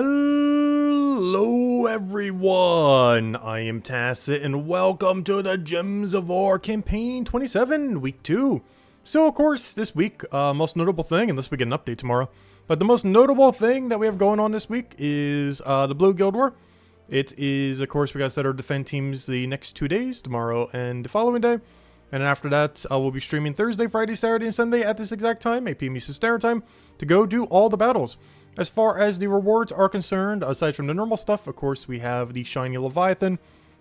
Hello everyone, I am Tacit and welcome to the Gems of War Campaign 27, Week 2. So of course, this week, most notable thing, unless we get an update tomorrow, but the most notable thing that we have going on this week is the Blue Guild War. It is, of course, we gotta set our defend teams the next 2 days, tomorrow and the following day. And after that, we'll be streaming Thursday, Friday, Saturday, and Sunday at this exact time, 8 p.m. Eastern Standard Time, to go do all the battles. As far as the rewards are concerned, aside from the normal stuff, of course, we have the Shiny Leviathan.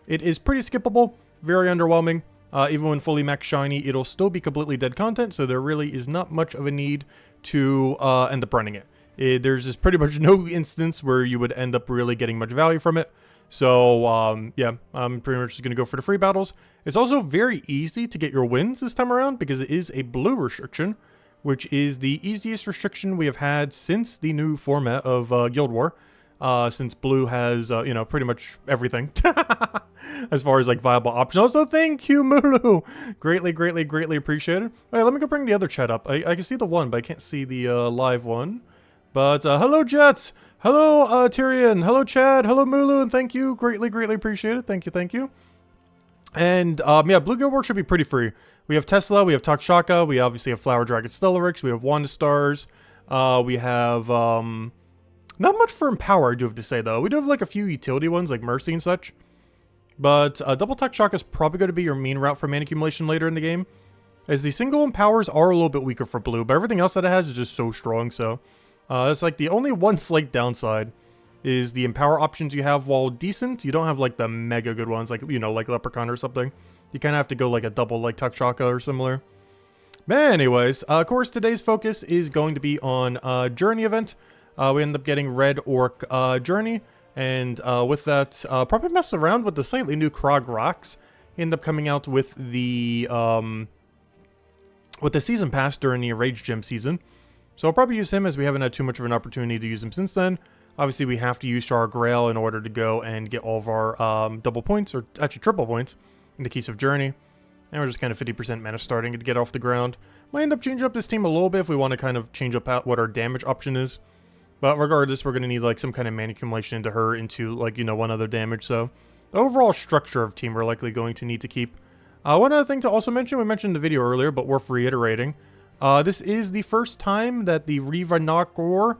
It is pretty skippable, very underwhelming. Even when fully max shiny, it'll still be completely dead content, so there really is not much of a need to end up running it. There's just pretty much no instance where you would end up really getting much value from it. So, yeah, I'm pretty much just going to go for the free battles. It's also very easy to get your wins this time around because it is a blue restriction, which is the easiest restriction we have had since the new format of Guild War. Since blue has, you know, pretty much everything as far as like viable options. Also, thank you, Mulu. Greatly appreciated. All right, let me go bring the other chat up. I can see the one, but I can't see the live one. But hello, Jets. Hello, Tyrion. Hello, Chad. Hello, Mulu. And thank you. Greatly appreciated. Thank you. And yeah, Blue Guild War should be pretty free. We have Tesla, we have Takshaka, we obviously have Flower Dragon Stellarix, we have Wanda Stars, we have, not much for Empower, I do have to say, though. We do have, like, a few utility ones, like Mercy and such. But Double Takshaka is probably going to be your main route for mana accumulation later in the game, as the single Empowers are a little bit weaker for blue, but everything else that it has is just so strong, so... that's, like, the only one slight downside is the Empower options you have, while decent, you don't have, like, the mega good ones, like, you know, like Leprechaun or something. You kind of have to go like a double like Takshaka or similar. But anyways, of course, today's focus is going to be on Journey event. We end up getting Red Orc Journey. And with that, probably mess around with the slightly new Krog Rocks. End up coming out with the Season Pass during the Rage Gem season. So I'll probably use him as we haven't had too much of an opportunity to use him since then. Obviously, we have to use Shar Grail in order to go and get all of our double points, or actually triple points, in the case of Journey. And we're just kind of 50% mana starting to get off the ground. Might end up changing up this team a little bit if we want to kind of change up what our damage option is. But regardless, we're going to need like some kind of mana accumulation into her into like, you know, one other damage. So the overall structure of team we're likely going to need to keep. One other thing to also mention, we mentioned in the video earlier, but worth reiterating. This is the first time that the Riva Nakor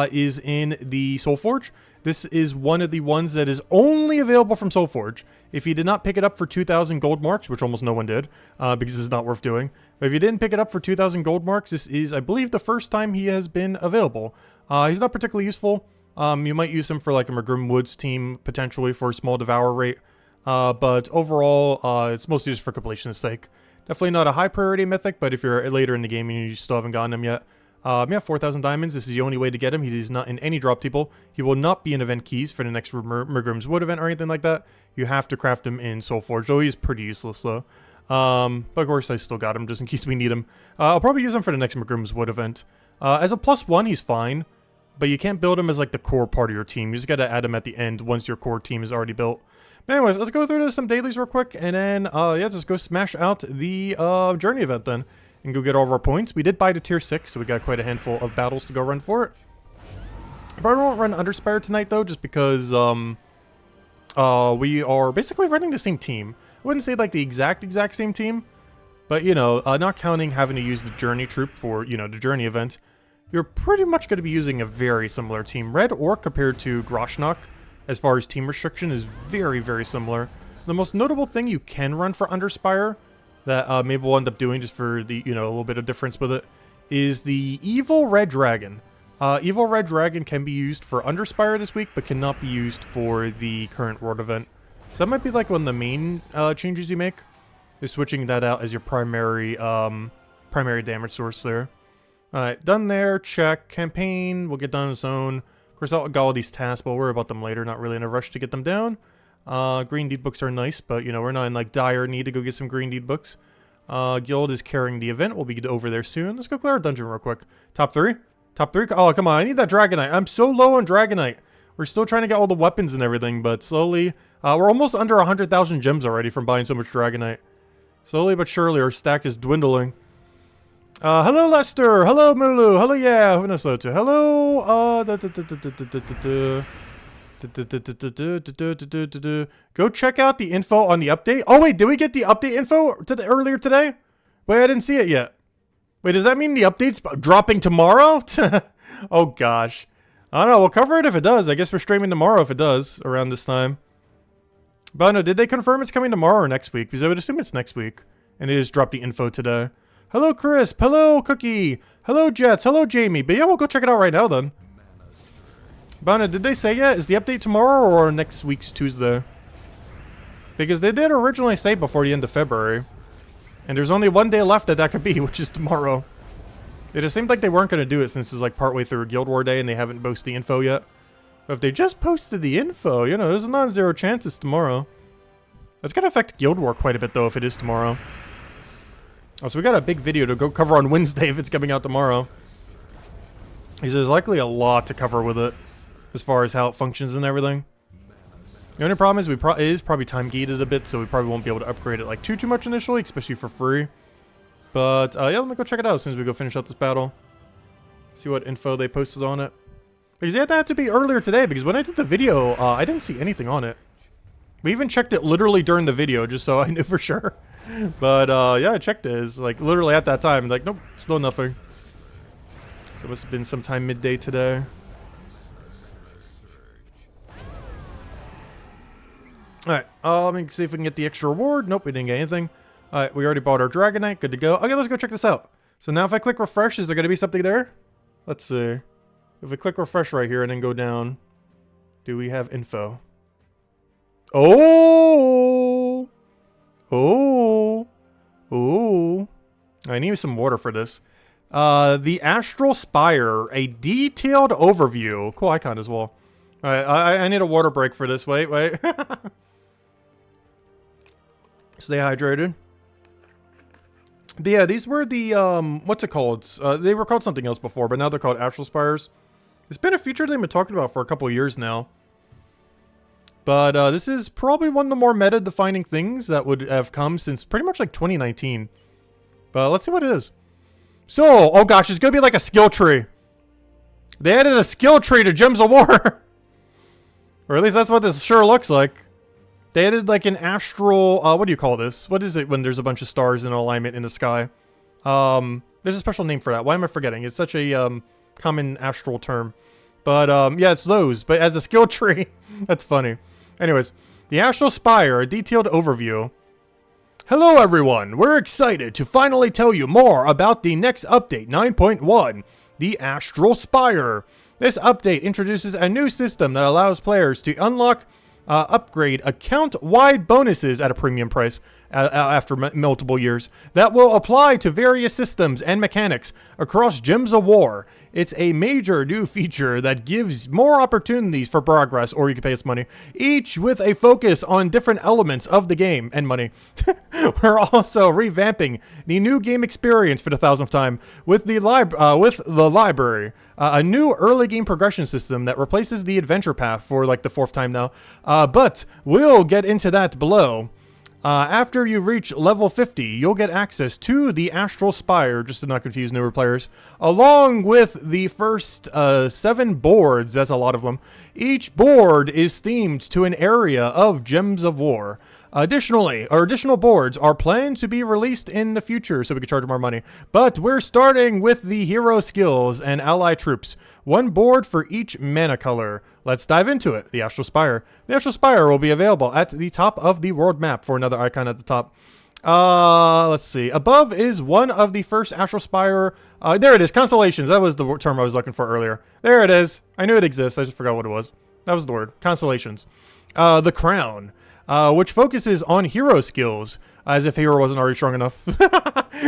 is in the Soulforge. This is one of the ones that is only available from Soulforge. If you did not pick it up for 2,000 gold marks, which almost no one did, because it's not worth doing. But if you didn't pick it up for 2,000 gold marks, this is, I believe, the first time he has been available. He's not particularly useful. You might use him for like a McGrim Woods team, potentially for a small Devour rate. But overall, it's mostly just for completion's sake. Definitely not a high priority mythic, but if you're later in the game and you still haven't gotten him yet, yeah, 4,000 diamonds. This is the only way to get him. He is not in any drop table. He will not be in event keys for the next McGrim's Wood event or anything like that. You have to craft him in Soulforge, though he is pretty useless, though. But of course, I still got him just in case we need him. I'll probably use him for the next McGrim's Wood event. As a +1, he's fine, but you can't build him as like the core part of your team. You just got to add him at the end once your core team is already built. But anyways, let's go through some dailies real quick, and then, yeah, let's go smash out the Journey event then. And go get all of our points. We did buy to tier 6, so we got quite a handful of battles to go run for it. I probably won't run Under Spire tonight, though, just because we are basically running the same team. I wouldn't say like the exact same team, but, you know, not counting having to use the Journey troop for, you know, the Journey event, you're pretty much going to be using a very similar team. Red Orc compared to Groshnok, as far as team restriction, is very similar. The most notable thing you can run for Under Spire that maybe we'll end up doing just for the, you know, a little bit of difference with it, is the Evil Red Dragon. Evil Red Dragon can be used for Under Spire this week, but cannot be used for the current World event. So that might be like one of the main changes you make, is switching that out as your primary damage source there. Alright, done there, check. Campaign, we'll get done on its own. Of course, I'll got all these tasks, but we'll worry about them later, not really in a rush to get them down. Green Deed books are nice, but, you know, we're not in, like, dire need to go get some Green Deed books. Guild is carrying the event. We'll be over there soon. Let's go clear our dungeon real quick. Top 3? Top 3? Oh, come on. I need that Dragonite. I'm so low on Dragonite. We're still trying to get all the weapons and everything, but slowly... we're almost under 100,000 gems already from buying so much Dragonite. Slowly but surely, our stack is dwindling. Hello Lester. Hello Mulu. Hello yeah. Who knows too? Hello. Go check out the info on the update. Oh wait, did we get the update info earlier today? Wait, I didn't see it yet. Wait, does that mean the update's dropping tomorrow? Oh gosh. I don't know. We'll cover it if it does. I guess we're streaming tomorrow if it does around this time. But no, did they confirm it's coming tomorrow or next week? Because I would assume it's next week. And it just dropped the info today. Hello, Crisp. Hello, Cookie. Hello, Jets. Hello, Jamie. But yeah, we'll go check it out right now then. Bana, did they say yet? Is the update tomorrow or next week's Tuesday? Because they did originally say before the end of February. And there's only one day left that could be, which is tomorrow. It just seemed like they weren't going to do it since it's like partway through Guild War Day and they haven't posted the info yet. But if they just posted the info, you know, there's a non-zero chance it's tomorrow. That's going to affect Guild War quite a bit, though, if it is tomorrow. Oh, so we got a big video to go cover on Wednesday if it's coming out tomorrow. Because there's likely a lot to cover with it, as far as how it functions and everything. The only problem is it is probably time gated a bit, so we probably won't be able to upgrade it like too much initially, especially for free. But yeah, let me go check it out as soon as we go finish out this battle. See what info they posted on it. Because yeah, that had to be earlier today, because when I did the video, I didn't see anything on it. We even checked it literally during the video, just so I knew for sure. But yeah, I checked it. It's like literally at that time, like, nope, still nothing. So it must have been sometime midday today. Alright, let me see if we can get the extra reward. Nope, we didn't get anything. Alright, we already bought our Dragonite. Good to go. Okay, let's go check this out. So now if I click refresh, is there going to be something there? Let's see. If we click refresh right here and then go down, do we have info? Oh! Oh! Oh! I need some water for this. The Astral Spire, a detailed overview. Cool icon as well. Alright, I need a water break for this. Wait. Stay hydrated. But yeah, these were the, what's it called? They were called something else before, but now they're called Astral Spires. It's been a feature they've been talking about for a couple of years now. But this is probably one of the more meta-defining things that would have come since pretty much like 2019. But let's see what it is. So, oh gosh, it's going to be like a skill tree. They added a skill tree to Gems of War. Or at least that's what this sure looks like. They added like an astral, what do you call this? What is it when there's a bunch of stars in alignment in the sky? There's a special name for that. Why am I forgetting? It's such a common astral term. But yeah, it's those. But as a skill tree, that's funny. Anyways, the Astral Spire, a detailed overview. Hello everyone, we're excited to finally tell you more about the next update 9.1, the Astral Spire. This update introduces a new system that allows players to unlock, upgrade account-wide bonuses at a premium price after multiple years that will apply to various systems and mechanics across Gems of War. It's a major new feature that gives more opportunities for progress, or you can pay us money, each with a focus on different elements of the game and money. We're also revamping the new game experience for the 1000th time with the library, a new early game progression system that replaces the adventure path for like the 4th time now. But we'll get into that below. After you reach level 50, you'll get access to the Astral Spire, just to not confuse newer players, along with the first 7 boards. That's a lot of them. Each board is themed to an area of Gems of War. Additionally, our additional boards are planned to be released in the future so we can charge more money. But we're starting with the hero skills and ally troops. 1 board for each mana color. Let's dive into it. The Astral Spire. The Astral Spire will be available at the top of the world map for another icon at the top. Let's see. Above is one of the first Astral Spire. There it is. Constellations. That was the term I was looking for earlier. There it is. I knew it exists. I just forgot what it was. That was the word. Constellations. The Crown. Which focuses on hero skills, as if hero wasn't already strong enough.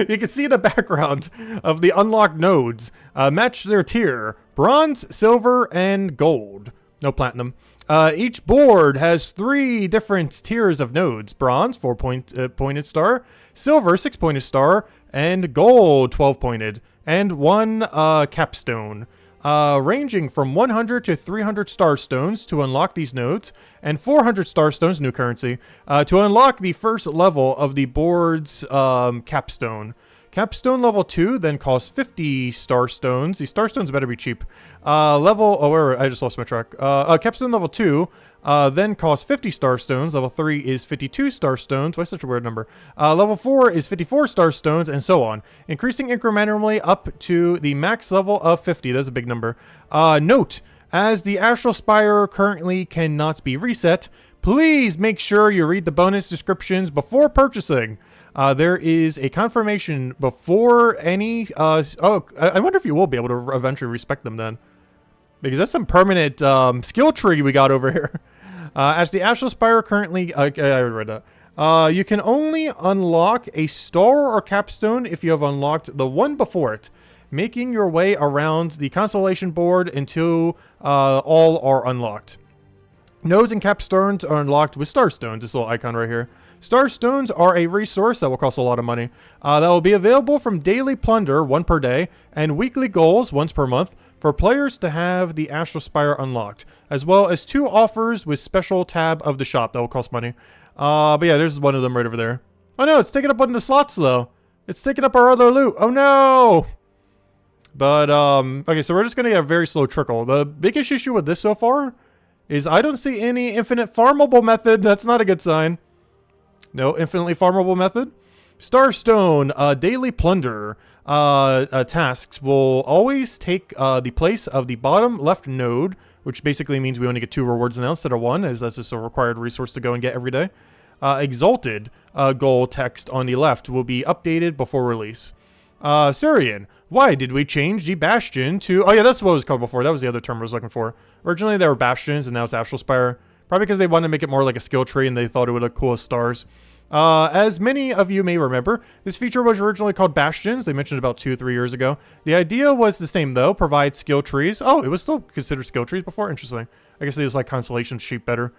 You can see the background of the unlocked nodes. Match their tier, bronze, silver, and gold. No platinum. Each board has 3 different tiers of nodes. Bronze, 4-pointed star, silver, 6-pointed star, and gold, 12-pointed, and 1 capstone. Ranging from 100 to 300 star stones to unlock these nodes, and 400 star stones, new currency, to unlock the first level of the board's capstone. Capstone level 2 then costs 50 star stones. These star stones better be cheap. I just lost my track. Capstone level 2 then costs 50 star stones. Level 3 is 52 star stones. Why such a weird number? Level 4 is 54 star stones, and so on. Increasing incrementally up to the max level of 50. That's a big number. Note, as the Astral Spire currently cannot be reset, please make sure you read the bonus descriptions before purchasing. There is a confirmation before any... I wonder if you will be able to eventually respec them then. Because that's some permanent skill tree we got over here. As the Astral Spire currently... I already read that. You can only unlock a star or capstone if you have unlocked the one before it, making your way around the constellation board until all are unlocked. Nodes and capstones are unlocked with starstones, this little icon right here. Starstones are a resource that will cost a lot of money. That will be available from daily plunder, 1 per day, and weekly goals, once per month, for players to have the Astral Spire unlocked, as well as 2 offers with special tab of the shop that will cost money. But yeah, there's one of them right over there. Oh no, it's taking up one of the slots though. It's taking up our other loot. Oh no! But, okay, so we're just gonna get a very slow trickle. The biggest issue with this so far is I don't see any infinite farmable method. That's not a good sign. No infinitely farmable method. Starstone, daily plunder tasks will always take the place of the bottom left node, which basically means we only get 2 rewards now instead of 1, as that's just a required resource to go and get every day. Exalted goal text on the left will be updated before release. Surian, why did we change the Bastion to... Oh yeah, that's what it was called before. That was the other term I was looking for. Originally they were Bastions, and now it's Astral Spire. Probably because they wanted to make it more like a skill tree and they thought it would look cool as stars. As many of you may remember, this feature was originally called Bastions. They mentioned it about 2-3 years ago. The idea was the same though, provide skill trees. Oh, it was still considered skill trees before? Interesting. I guess they just like Constellation Sheep better.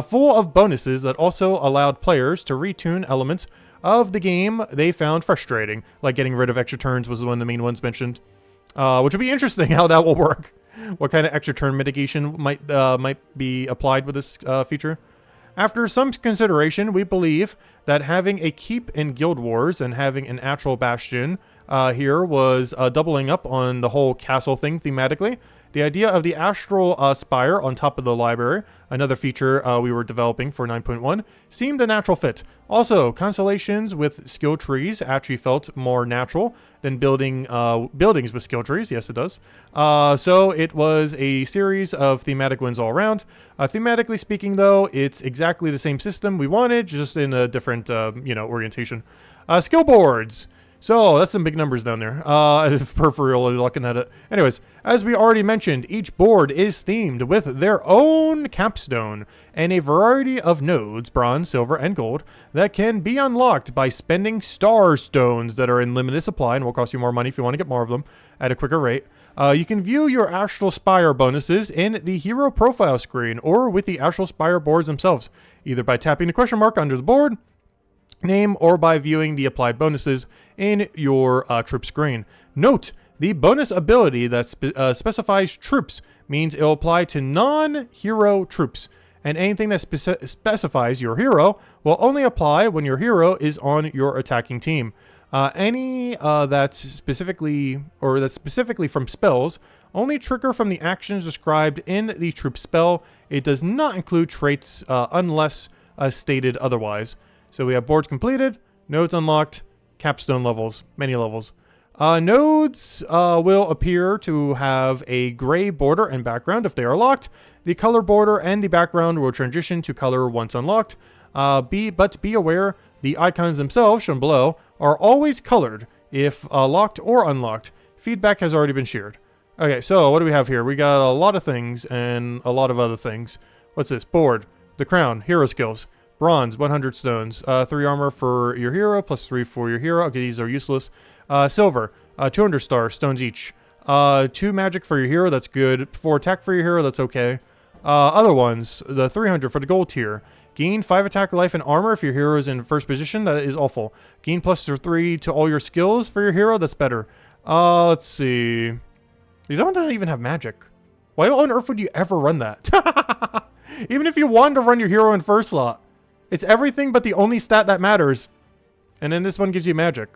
Full of bonuses that also allowed players to retune elements of the game they found frustrating, like getting rid of extra turns was one of the main ones mentioned. Which would be interesting how that will work. What kind of extra turn mitigation might be applied with this feature. After some consideration, we believe that having a keep in Guild Wars and having an actual Bastion here was doubling up on the whole castle thing thematically. The idea of the Astral Spire on top of the library, another feature we were developing for 9.1, seemed a natural fit. Also, constellations with skill trees actually felt more natural than building buildings with skill trees. Yes, it does. So it was a series of thematic wins all around. Thematically speaking, though, it's exactly the same system we wanted, just in a different, orientation. Skill boards. So, that's some big numbers down there, peripherally looking at it. Anyways, as we already mentioned, each board is themed with their own capstone and a variety of nodes, bronze, silver, and gold, that can be unlocked by spending star stones that are in limited supply and will cost you more money if you want to get more of them at a quicker rate. You can view your Astral Spire bonuses in the hero profile screen or with the Astral Spire boards themselves, either by tapping the question mark under the board name or by viewing the applied bonuses in your troop screen. Note, the bonus ability that specifies troops means it will apply to non-hero troops, and anything that specifies your hero will only apply when your hero is on your attacking team. Any that's specifically from spells only trigger from the actions described in the troop spell. It does not include traits unless stated otherwise. So we have boards completed, nodes unlocked, capstone levels, many levels. Nodes will appear to have a gray border and background if they are locked. The color border and the background will transition to color once unlocked. But be aware, the icons themselves, shown below, are always colored if locked or unlocked. Feedback has already been shared. Okay, so what do we have here? We got a lot of things and a lot of other things. What's this? Board, the crown, hero skills. Bronze, 100 stones. 3 armor for your hero, plus 3 for your hero. Okay, these are useless. Silver, 200 stars, stones each. 2 magic for your hero, that's good. 4 attack for your hero, that's okay. Other ones, the 300 for the gold tier. Gain 5 attack, life, and armor if your hero is in first position, that is awful. Gain plus 3 to all your skills for your hero, that's better. Let's see. These one doesn't even have magic. Why on earth would you ever run that? Even if you wanted to run your hero in first slot. It's everything but the only stat that matters. And then this one gives you magic.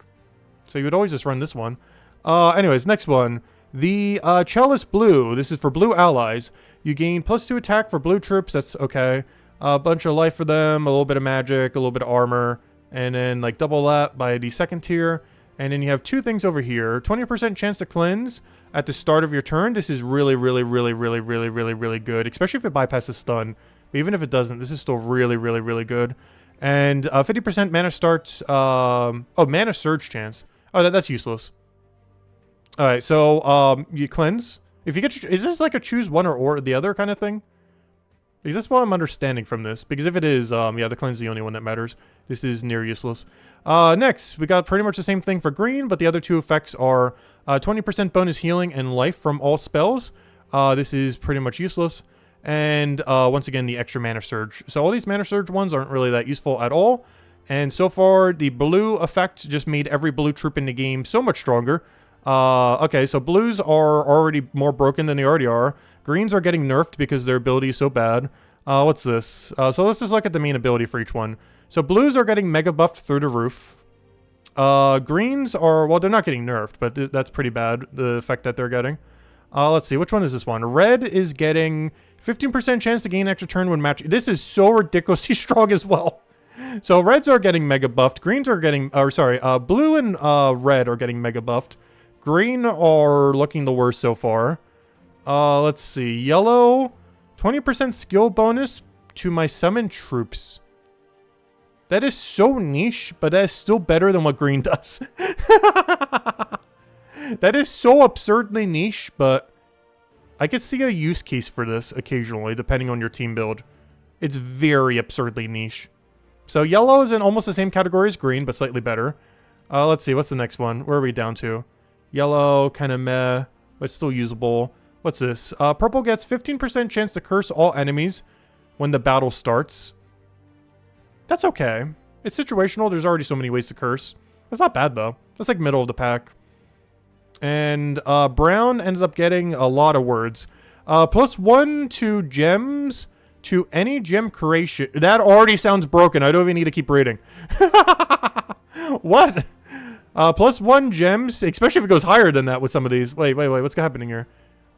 So you would always just run this one. Anyways, next one. The Chalice Blue. This is for blue allies. You gain +2 attack for blue troops. That's okay. A bunch of life for them, a little bit of magic, a little bit of armor, and then like double that by the second tier. And then you have 2 things over here. 20% chance to cleanse at the start of your turn. This is really, really, really, really, really, really, really good, especially if it bypasses stun. But even if it doesn't, this is still really, really, really good. And 50% mana starts. Mana surge chance. Oh, that's useless. All right, so you cleanse. If you get, is this like a choose one or the other kind of thing? Is this what I'm understanding from this? Because if it is, yeah, the cleanse is the only one that matters. This is near useless. Next, we got pretty much the same thing for green, but the other 2 effects are 20% bonus healing and life from all spells. This is pretty much useless. And once again, the extra mana surge. So all these mana surge ones aren't really that useful at all. And so far, the blue effect just made every blue troop in the game so much stronger. Okay, so blues are already more broken than they already are. Greens are getting nerfed because their ability is so bad. What's this? So let's just look at the main ability for each one. So blues are getting mega buffed through the roof. Greens are, well, they're not getting nerfed, but that's pretty bad, the effect that they're getting. Let's see, which one is this one? Red is getting 15% chance to gain extra turn when match. This is so ridiculously strong as well. So reds are getting mega buffed. Greens are getting, or sorry, blue and red are getting mega buffed. Green are looking the worst so far. Let's see. Yellow, 20% skill bonus to my summon troops. That is so niche, but that is still better than what green does. That is so absurdly niche, but I could see a use case for this occasionally, depending on your team build. It's very absurdly niche. So yellow is in almost the same category as green, but slightly better. Let's see. What's the next one? Where are we down to? Yellow, kind of meh, but still usable. What's this? Purple gets 15% chance to curse all enemies when the battle starts. That's okay. It's situational. There's already so many ways to curse. That's not bad, though. That's like middle of the pack. And brown ended up getting a lot of words. +1 to gems to any gem creation. That already sounds broken. I don't even need to keep reading. What? +1 gems, especially if it goes higher than that with some of these. Wait, what's happening here?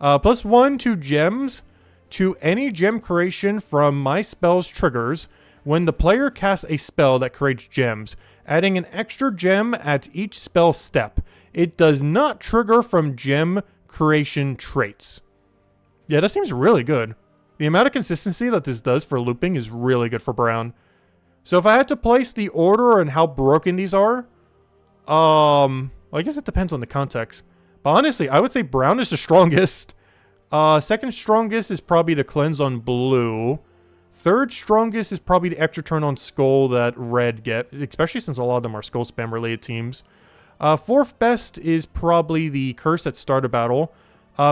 +1 to gems to any gem creation from my spell's triggers when the player casts a spell that creates gems, adding an extra gem at each spell step. It does not trigger from gem creation traits. Yeah, that seems really good. The amount of consistency that this does for looping is really good for brown. So if I had to place the order and how broken these are, well, I guess it depends on the context. But honestly, I would say brown is the strongest. Second strongest is probably the cleanse on blue. Third strongest is probably the extra turn on skull that red get, especially since a lot of them are skull spam related teams. Fourth best is probably the curse at start of battle.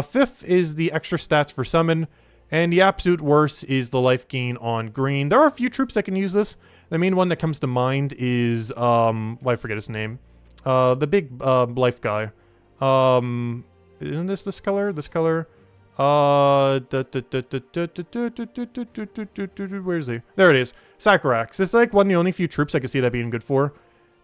Fifth is the extra stats for summon. And the absolute worst is the life gain on green. There are a few troops that can use this. The main one that comes to mind is, well, I forget his name. The big life guy. Isn't this color? This color? Where is he? There it is. Sacrax. It's like one of the only few troops I can see that being good for.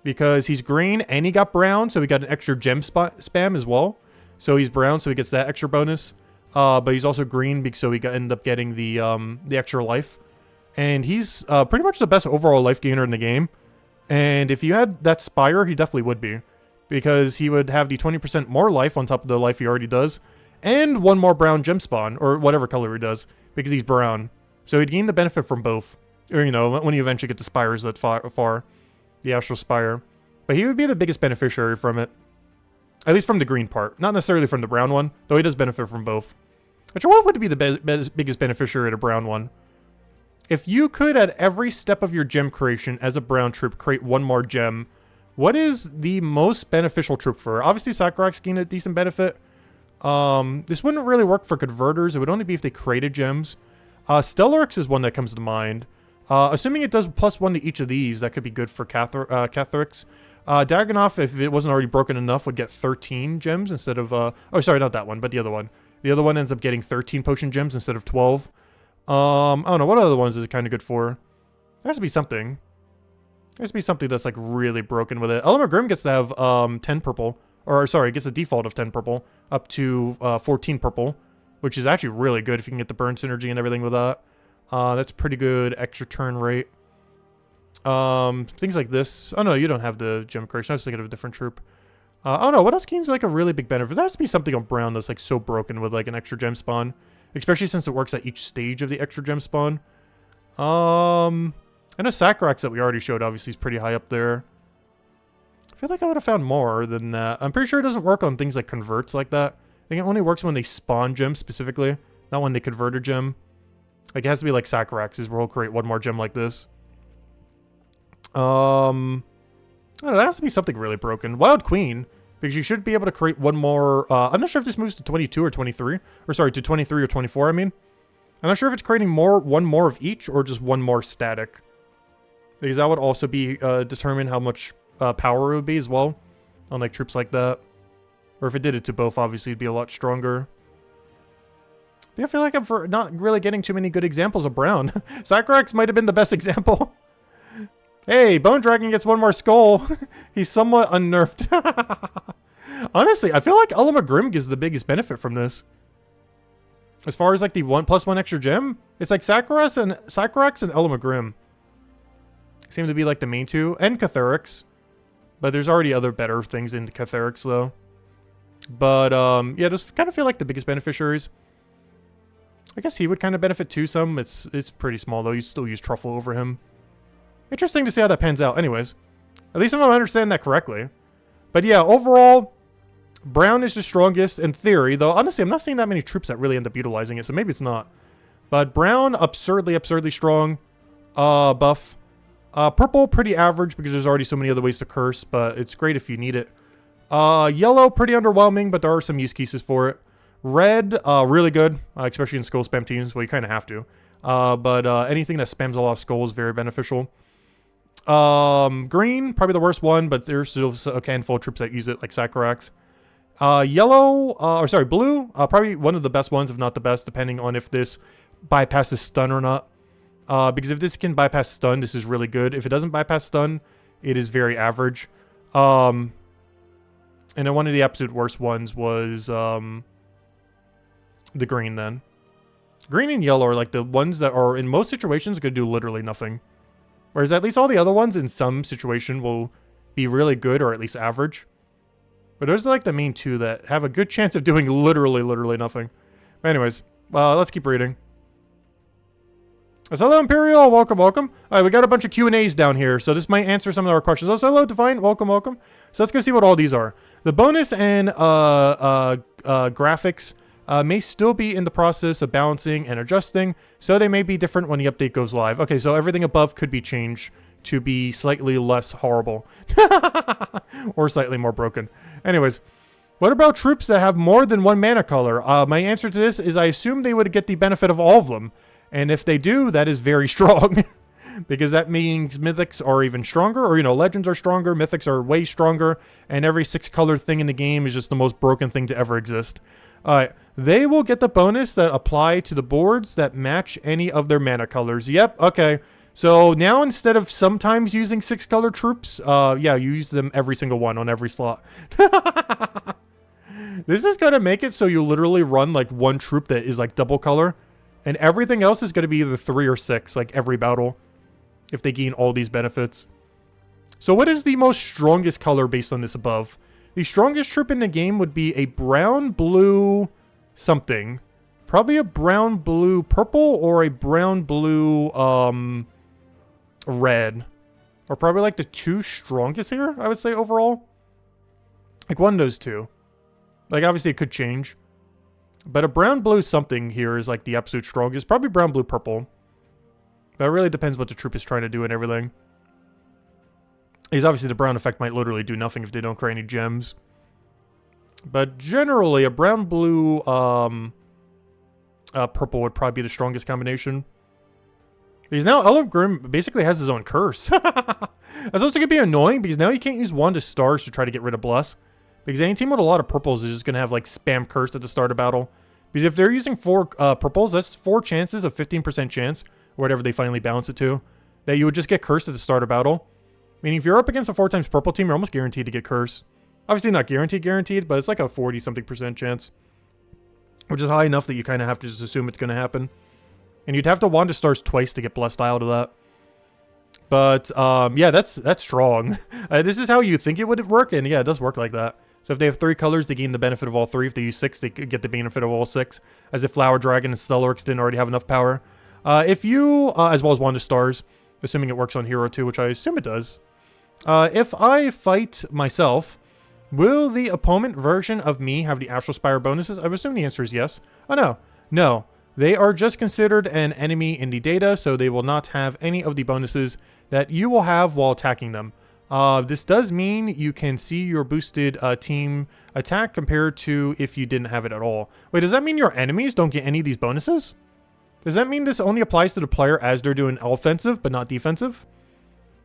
Because he's green and he got brown, so he got an extra gem spam as well. So he's brown, so he gets that extra bonus. But he's also green, so he ended up getting the extra life. And he's pretty much the best overall life gainer in the game. And if you had that Spire, he definitely would be. Because he would have the 20% more life on top of the life he already does. And one more brown gem spawn, or whatever color he does. Because he's brown. So he'd gain the benefit from both. Or, you know, when you eventually get the Spires that far. The Astral Spire. But he would be the biggest beneficiary from it. At least from the green part. Not necessarily from the brown one. Though he does benefit from both. Actually, what would be the biggest beneficiary of a brown one? If you could, at every step of your gem creation as a brown troop, create one more gem, what is the most beneficial troop for? Obviously, Sacrax gained a decent benefit. This wouldn't really work for converters. It would only be if they created gems. Stellarix is one that comes to mind. Assuming it does +1 to each of these, that could be good for Catharix. Dagannoth, if it wasn't already broken enough, would get 13 gems instead of... oh, sorry, not that one, but the other one. The other one ends up getting 13 potion gems instead of 12. I don't know, what other ones is it kind of good for? There has to be something. There's be something that's like really broken with it. Element Grim gets to have 10 purple. Or sorry, it gets a default of 10 purple. Up to 14 purple. Which is actually really good if you can get the burn synergy and everything with that. That's pretty good extra turn rate. Things like this. Oh no, you don't have the gem creation. I was thinking of a different troop. Oh no, what else gains like a really big benefit? There has to be something on brown that's like so broken with like an extra gem spawn. Especially since it works at each stage of the extra gem spawn. And a Sacrax that we already showed obviously is pretty high up there. I feel like I would have found more than that. I'm pretty sure it doesn't work on things like converts like that. I think it only works when they spawn gems specifically, not when they convert a gem. Like it has to be like Sacrax's where he'll create one more gem like this. I don't know, that has to be something really broken. Wild Queen, because you should be able to create one more. I'm not sure if this moves to 22 or 23. Or sorry, to 23 or 24, I mean. I'm not sure if it's creating one more of each or just one more static. Because that would also be determine how much power it would be as well on like troops like that. Or if it did it to both, obviously it'd be a lot stronger. But I feel like I'm not really getting too many good examples of brown. Sacrax might have been the best example. Hey, Bone Dragon gets one more skull. He's somewhat unnerfed. Honestly, I feel like Element Grim gives the biggest benefit from this. As far as like the 1+1 extra gem, it's like Sacrax and Element Grim seem to be like the main two, and Catharix. But there's already other better things in Catharix though. But yeah, just kind of feel like the biggest beneficiaries. I guess he would kind of benefit too some. It's pretty small though. You still use Truffle over him. Interesting to see how that pans out. Anyways, at least I'm understanding that correctly. But yeah, overall, brown is the strongest in theory. Though honestly, I'm not seeing that many troops that really end up utilizing it, so maybe it's not. But brown, absurdly strong buff. Purple, pretty average because there's already so many other ways to curse, but it's great if you need it. Yellow, pretty underwhelming, but there are some use cases for it. Red, really good, especially in skull spam teams. Well, you kind of have to. But anything that spams a lot of skulls is very beneficial. Green, probably the worst one, but there's still a handful of troops that use it, like Sacrax. Blue, probably one of the best ones, if not the best, depending on if this bypasses stun or not. Because if this can bypass stun, this is really good. If it doesn't bypass stun, it is very average. And then one of the absolute worst ones was the green then. Green and yellow are like the ones that are, in most situations, going to do literally nothing. Whereas at least all the other ones in some situation will be really good or at least average. But those are like the main two that have a good chance of doing literally nothing. But anyways, let's keep reading. Hello, Imperial. Welcome. All right, we got a bunch of Q&As down here, so this might answer some of our questions. Also, hello, Divine. Welcome. So let's go see what all these are. The bonus and graphics may still be in the process of balancing and adjusting, so they may be different when the update goes live. Okay, so everything above could be changed to be slightly less horrible. Or slightly more broken. Anyways, what about troops that have more than one mana color? My answer to this is I assume they would get the benefit of all of them. And if they do, that is very strong. Because that means mythics are even stronger, or, legends are stronger, mythics are way stronger, and every 6-color thing in the game is just the most broken thing to ever exist. Alright, they will get the bonus that apply to the boards that match any of their mana colors. Yep, okay. So now instead of sometimes using 6-color troops, yeah, you use them every single one on every slot. This is going to make it so you literally run like one troop that is like double color, and everything else is going to be either 3 or 6, like every battle, if they gain all these benefits. So what is the most strongest color based on this above? The strongest troop in the game would be a brown, blue, something. Probably a brown, blue, purple, or a brown, blue, red. Or probably like the 2 strongest here, I would say, overall. Like one of those 2. Like, obviously it could change. But a brown, blue, something here is like the absolute strongest. Probably brown, blue, purple. But it really depends what the troop is trying to do and everything. Because obviously the brown effect might literally do nothing if they don't create any gems. But generally, a brown, blue, purple would probably be the strongest combination. Because now Element Grim basically has his own curse. That's also going to be annoying because now you can't use Wand of Stars to try to get rid of Bless. Because any team with a lot of purples is just going to have like spam curse at the start of battle. Because if they're using 4 purples, that's 4 chances of 15% chance, or whatever they finally balance it to, that you would just get cursed at the start of battle. Meaning if you're up against a 4 times purple team, you're almost guaranteed to get Curse. Obviously not guaranteed, but it's like a 40-something% chance. Which is high enough that you kind of have to just assume it's going to happen. And you'd have to Wand of Stars twice to get Blessed Isle to that. But, yeah, that's strong. This is how you think it would work, and yeah, it does work like that. So if they have 3 colors, they gain the benefit of all 3. If they use 6, they get the benefit of all 6. As if Flower Dragon and Stellarix didn't already have enough power. If you, as well as Wand of Stars, assuming it works on Hero too, which I assume it does. If I fight myself, will the opponent version of me have the Astral Spire bonuses? I would assume the answer is yes. Oh, no. No. They are just considered an enemy in the data, so they will not have any of the bonuses that you will have while attacking them. This does mean you can see your boosted team attack compared to if you didn't have it at all. Wait, does that mean your enemies don't get any of these bonuses? Does that mean this only applies to the player as they're doing offensive but not defensive?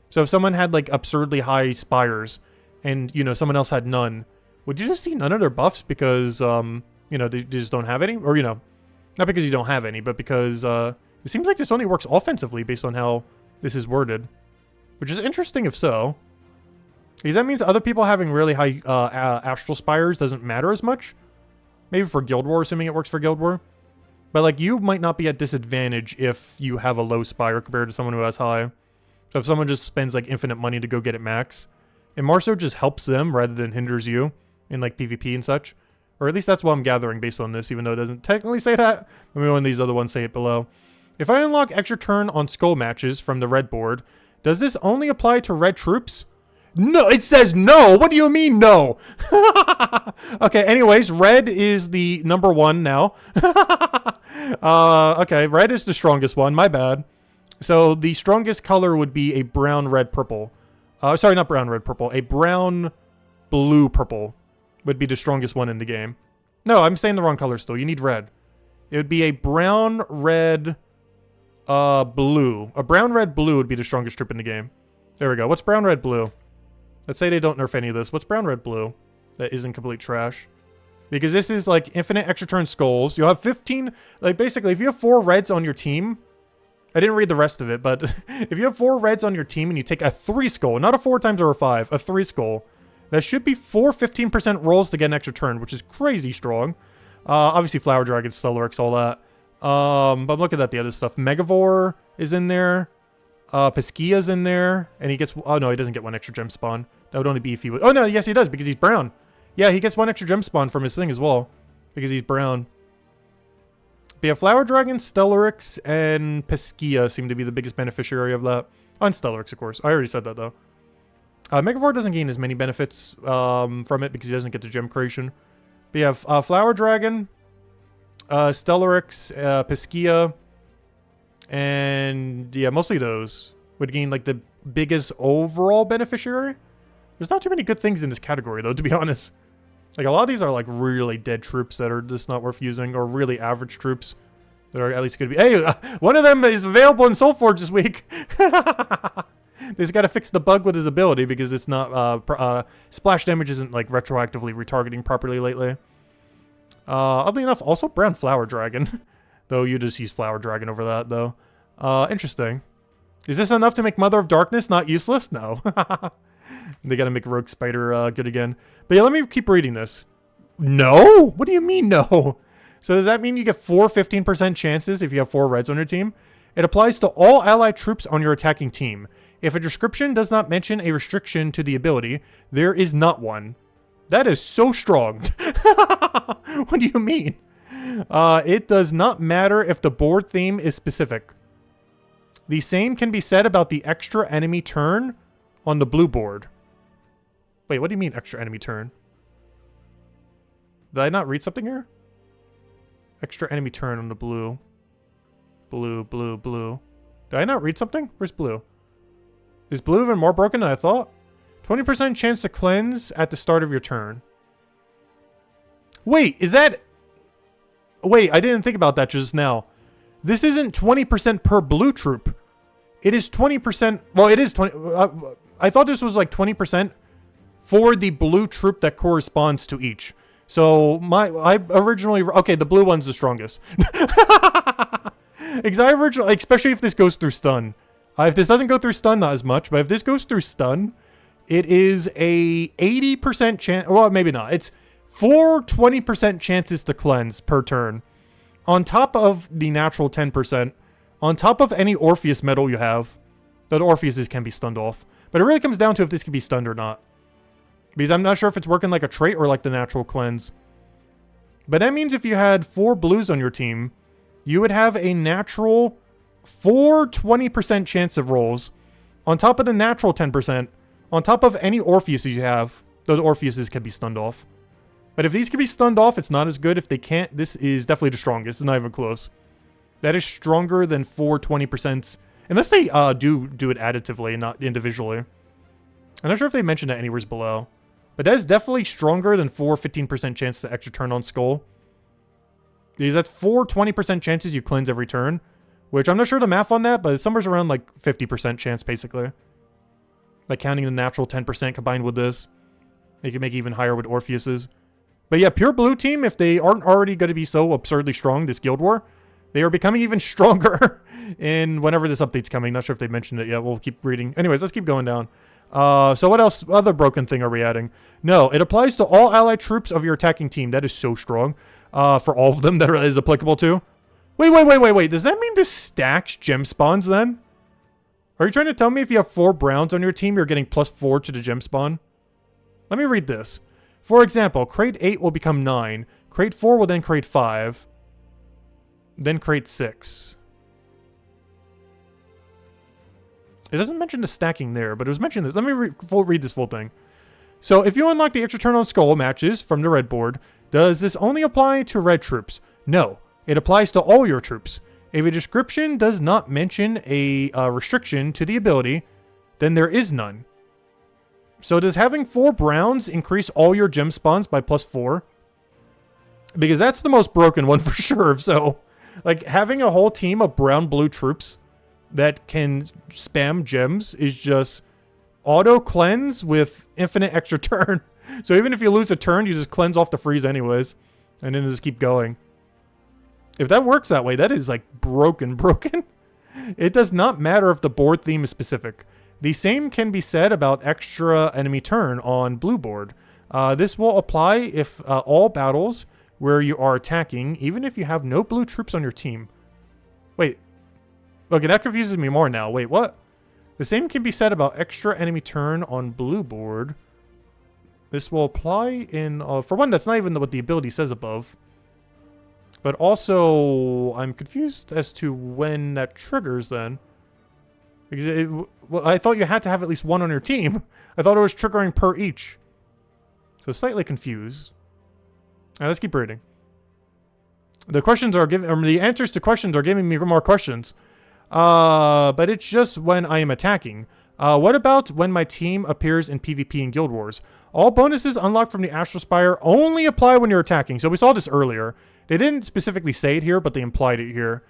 So if someone had like absurdly high spires and, you know, someone else had none, would you just see none of their buffs because, you know, they just don't have any? Or, you know, not because you don't have any, but because it seems like this only works offensively based on how this is worded. Which is interesting if so. Because that means other people having really high Astral Spires doesn't matter as much. Maybe for Guild War, assuming it works for Guild War. But, like, you might not be at disadvantage if you have a low Spire compared to someone who has high. So if someone just spends, like, infinite money to go get it max, it more so just helps them rather than hinders you in, like, PvP and such. Or at least that's what I'm gathering based on this, even though it doesn't technically say that. Maybe one of these other ones say it below. If I unlock extra turn on skull matches from the red board, does this only apply to red troops? No, it says no. What do you mean no? Okay, anyways, red is the number 1 now. Okay, red is the strongest one. My bad. So the strongest color would be a brown, red, purple. Sorry, not brown, red, purple. A brown, blue, purple would be the strongest one in the game. No, I'm saying the wrong color still. You need red. It would be a brown, red, blue. A brown, red, blue would be the strongest troop in the game. There we go. What's brown, red, blue? Let's say they don't nerf any of this. What's brown, red, blue? That isn't complete trash. Because this is like infinite extra turn skulls. You'll have 15... Like basically, if you have 4 reds on your team... I didn't read the rest of it, but if you have 4 reds on your team and you take a 3 skull, not a 4 times or a 5, a 3 skull, that should be 4 15% rolls to get an extra turn, which is crazy strong. Obviously, Flower Dragon, Stellarix, all that. But I'm looking at the other stuff. Megavore is in there. Piscia's in there, and he gets... Oh, no, he doesn't get 1 extra gem spawn. That would only be if he would... Oh, no, yes, he does, because he's brown. Yeah, he gets 1 extra gem spawn from his thing as well, because he's brown. But yeah, Flower Dragon, Stellarix, and Piscia seem to be the biggest beneficiary of that. Oh, and Stellarix, of course. I already said that, though. Megavore doesn't gain as many benefits from it, because he doesn't get the gem creation. But yeah, Flower Dragon, Stellarix, Piscia... And yeah, mostly those would gain like the biggest overall beneficiary. There's not too many good things in this category though, to be honest. Like a lot of these are like really dead troops that are just not worth using, or really average troops that are at least going to be... Hey, one of them is available in Soulforge this week. They just got to fix the bug with his ability because it's not... splash damage isn't like retroactively retargeting properly lately. Oddly enough, also Brown Flower Dragon. Though you just use Flower Dragon over that, though. Interesting. Is this enough to make Mother of Darkness not useless? No. They gotta make Rogue Spider good again. But yeah, let me keep reading this. No? What do you mean no? So does that mean you get 4 15% chances if you have 4 reds on your team? It applies to all allied troops on your attacking team. If a description does not mention a restriction to the ability, there is not one. That is so strong. What do you mean? It does not matter if the board theme is specific. The same can be said about the extra enemy turn on the blue board. Wait, what do you mean extra enemy turn? Did I not read something here? Extra enemy turn on the blue. Blue, blue, blue. Did I not read something? Where's blue? Is blue even more broken than I thought? 20% chance to cleanse at the start of your turn. Wait, is that... Wait, I didn't think about that just now. This isn't 20% per blue troop. It is 20%... Well, it is 20... I thought this was like 20% for the blue troop that corresponds to each. So, I originally... Okay, the blue one's the strongest. Because I originally... Especially if this goes through stun. If this doesn't go through stun, not as much, but if this goes through stun, it is a 80% chance, well, maybe not. It's 20% chances to cleanse per turn. On top of the natural 10%, on top of any Orpheus medal you have, the Orpheuses can be stunned off. But it really comes down to if this can be stunned or not. Because I'm not sure if it's working like a trait or like the natural cleanse. But that means if you had 4 blues on your team, you would have a natural 20% chance of rolls. On top of the natural 10%, on top of any Orpheuses you have, those Orpheuses can be stunned off. But if these can be stunned off, it's not as good. If they can't, this is definitely the strongest. It's not even close. That is stronger than 20%. Unless they do it additively and not individually. I'm not sure if they mentioned it anywhere below. But that is definitely stronger than 15% chance to extra turn on Skull. Because that's 20% chances you cleanse every turn. Which I'm not sure the math on that, but it's somewhere around like 50% chance basically. Like counting the natural 10% combined with this. They can make it even higher with Orpheuses. But yeah, pure blue team, if they aren't already going to be so absurdly strong this Guild War, they are becoming even stronger in whenever this update's coming. Not sure if they mentioned it yet. We'll keep reading. Anyways, let's keep going down. So what else? Other broken thing are we adding? No, it applies to all allied troops of your attacking team. That is so strong. For all of them that is applicable to. Wait. Does that mean this stacks gem spawns then? Are you trying to tell me if you have 4 browns on your team, you're getting +4 to the gem spawn? Let me read this. For example, crate 8 will become 9. Crate 4 will then crate 5. Then crate 6. It doesn't mention the stacking there, but it was mentioned this. Let me read this full thing. So, if you unlock the extra turn on Skull matches from the red board, does this only apply to red troops? No, it applies to all your troops. If a description does not mention a restriction to the ability, then there is none. So does having 4 browns increase all your gem spawns by +4? Because that's the most broken one for sure. So, like, having a whole team of brown-blue troops that can spam gems is just auto-cleanse with infinite extra turn. So even if you lose a turn, you just cleanse off the freeze anyways. And then just keep going. If that works that way, that is, like, broken. It does not matter if the board theme is specific. The same can be said about extra enemy turn on blue board. This will apply if all battles where you are attacking, even if you have no blue troops on your team. Wait. Okay, that confuses me more now. Wait, what? The same can be said about extra enemy turn on blue board. This will apply in... for one, that's not even what the ability says above. But also, I'm confused as to when that triggers then. Because well, I thought you had to have at least 1 on your team. I thought it was triggering per each. So slightly confused. Alright, let's keep reading. The questions are giving, or the answers to questions are giving me more questions. But it's just when I am attacking. What about when my team appears in PvP and Guild Wars? All bonuses unlocked from the Astral Spire only apply when you're attacking. So we saw this earlier. They didn't specifically say it here, but they implied it here.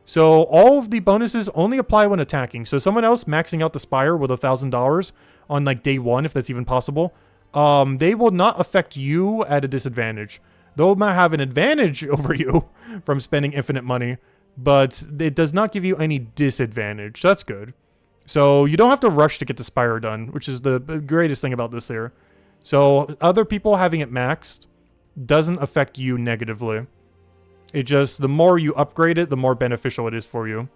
So all of the bonuses only apply when attacking. So someone else maxing out the Spire with $1,000 on like day 1, if that's even possible, they will not affect you at a disadvantage. They'll might have an advantage over you from spending infinite money, but it does not give you any disadvantage. So that's good. So you don't have to rush to get the Spire done, which is the greatest thing about this here. So other people having it maxed doesn't affect you negatively. It just, the more you upgrade it, the more beneficial it is for you.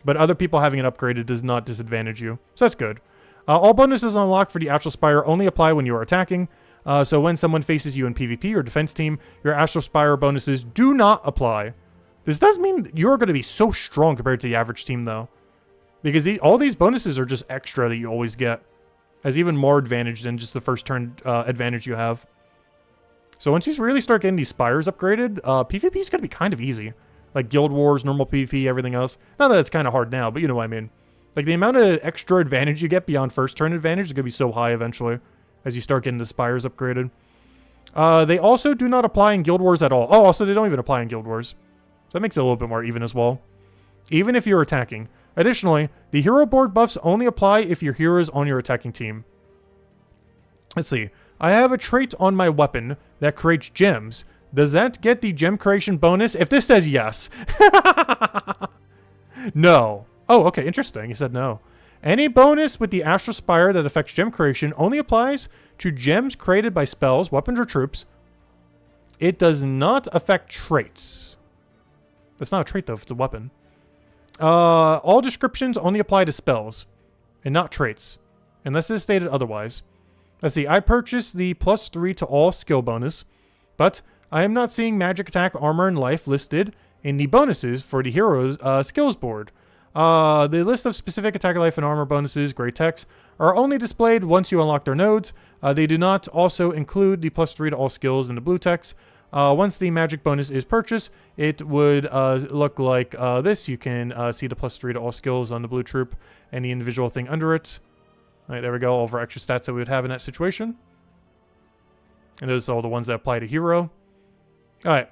But other people having it upgraded does not disadvantage you. So that's good. All bonuses unlocked for the Astral Spire only apply when you are attacking. So when someone faces you in PvP or defense team, your Astral Spire bonuses do not apply. This does mean you're going to be so strong compared to the average team, though. Because all these bonuses are just extra that you always get. As even more advantage than just the first turn advantage you have. So once you really start getting these Spires upgraded, PvP is going to be kind of easy. Like Guild Wars, normal PvP, everything else. Not that it's kind of hard now, but you know what I mean. Like the amount of extra advantage you get beyond first turn advantage is going to be so high eventually. As you start getting the Spires upgraded. They also do not apply in Guild Wars at all. Oh, also they don't even apply in Guild Wars. So that makes it a little bit more even as well. Even if you're attacking. Additionally, the hero board buffs only apply if your hero is on your attacking team. Let's see. I have a trait on my weapon that creates gems. Does that get the gem creation bonus? If this says yes. No. Oh, okay, interesting. He said no. Any bonus with the Astral Spire that affects gem creation only applies to gems created by spells, weapons, or troops. It does not affect traits. That's not a trait, though, if it's a weapon. All descriptions only apply to spells and not traits, unless it is stated otherwise. Let's see. I purchased the +3 to all skill bonus, but I am not seeing magic attack, armor, and life listed in the bonuses for the hero's skills board. The list of specific attack, life, and armor bonuses, gray text, are only displayed once you unlock their nodes. They do not also include the +3 to all skills in the blue text. Once the magic bonus is purchased, it would look like this. You can see the +3 to all skills on the blue troop and the individual thing under it. All right, there we go. All of our extra stats that we would have in that situation. And those are all the ones that apply to hero. All right.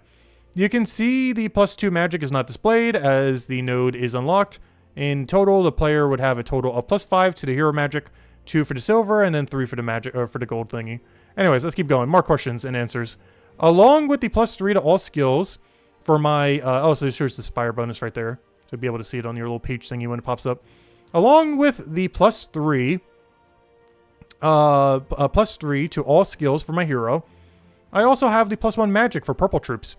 You can see the +2 magic is not displayed as the node is unlocked. In total, the player would have a total of +5 to the hero magic, 2 for the silver, and then 3 for the magic or for the gold thingy. Anyways, let's keep going. More questions and answers. Along with the +3 to all skills for my so it shows the Spire bonus right there. So you'll be able to see it on your little page thingy when it pops up. Along with the +3 +3 to all skills for my hero, I also have the +1 magic for purple troops.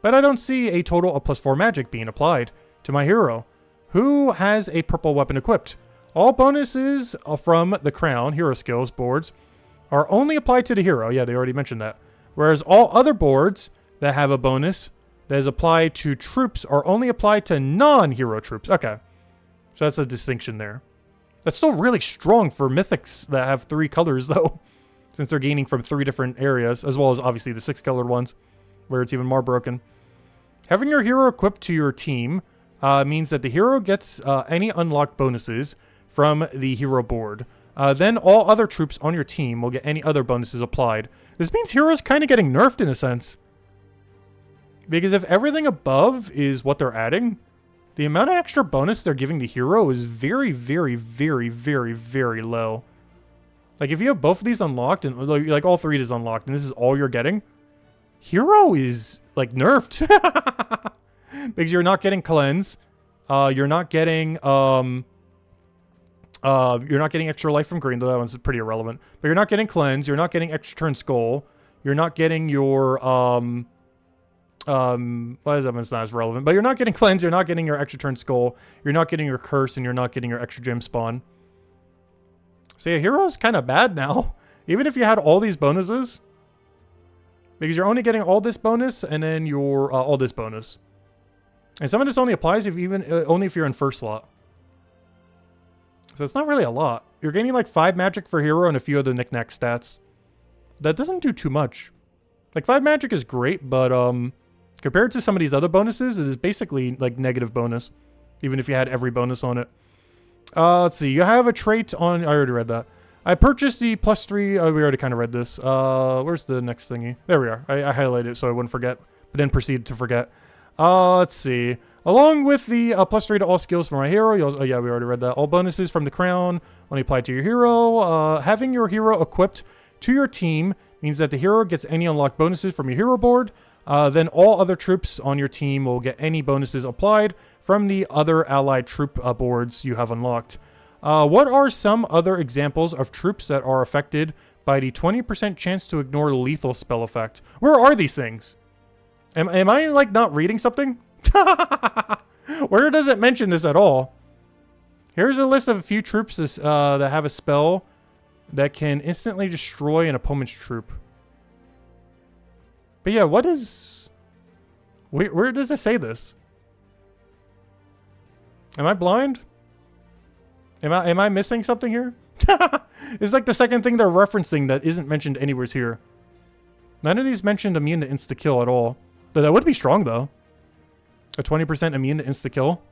But I don't see a total of +4 magic being applied to my hero, who has a purple weapon equipped. All bonuses from the crown hero skills boards are only applied to the hero. Yeah, they already mentioned that. Whereas all other boards that have a bonus that is applied to troops are only applied to non-hero troops. Okay. So that's a distinction there. That's still really strong for mythics that have 3 colors, though, since they're gaining from 3 different areas, as well as obviously the 6-colored ones, where it's even more broken. Having your hero equipped to your team means that the hero gets any unlocked bonuses from the hero board. Then all other troops on your team will get any other bonuses applied. This means heroes kind of getting nerfed in a sense. Because if everything above is what they're adding, the amount of extra bonus they're giving the hero is very, very, very, very, very low. Like if you have both of these unlocked, and like all 3 is unlocked, and this is all you're getting, hero is like nerfed. Because you're not getting cleanse, you're not getting extra life from green, though that one's pretty irrelevant. But you're not getting cleanse, you're not getting extra turn skull, you're not getting your what is that? It's not as relevant. But you're not getting cleanse, you're not getting your extra turn skull, you're not getting your curse, and you're not getting your extra gem spawn. So yeah, hero's kind of bad now. Even if you had all these bonuses, because you're only getting all this bonus and then your all this bonus. And some of this only applies if only if you're in first slot. So it's not really a lot. You're gaining like 5 magic for hero and a few other knick-knack stats. That doesn't do too much. Like 5 magic is great, but compared to some of these other bonuses, it is basically like negative bonus, even if you had every bonus on it. Let's see. You have a trait on. I already read that. I purchased the +3. Oh, we already kind of read this. Where's the next thingy? There we are. I highlighted it so I wouldn't forget, but then proceeded to forget. Let's see. Along with the +3 to all skills for my hero, oh yeah, we already read that. All bonuses from the crown only apply to your hero. Having your hero equipped to your team means that the hero gets any unlocked bonuses from your hero board. Then all other troops on your team will get any bonuses applied from the other allied troop boards you have unlocked. What are some other examples of troops that are affected by the 20% chance to ignore lethal spell effect? Where are these things? Am I like not reading something? Where does it mention this at all? Here's a list of a few troops that have a spell that can instantly destroy an opponent's troop. But yeah, what is... Where does it say this? Am I blind? Am I missing something here? It's like the second thing they're referencing that isn't mentioned anywhere here. None of these mentioned immune to insta-kill at all. That would be strong, though. A 20% immune to insta-kill.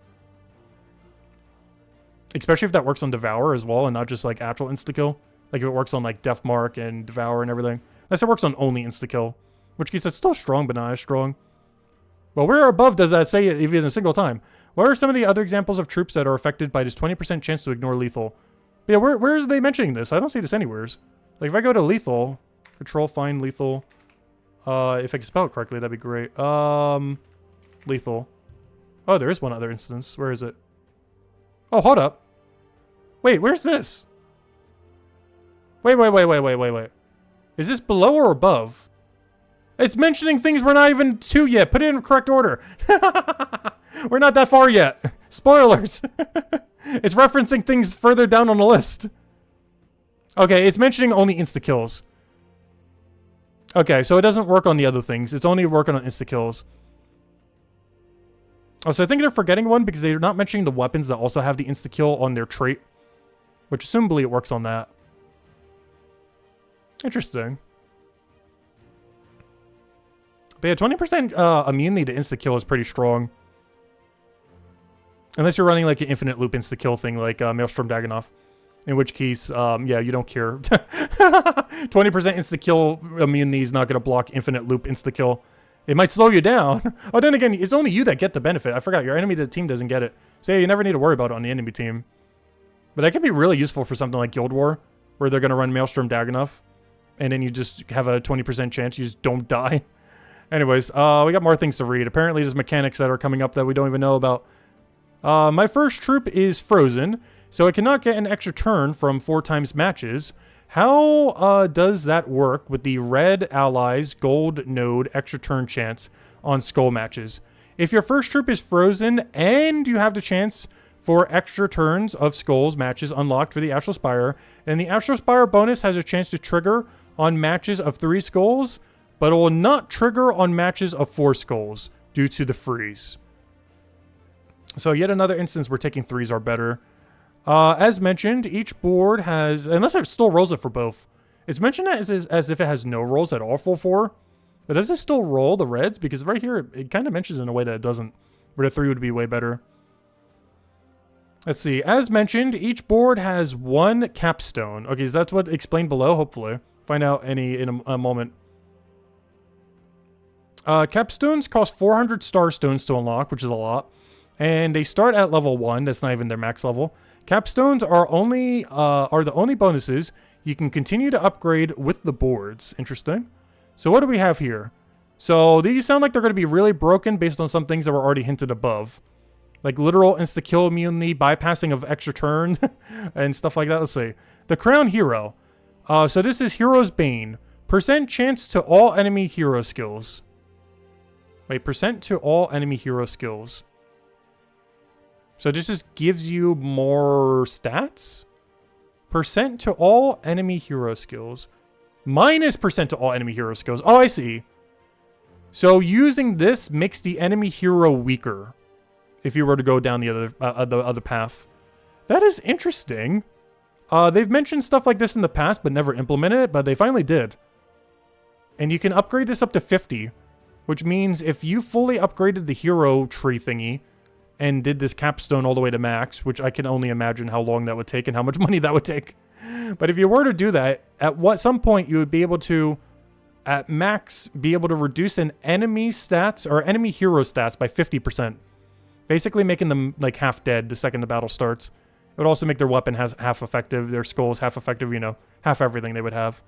Especially if that works on Devour as well, and not just, like, actual insta-kill. Like, if it works on, like, Death Mark and Devour and everything. Unless it works on only insta-kill. Which case, it's still strong, but not as strong. Well, where above does that say it even a single time? What are some of the other examples of troops that are affected by this 20% chance to ignore lethal? But yeah, where are they mentioning this? I don't see this anywhere. Like, if I go to lethal, control, find lethal. If I can spell it correctly, that'd be great. Lethal. Oh, there is one other instance. Where is it? Oh, hold up. Wait, where's this? Wait. Is this below or above? It's mentioning things we're not even to yet. Put it in the correct order. We're not that far yet. Spoilers. It's referencing things further down on the list. Okay, it's mentioning only insta-kills. Okay, so it doesn't work on the other things. It's only working on insta-kills. Oh, so I think they're forgetting one because they're not mentioning the weapons that also have the insta-kill on their trait. Which assumably it works on that. Interesting. But yeah, 20% immunity to insta-kill is pretty strong. Unless you're running like an infinite loop insta-kill thing like Maelstrom Dagannoth. In which case, yeah, you don't care. 20% insta-kill immunity is not going to block infinite loop insta-kill. It might slow you down. Oh, then again, it's only you that get the benefit. I forgot, your enemy to the team doesn't get it. So yeah, you never need to worry about it on the enemy team. But that can be really useful for something like Guild War, where they're going to run Maelstrom Dagannoth. And then you just have a 20% chance you just don't die. Anyways, we got more things to read. Apparently there's mechanics that are coming up that we don't even know about. My first troop is frozen, so it cannot get an extra turn from 4 times matches. How does that work with the red allies gold node extra turn chance on skull matches? If your first troop is frozen and you have the chance for extra turns of skulls matches unlocked for the Astral Spire, then the Astral Spire bonus has a chance to trigger on matches of 3 skulls, but it will not trigger on matches of 4 skulls due to the freeze. So yet another instance where taking 3s are better. As mentioned, each board has, unless it still rolls it for both. It's mentioned as if it has no rolls at all for 4. But does it still roll the reds? Because right here, it kind of mentions in a way that it doesn't. Where the 3 would be way better. Let's see. As mentioned, each board has 1 capstone. Okay, so that's what explained below, hopefully. Find out in a moment. Capstones cost 400 star stones to unlock, which is a lot. And they start at level 1. That's not even their max level. Capstones are the only bonuses you can continue to upgrade with the boards. Interesting. So what do we have here? So these sound like they're going to be really broken based on some things that were already hinted above. Like literal insta-kill immunity, bypassing of extra turn, and stuff like that. Let's see. The Crown Hero. So this is Hero's Bane. Percent chance to all enemy hero skills. Wait, percent to all enemy hero skills. So this just gives you more stats? Percent to all enemy hero skills. Minus percent to all enemy hero skills. Oh, I see. So using this makes the enemy hero weaker. If you were to go down the other path. That is interesting. They've mentioned stuff like this in the past, but never implemented it, but they finally did. And you can upgrade this up to 50. Which means if you fully upgraded the hero tree thingy, and did this capstone all the way to max, which I can only imagine how long that would take and how much money that would take. But if you were to do that, at some point you would be able to, at max, be able to reduce an enemy stats or enemy hero stats by 50%. Basically making them like half dead the second the battle starts. It would also make their weapon half effective, their skulls half effective, you know, half everything they would have.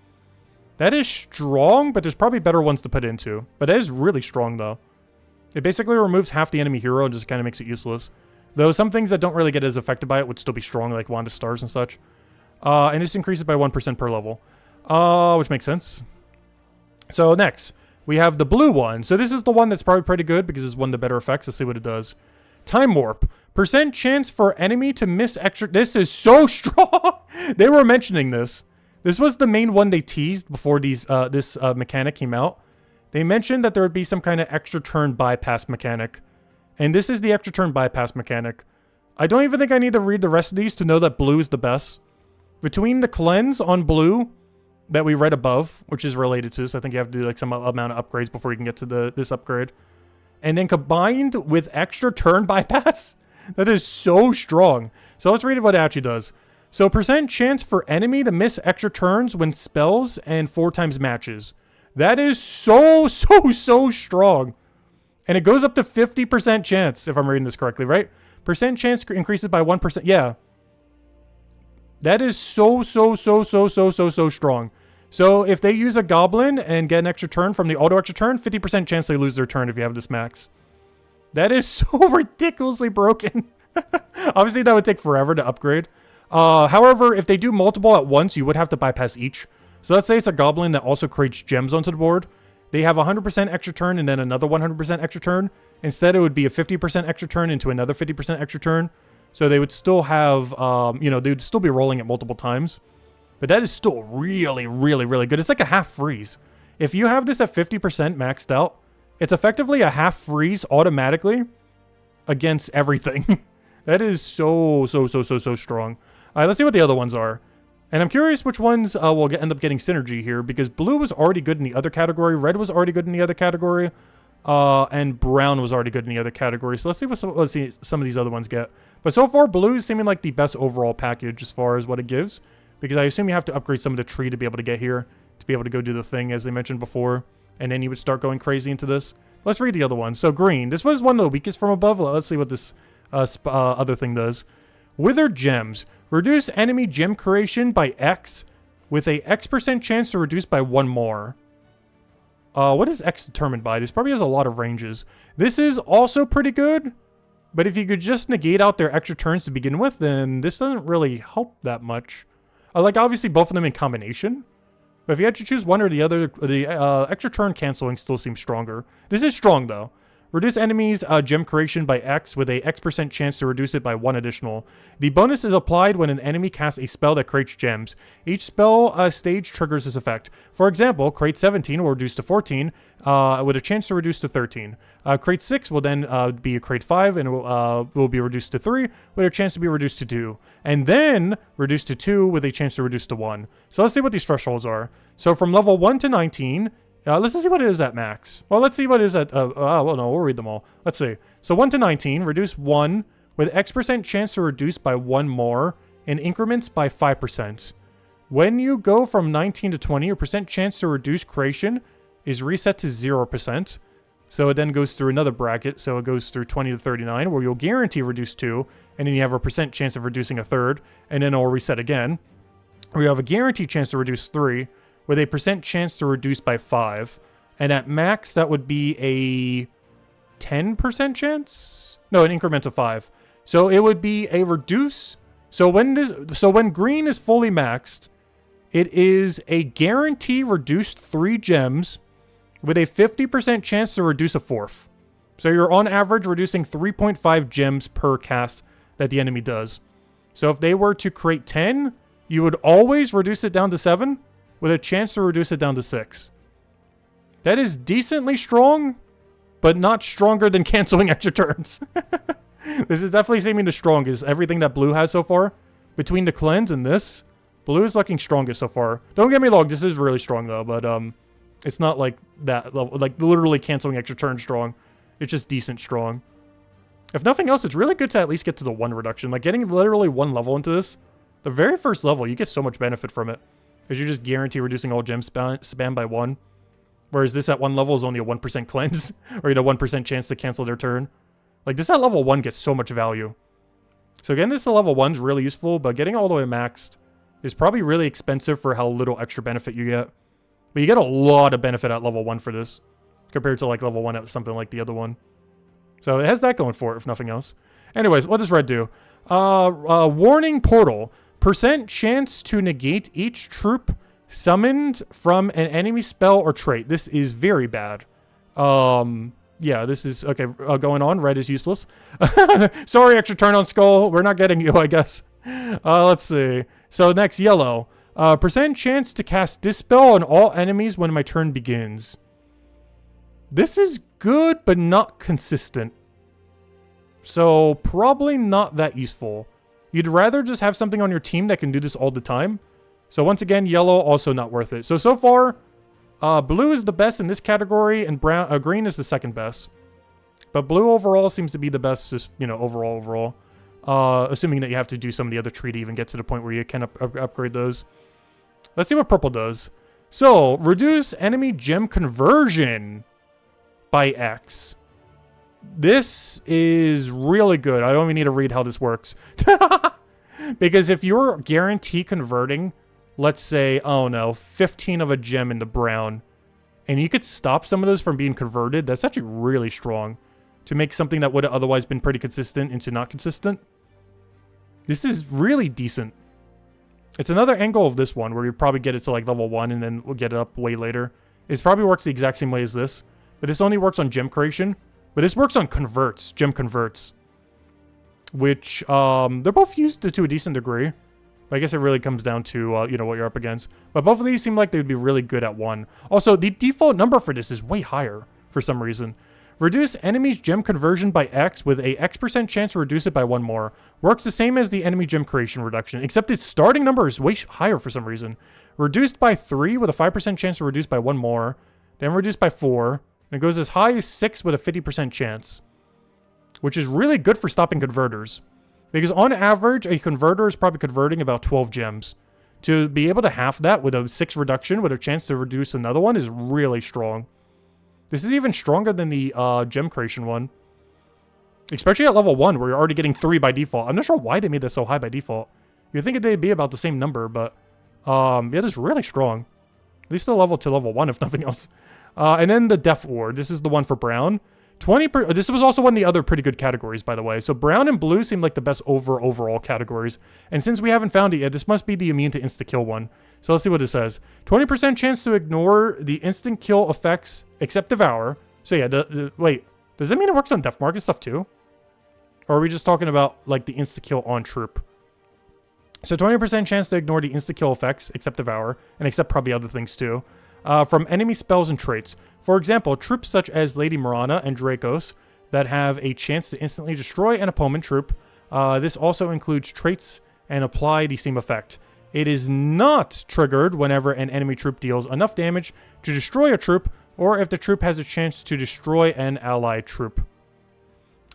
That is strong, but there's probably better ones to put into. But it is really strong though. It basically removes half the enemy hero and just kind of makes it useless. Though some things that don't really get as affected by it would still be strong, like Wand of Stars and such. And this increases by 1% per level. Which makes sense. So next, we have the blue one. So this is the one that's probably pretty good because it's one of the better effects. Let's see what it does. Time Warp. Percent chance for enemy to miss extra... This is so strong! They were mentioning this. This was the main one they teased before this mechanic came out. They mentioned that there would be some kind of extra turn bypass mechanic. And this is the extra turn bypass mechanic. I don't even think I need to read the rest of these to know that blue is the best. Between the cleanse on blue that we read above, which is related to this, I think you have to do like some amount of upgrades before you can get to this upgrade. And then combined with extra turn bypass, that is so strong. So let's read what it actually does. So percent chance for enemy to miss extra turns when spells and 4 times matches. That is so strong. And it goes up to 50% chance, if I'm reading this correctly, right? Percent chance increases by 1%. Yeah. That is so strong. So if they use a goblin and get an extra turn from the auto extra turn, 50% chance they lose their turn if you have this max. That is so ridiculously broken. Obviously, that would take forever to upgrade. However, if they do multiple at once, you would have to bypass each. So let's say it's a goblin that also creates gems onto the board. They have 100% extra turn and then another 100% extra turn. Instead, it would be a 50% extra turn into another 50% extra turn. So they would still have, they would still be rolling it multiple times. But that is still really, really, really good. It's like a half freeze. If you have this at 50% maxed out, it's effectively a half freeze automatically against everything. That is so strong. All right, let's see what the other ones are. And I'm curious which ones will end up getting synergy here, because blue was already good in the other category, red was already good in the other category, and brown was already good in the other category. So let's see what some of these other ones get. But so far, blue is seeming like the best overall package as far as what it gives, because I assume you have to upgrade some of the tree to be able to get here, to be able to go do the thing as they mentioned before, and then you would start going crazy into this. Let's read the other ones. So green, this was one of the weakest from above. Let's see what this other thing does. Withered gems. Reduce enemy gem creation by X with a X% chance to reduce by 1 more. What is X determined by? This probably has a lot of ranges. This is also pretty good, but if you could just negate out their extra turns to begin with, then this doesn't really help that much. Like, obviously, both of them in combination. But if you had to choose one or the other, the extra turn canceling still seems stronger. This is strong, though. Reduce enemies' gem creation by X with a X% chance to reduce it by 1 additional. The bonus is applied when an enemy casts a spell that creates gems. Each spell stage triggers this effect. For example, Crate 17 will reduce to 14 with a chance to reduce to 13. Crate 6 will then be a Crate 5 and will be reduced to 3 with a chance to be reduced to 2. And then reduced to 2 with a chance to reduce to 1. So let's see what these thresholds are. So from level 1 to 19... let's see what it is at max. Well, let's see what it is at... well, no, we'll read them all. Let's see. So 1 to 19, reduce 1 with X% chance to reduce by 1 more in increments by 5%. When you go from 19 to 20, your percent chance to reduce creation is reset to 0%. So it then goes through another bracket. So it goes through 20 to 39, where you'll guarantee reduce 2, and then you have a percent chance of reducing a third, and then it'll reset again. Or you have a guaranteed chance to reduce 3, with a percent chance to reduce by 5. And at max, that would be a 10% chance? No, an increment of 5. So it would be a reduce. So when green is fully maxed, it is a guarantee reduced 3 gems with a 50% chance to reduce a 4th. So you're on average reducing 3.5 gems per cast that the enemy does. So if they were to create 10, you would always reduce it down to 7 with a chance to reduce it down to 6. That is decently strong, but not stronger than canceling extra turns. This is definitely seeming the strongest. Everything that blue has so far, between the cleanse and this, blue is looking strongest so far. Don't get me wrong, this is really strong though, but it's not like that level, like literally canceling extra turns strong. It's just decent strong. If nothing else, it's really good to at least get to the 1 reduction. Like getting literally 1 level into this, the very first level, you get so much benefit from it. Because you just guarantee reducing all gem spam by 1. Whereas this at 1 level is only a 1% cleanse. Or, 1% chance to cancel their turn. Like, this at level 1 gets so much value. So getting this to level 1 is really useful. But getting all the way maxed is probably really expensive for how little extra benefit you get. But you get a lot of benefit at level 1 for this. Compared to, like, level 1 at something like the other one. So it has that going for it, if nothing else. Anyways, what does red do? Warning portal. Percent chance to negate each troop summoned from an enemy spell or trait. This is very bad. Yeah, this is... Okay, going on. Red is useless. Sorry, extra turn on skull. We're not getting you, I guess. Let's see. So next, yellow. Percent chance to cast Dispel on all enemies when my turn begins. This is good, but not consistent. So probably not that useful. You'd rather just have something on your team that can do this all the time. So once again, yellow, also not worth it. So far, blue is the best in this category, and green is the second best. But blue overall seems to be the best, just, overall. Assuming that you have to do some of the other tree to even get to the point where you can upgrade those. Let's see what purple does. So, reduce enemy gem conversion by X. This is really good. I don't even need to read how this works. Because if you're guarantee converting, let's say, oh no, 15 of a gem into brown, and you could stop some of those from being converted, that's actually really strong. to make something that would have otherwise been pretty consistent into not consistent. This is really decent. It's another angle of this one where you probably get it to like level 1 and then we'll get it up way later. It probably works the exact same way as this, but this only works on gem creation. But this works on converts, gem converts, which they're both used to a decent degree. But I guess it really comes down to, you know, what you're up against. But both of these seem like they would be really good at 1. Also, the default number for this is way higher for some reason. Reduce enemy's gem conversion by X with a X% chance to reduce it by 1 more. Works the same as the enemy gem creation reduction, except its starting number is way higher for some reason. Reduced by 3 with a 5% chance to reduce by 1 more. Then reduced by 4. And it goes as high as 6 with a 50% chance. Which is really good for stopping converters. Because on average, a converter is probably converting about 12 gems. To be able to half that with a 6 reduction with a chance to reduce another one is really strong. This is even stronger than the gem creation one. Especially at level 1 where you're already getting 3 by default. I'm not sure why they made this so high by default. You'd think they'd be about the same number, but yeah, it is really strong. At least the level to level 1 if nothing else. And then the Death Ward. This is the one for brown. This was also one of the other pretty good categories, by the way. So brown and blue seem like the best overall categories. And since we haven't found it yet, this must be the immune to insta-kill one. So let's see what it says. 20% chance to ignore the instant kill effects except Devour. So yeah, wait. Does that mean it works on Death Market stuff too? Or are we just talking about like the insta-kill on troop? So 20% chance to ignore the insta-kill effects except Devour. And except probably other things too. From enemy spells and traits. For example, troops such as Lady Mirana and Dracos that have a chance to instantly destroy an opponent troop. This also includes traits and apply the same effect. It is not triggered whenever an enemy troop deals enough damage to destroy a troop, or if the troop has a chance to destroy an allied troop.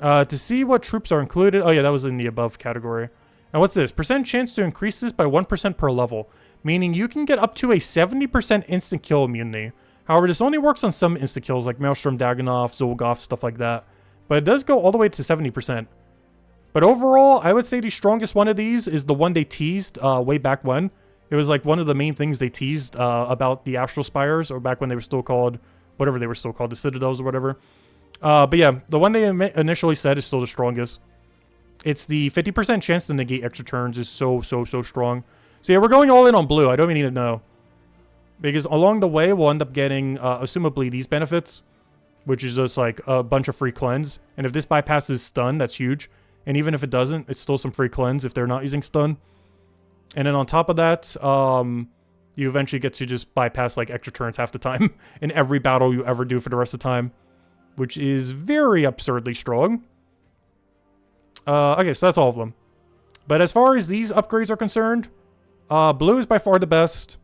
To see what troops are included... Oh yeah, that was in the above category. Now what's this? Percent chance to increase this by 1% per level. Meaning you can get up to a 70% instant kill immunity. However, this only works on some instant kills like Maelstrom, Daganov, Zolgoth, stuff like that. But it does go all the way to 70%. But overall, I would say the strongest one of these is the one they teased way back when. It was like one of the main things they teased about the Astral Spires, or back when they were still called, whatever they were still called, the Citadels or whatever. But yeah, the one they initially said is still the strongest. It's the 50% chance to negate extra turns is so strong. So yeah, we're going all in on blue. I don't even need to know. Because along the way, we'll end up getting, assumably, these benefits. Which is just like a bunch of free cleanse. And if this bypasses stun, that's huge. And even if it doesn't, it's still some free cleanse if they're not using stun. And then on top of that, you eventually get to just bypass like extra turns half the time. In every battle you ever do for the rest of the time. Which is very absurdly strong. Okay, so that's all of them. But as far as these upgrades are concerned... blue is by far the best.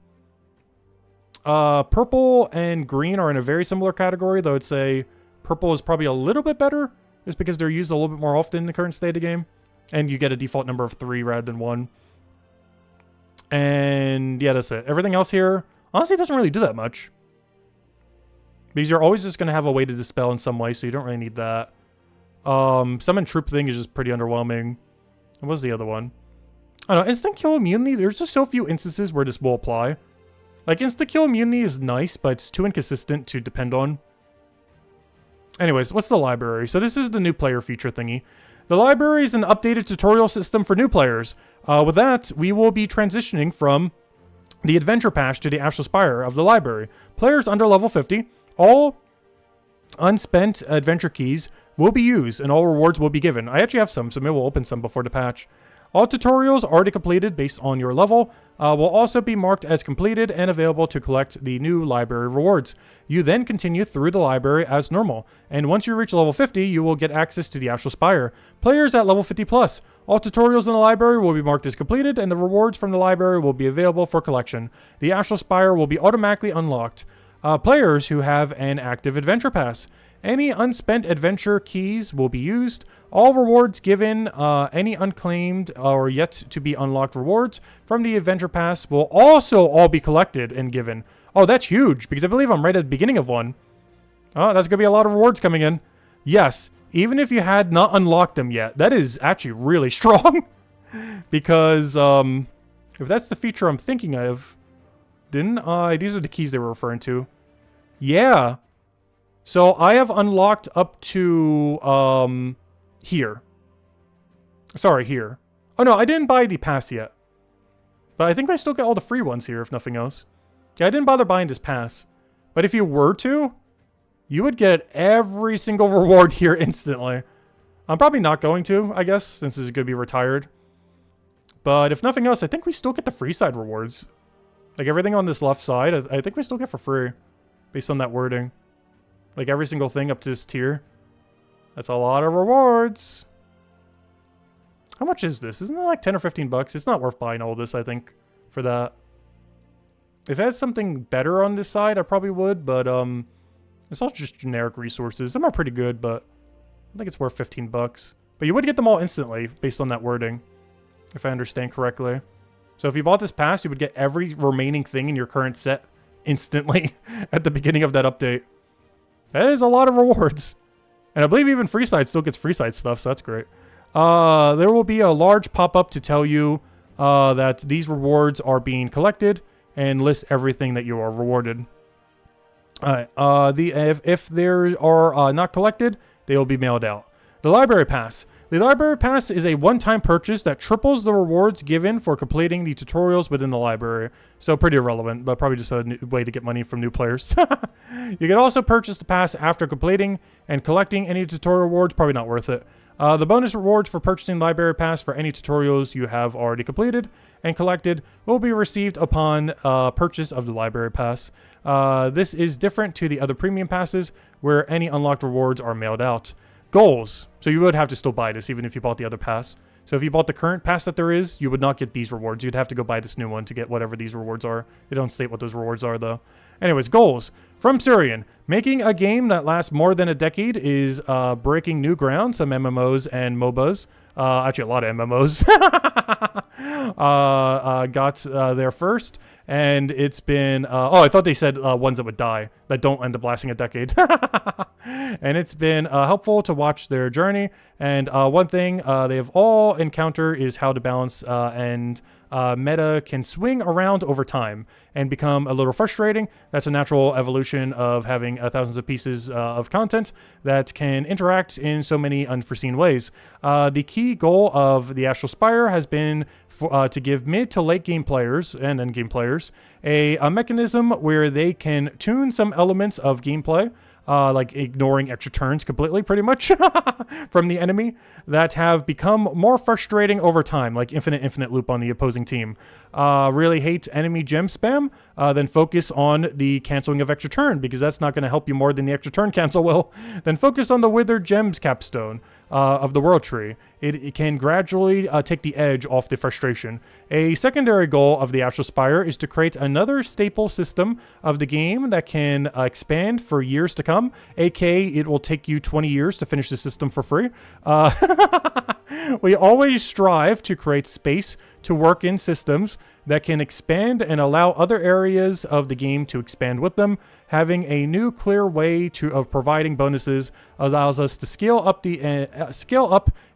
Purple and green are in a very similar category, though I'd say purple is probably a little bit better, just because they're used a little bit more often in the current state of the game. And you get a default number of 3 rather than 1. And yeah, that's it. Everything else here, honestly, doesn't really do that much. Because you're always just going to have a way to dispel in some way, so you don't really need that. Summon troop thing is just pretty underwhelming. What was the other one? I don't know, instant kill immunity, there's just so few instances where this will apply. Like, instant kill immunity is nice, but it's too inconsistent to depend on. Anyways, what's the library? So this is the new player feature thingy. The library is an updated tutorial system for new players. With that, we will be transitioning from the adventure patch to the Astral Spire of the library. Players under level 50, all unspent adventure keys will be used and all rewards will be given. I actually have some, so maybe we'll open some before the patch. All tutorials already completed based on your level will also be marked as completed and available to collect the new library rewards. You then continue through the library as normal, and once you reach level 50, you will get access to the Astral Spire. Players at level 50 plus, all tutorials in the library will be marked as completed, and the rewards from the library will be available for collection. The Astral Spire will be automatically unlocked. Players who have an active adventure pass. Any unspent adventure keys will be used. All rewards given, any unclaimed or yet to be unlocked rewards from the adventure pass will also all be collected and given. Oh, that's huge, because I believe I'm right at the beginning of one. Oh, that's going to be a lot of rewards coming in. Yes, even if you had not unlocked them yet, that is actually really strong. Because, if that's the feature I'm thinking of, didn't I? These are the keys they were referring to. Yeah. So I have unlocked up to here. Sorry, here. Oh no, I didn't buy the pass yet. But I think I still get all the free ones here, if nothing else. Yeah, I didn't bother buying this pass. But if you were to, you would get every single reward here instantly. I'm probably not going to, I guess, since this is going to be retired. But if nothing else, I think we still get the free side rewards. Like everything on this left side, I think we still get for free. Based on that wording. Like every single thing up to this tier. That's a lot of rewards. How much is this? Isn't it like 10 or 15 bucks? It's not worth buying all this, I think, for that. If it had something better on this side, I probably would, but it's all just generic resources. Some are pretty good, but I think it's worth 15 bucks. But you would get them all instantly based on that wording, if I understand correctly. So if you bought this pass, you would get every remaining thing in your current set instantly at the beginning of that update. That is a lot of rewards. And I believe even Freeside still gets Freeside stuff, so that's great. There will be a large pop-up to tell you that these rewards are being collected and list everything that you are rewarded. If they are not collected, they will be mailed out. The Library Pass. The Library Pass is a one-time purchase that triples the rewards given for completing the tutorials within the library. So pretty irrelevant, but probably just a new way to get money from new players. You can also purchase the pass after completing and collecting any tutorial rewards. Probably not worth it. The bonus rewards for purchasing Library Pass for any tutorials you have already completed and collected will be received upon purchase of the Library Pass. This is different to the other premium passes where any unlocked rewards are mailed out. Goals. So you would have to still buy this even if you bought the other pass. So if you bought the current pass that there is, you would not get these rewards. You'd have to go buy this new one to get whatever these rewards are. They don't state what those rewards are though. Anyways, goals. From Syrian. Making a game that lasts more than a decade is breaking new ground. Some MMOs and MOBAs. Actually, a lot of MMOs got there first. And it's been... I thought they said ones that would die. That don't end up lasting a decade. And it's been helpful to watch their journey. And one thing they have all encountered is how to balance and meta can swing around over time and become a little frustrating. That's a natural evolution of having thousands of pieces of content that can interact in so many unforeseen ways. The key goal of the Astral Spire has been to give mid to late game players and end game players a mechanism where they can tune some elements of gameplay, like ignoring extra turns completely, pretty much, from the enemy, that have become more frustrating over time, like infinite loop on the opposing team. Really hate enemy gem spam, then focus on the canceling of extra turn, because that's not going to help you more than the extra turn cancel will. Then focus on the withered gems capstone of the world tree. It can gradually take the edge off the frustration. A secondary goal of the Astral Spire is to create another staple system of the game that can expand for years to come, aka it will take you 20 years to finish the system for free. We always strive to create space to work in systems that can expand and allow other areas of the game to expand with them. Having a new clear way of providing bonuses allows us to scale up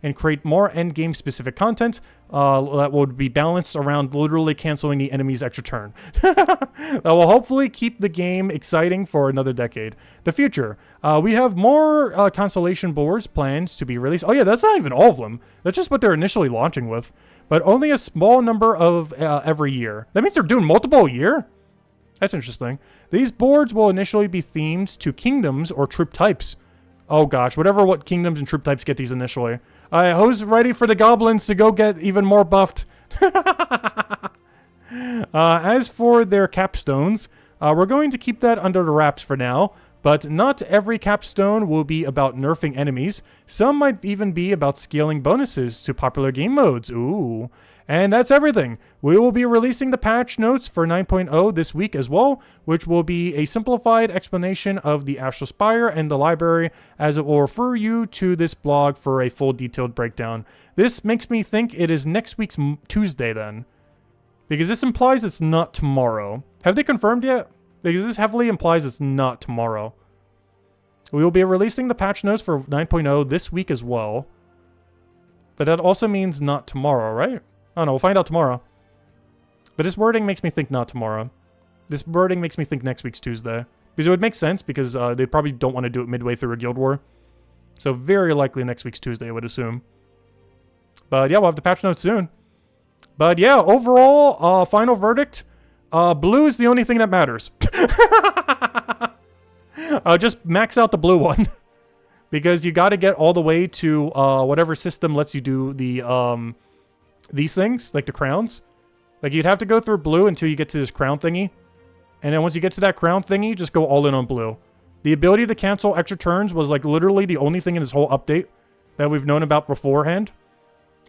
and create more end game specific content that will be balanced around literally canceling the enemy's extra turn. That will hopefully keep the game exciting for another decade. The future. We have more constellation boards planned to be released. Oh yeah, that's not even all of them. That's just what they're initially launching with. But only a small number of every year. That means they're doing multiple a year? That's interesting. These boards will initially be themed to kingdoms or troop types. Oh gosh, what kingdoms and troop types get these initially? Who's ready for the goblins to go get even more buffed? As for their capstones, we're going to keep that under the wraps for now. But not every capstone will be about nerfing enemies. Some might even be about scaling bonuses to popular game modes. Ooh. And that's everything. We will be releasing the patch notes for 9.0 this week as well, which will be a simplified explanation of the Astral Spire and the library, as it will refer you to this blog for a full detailed breakdown. This makes me think it is next week's Tuesday then, because this implies it's not tomorrow. Have they confirmed yet? Because this heavily implies it's not tomorrow. We will be releasing the patch notes for 9.0 this week as well. But that also means not tomorrow, right? I don't know, we'll find out tomorrow. But this wording makes me think not tomorrow. This wording makes me think next week's Tuesday. Because it would make sense because they probably don't want to do it midway through a guild war. So very likely next week's Tuesday, I would assume. But yeah, we'll have the patch notes soon. But yeah, overall, final verdict, blue is the only thing that matters. Just max out the blue one. Because you got to get all the way to whatever system lets you do the these things, like the crowns. Like you'd have to go through blue until you get to this crown thingy. And then once you get to that crown thingy, just go all in on blue. The ability to cancel extra turns was like literally the only thing in this whole update that we've known about beforehand.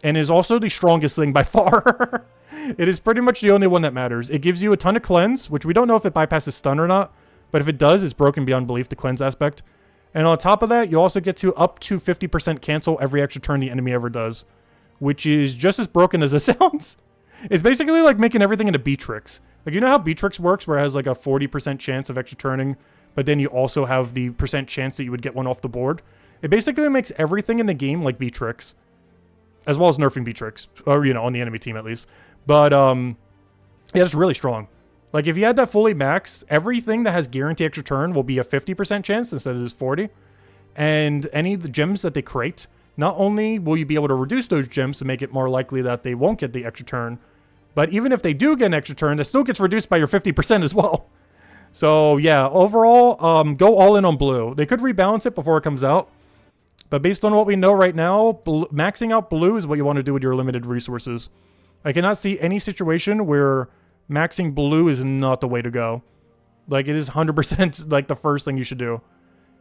And is also the strongest thing by far. It is pretty much the only one that matters. It gives you a ton of cleanse, which we don't know if it bypasses stun or not. But if it does, it's broken beyond belief, the cleanse aspect. And on top of that, you also get to up to 50% cancel every extra turn the enemy ever does. Which is just as broken as it sounds. It's basically like making everything into Beatrix. Like, you know how Beatrix works, where it has like a 40% chance of extra turning, but then you also have the percent chance that you would get one off the board? It basically makes everything in the game like Beatrix. As well as nerfing Beatrix. Or, you know, on the enemy team at least. But, yeah, it's really strong. Like, if you had that fully maxed, everything that has guaranteed extra turn will be a 50% chance instead of this 40. And any of the gems that they create, not only will you be able to reduce those gems to make it more likely that they won't get the extra turn, but even if they do get an extra turn, that still gets reduced by your 50% as well. So, yeah, overall, go all in on blue. They could rebalance it before it comes out. But based on what we know right now, maxing out blue is what you want to do with your limited resources. I cannot see any situation where maxing blue is not the way to go. Like, it is 100% like the first thing you should do.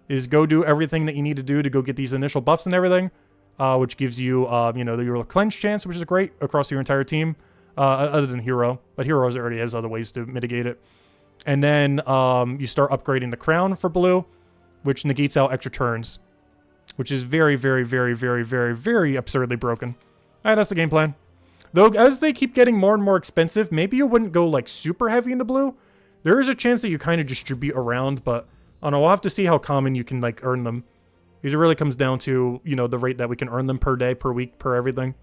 Is go do everything that you need to do to go get these initial buffs and everything. Which gives you, you know, your cleanse chance, which is great across your entire team. Other than Hero. But Hero already has other ways to mitigate it. And then you start upgrading the crown for blue, which negates out extra turns. Which is very, very, very, very, very, very absurdly broken. Alright, that's the game plan. Though, as they keep getting more and more expensive, maybe you wouldn't go, like, super heavy into blue. There is a chance that you kind of distribute around, but I don't know, we'll have to see how common you can, like, earn them. Because it really comes down to, you know, the rate that we can earn them per day, per week, per everything.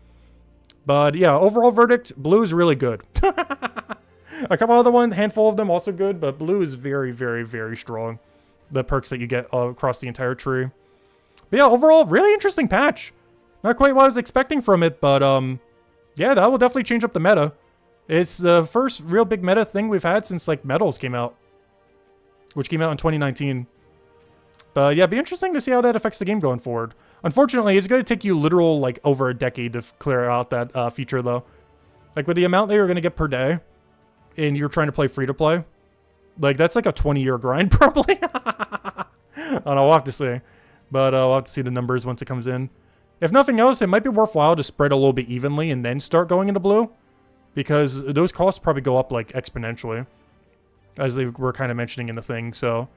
But, yeah, overall verdict, blue is really good. A couple other ones, handful of them also good, but blue is very, very, very strong. The perks that you get across the entire tree. But yeah, overall, really interesting patch. Not quite what I was expecting from it, but yeah, that will definitely change up the meta. It's the first real big meta thing we've had since, like, Metals came out. Which came out in 2019. But yeah, be interesting to see how that affects the game going forward. Unfortunately, it's going to take you literal, like, over a decade to clear out that feature, though. Like, with the amount that you're going to get per day, and you're trying to play free-to-play, like, that's like a 20-year grind, probably. I don't know, we'll have to see. But we'll have to see the numbers once it comes in. If nothing else, it might be worthwhile to spread a little bit evenly and then start going into blue. Because those costs probably go up, like, exponentially. As they were kind of mentioning in the thing. So,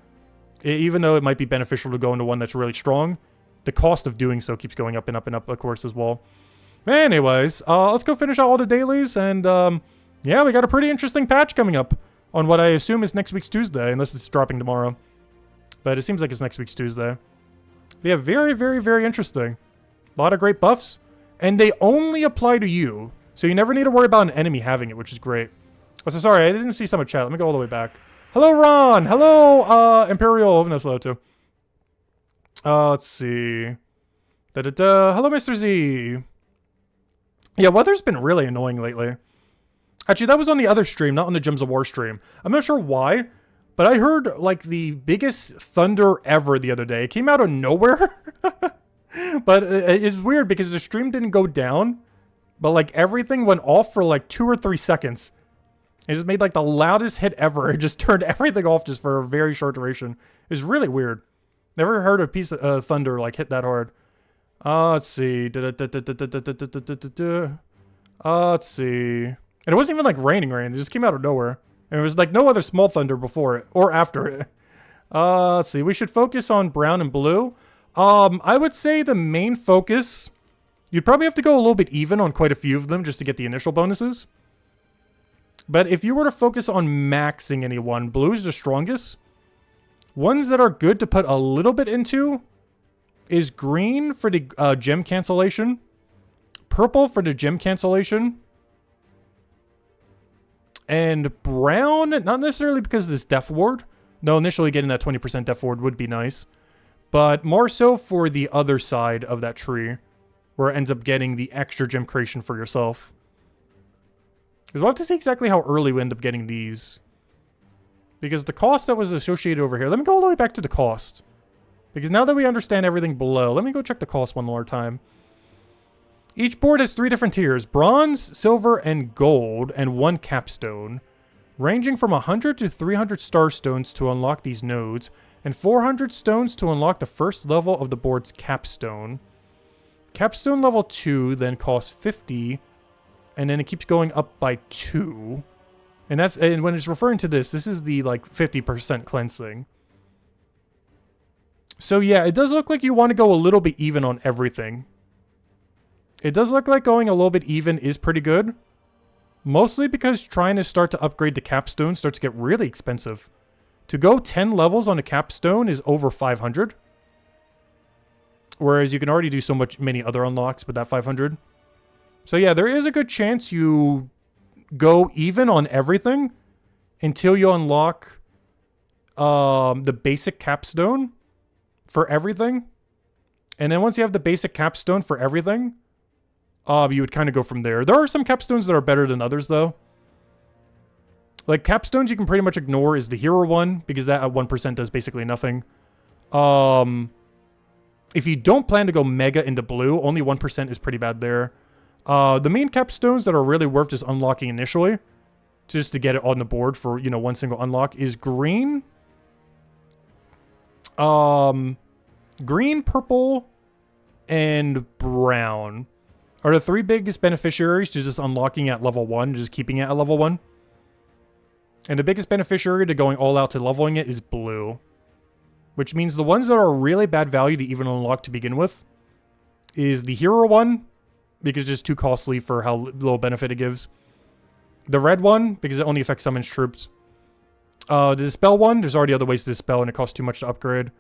even though it might be beneficial to go into one that's really strong, the cost of doing so keeps going up and up and up, of course, as well. Anyways, let's go finish out all the dailies. And, yeah, we got a pretty interesting patch coming up on what I assume is next week's Tuesday. Unless it's dropping tomorrow. But it seems like it's next week's Tuesday. But yeah, very, very, very interesting. A lot of great buffs. And they only apply to you. So you never need to worry about an enemy having it, which is great. Oh, so sorry, I didn't see some of chat. Let me go all the way back. Hello, Ron. Hello, Imperial. That's hello, too. Let's see. Hello, Mr. Z. Yeah, weather's been really annoying lately. Actually, that was on the other stream, not on the Gems of War stream. I'm not sure why, but I heard, like, the biggest thunder ever the other day. It came out of nowhere. But it's weird because the stream didn't go down, but, like, everything went off for, like, 2 or 3 seconds. It just made, like, the loudest hit ever. It just turned everything off just for a very short duration. It was really weird. Never heard a piece of thunder, like, hit that hard. Let's see. Let's see. And it wasn't even, like, raining. It just came out of nowhere. And it was, like, no other small thunder before it. Or after it. Let's see. We should focus on brown and blue. I would say the main focus... You'd probably have to go a little bit even on quite a few of them just to get the initial bonuses. But if you were to focus on maxing anyone, blue is the strongest. Ones that are good to put a little bit into is green for the gem cancellation. Purple for the gem cancellation. And brown, not necessarily because of this death ward, Though initially getting that 20% depth forward would be nice. But more so for the other side of that tree, where it ends up getting the extra gem creation for yourself. Because we'll have to see exactly how early we end up getting these. Because the cost that was associated over here... Let me go all the way back to the cost. Because now that we understand everything below, let me go check the cost one more time. Each board has 3 different tiers. Bronze, silver, and gold, and 1 capstone. Ranging from 100 to 300 star stones to unlock these nodes. And 400 stones to unlock the first level of the board's capstone. Capstone level 2 then costs 50... And then it keeps going up by 2. And when it's referring to this is the like 50% cleanse thing. So yeah, it does look like you want to go a little bit even on everything. It does look like going a little bit even is pretty good. Mostly because trying to start to upgrade the capstone starts to get really expensive. To go 10 levels on a capstone is over 500. Whereas you can already do many other unlocks with that 500. So yeah, there is a good chance you go even on everything until you unlock the basic capstone for everything. And then once you have the basic capstone for everything, you would kind of go from there. There are some capstones that are better than others though. Like capstones you can pretty much ignore is the hero one, because that at 1% does basically nothing. If you don't plan to go mega into blue, only 1% is pretty bad there. The main capstones that are really worth just unlocking initially, just to get it on the board for, you know, one single unlock, is green. Green, purple, and brown are the 3 biggest beneficiaries to just unlocking at level 1, just keeping it at level 1. And the biggest beneficiary to going all out to leveling it is blue. Which means the ones that are really bad value to even unlock to begin with is the hero one, because it's just too costly for how little benefit it gives. The red one, because it only affects summons troops. The dispel one, there's already other ways to dispel and it costs too much to upgrade.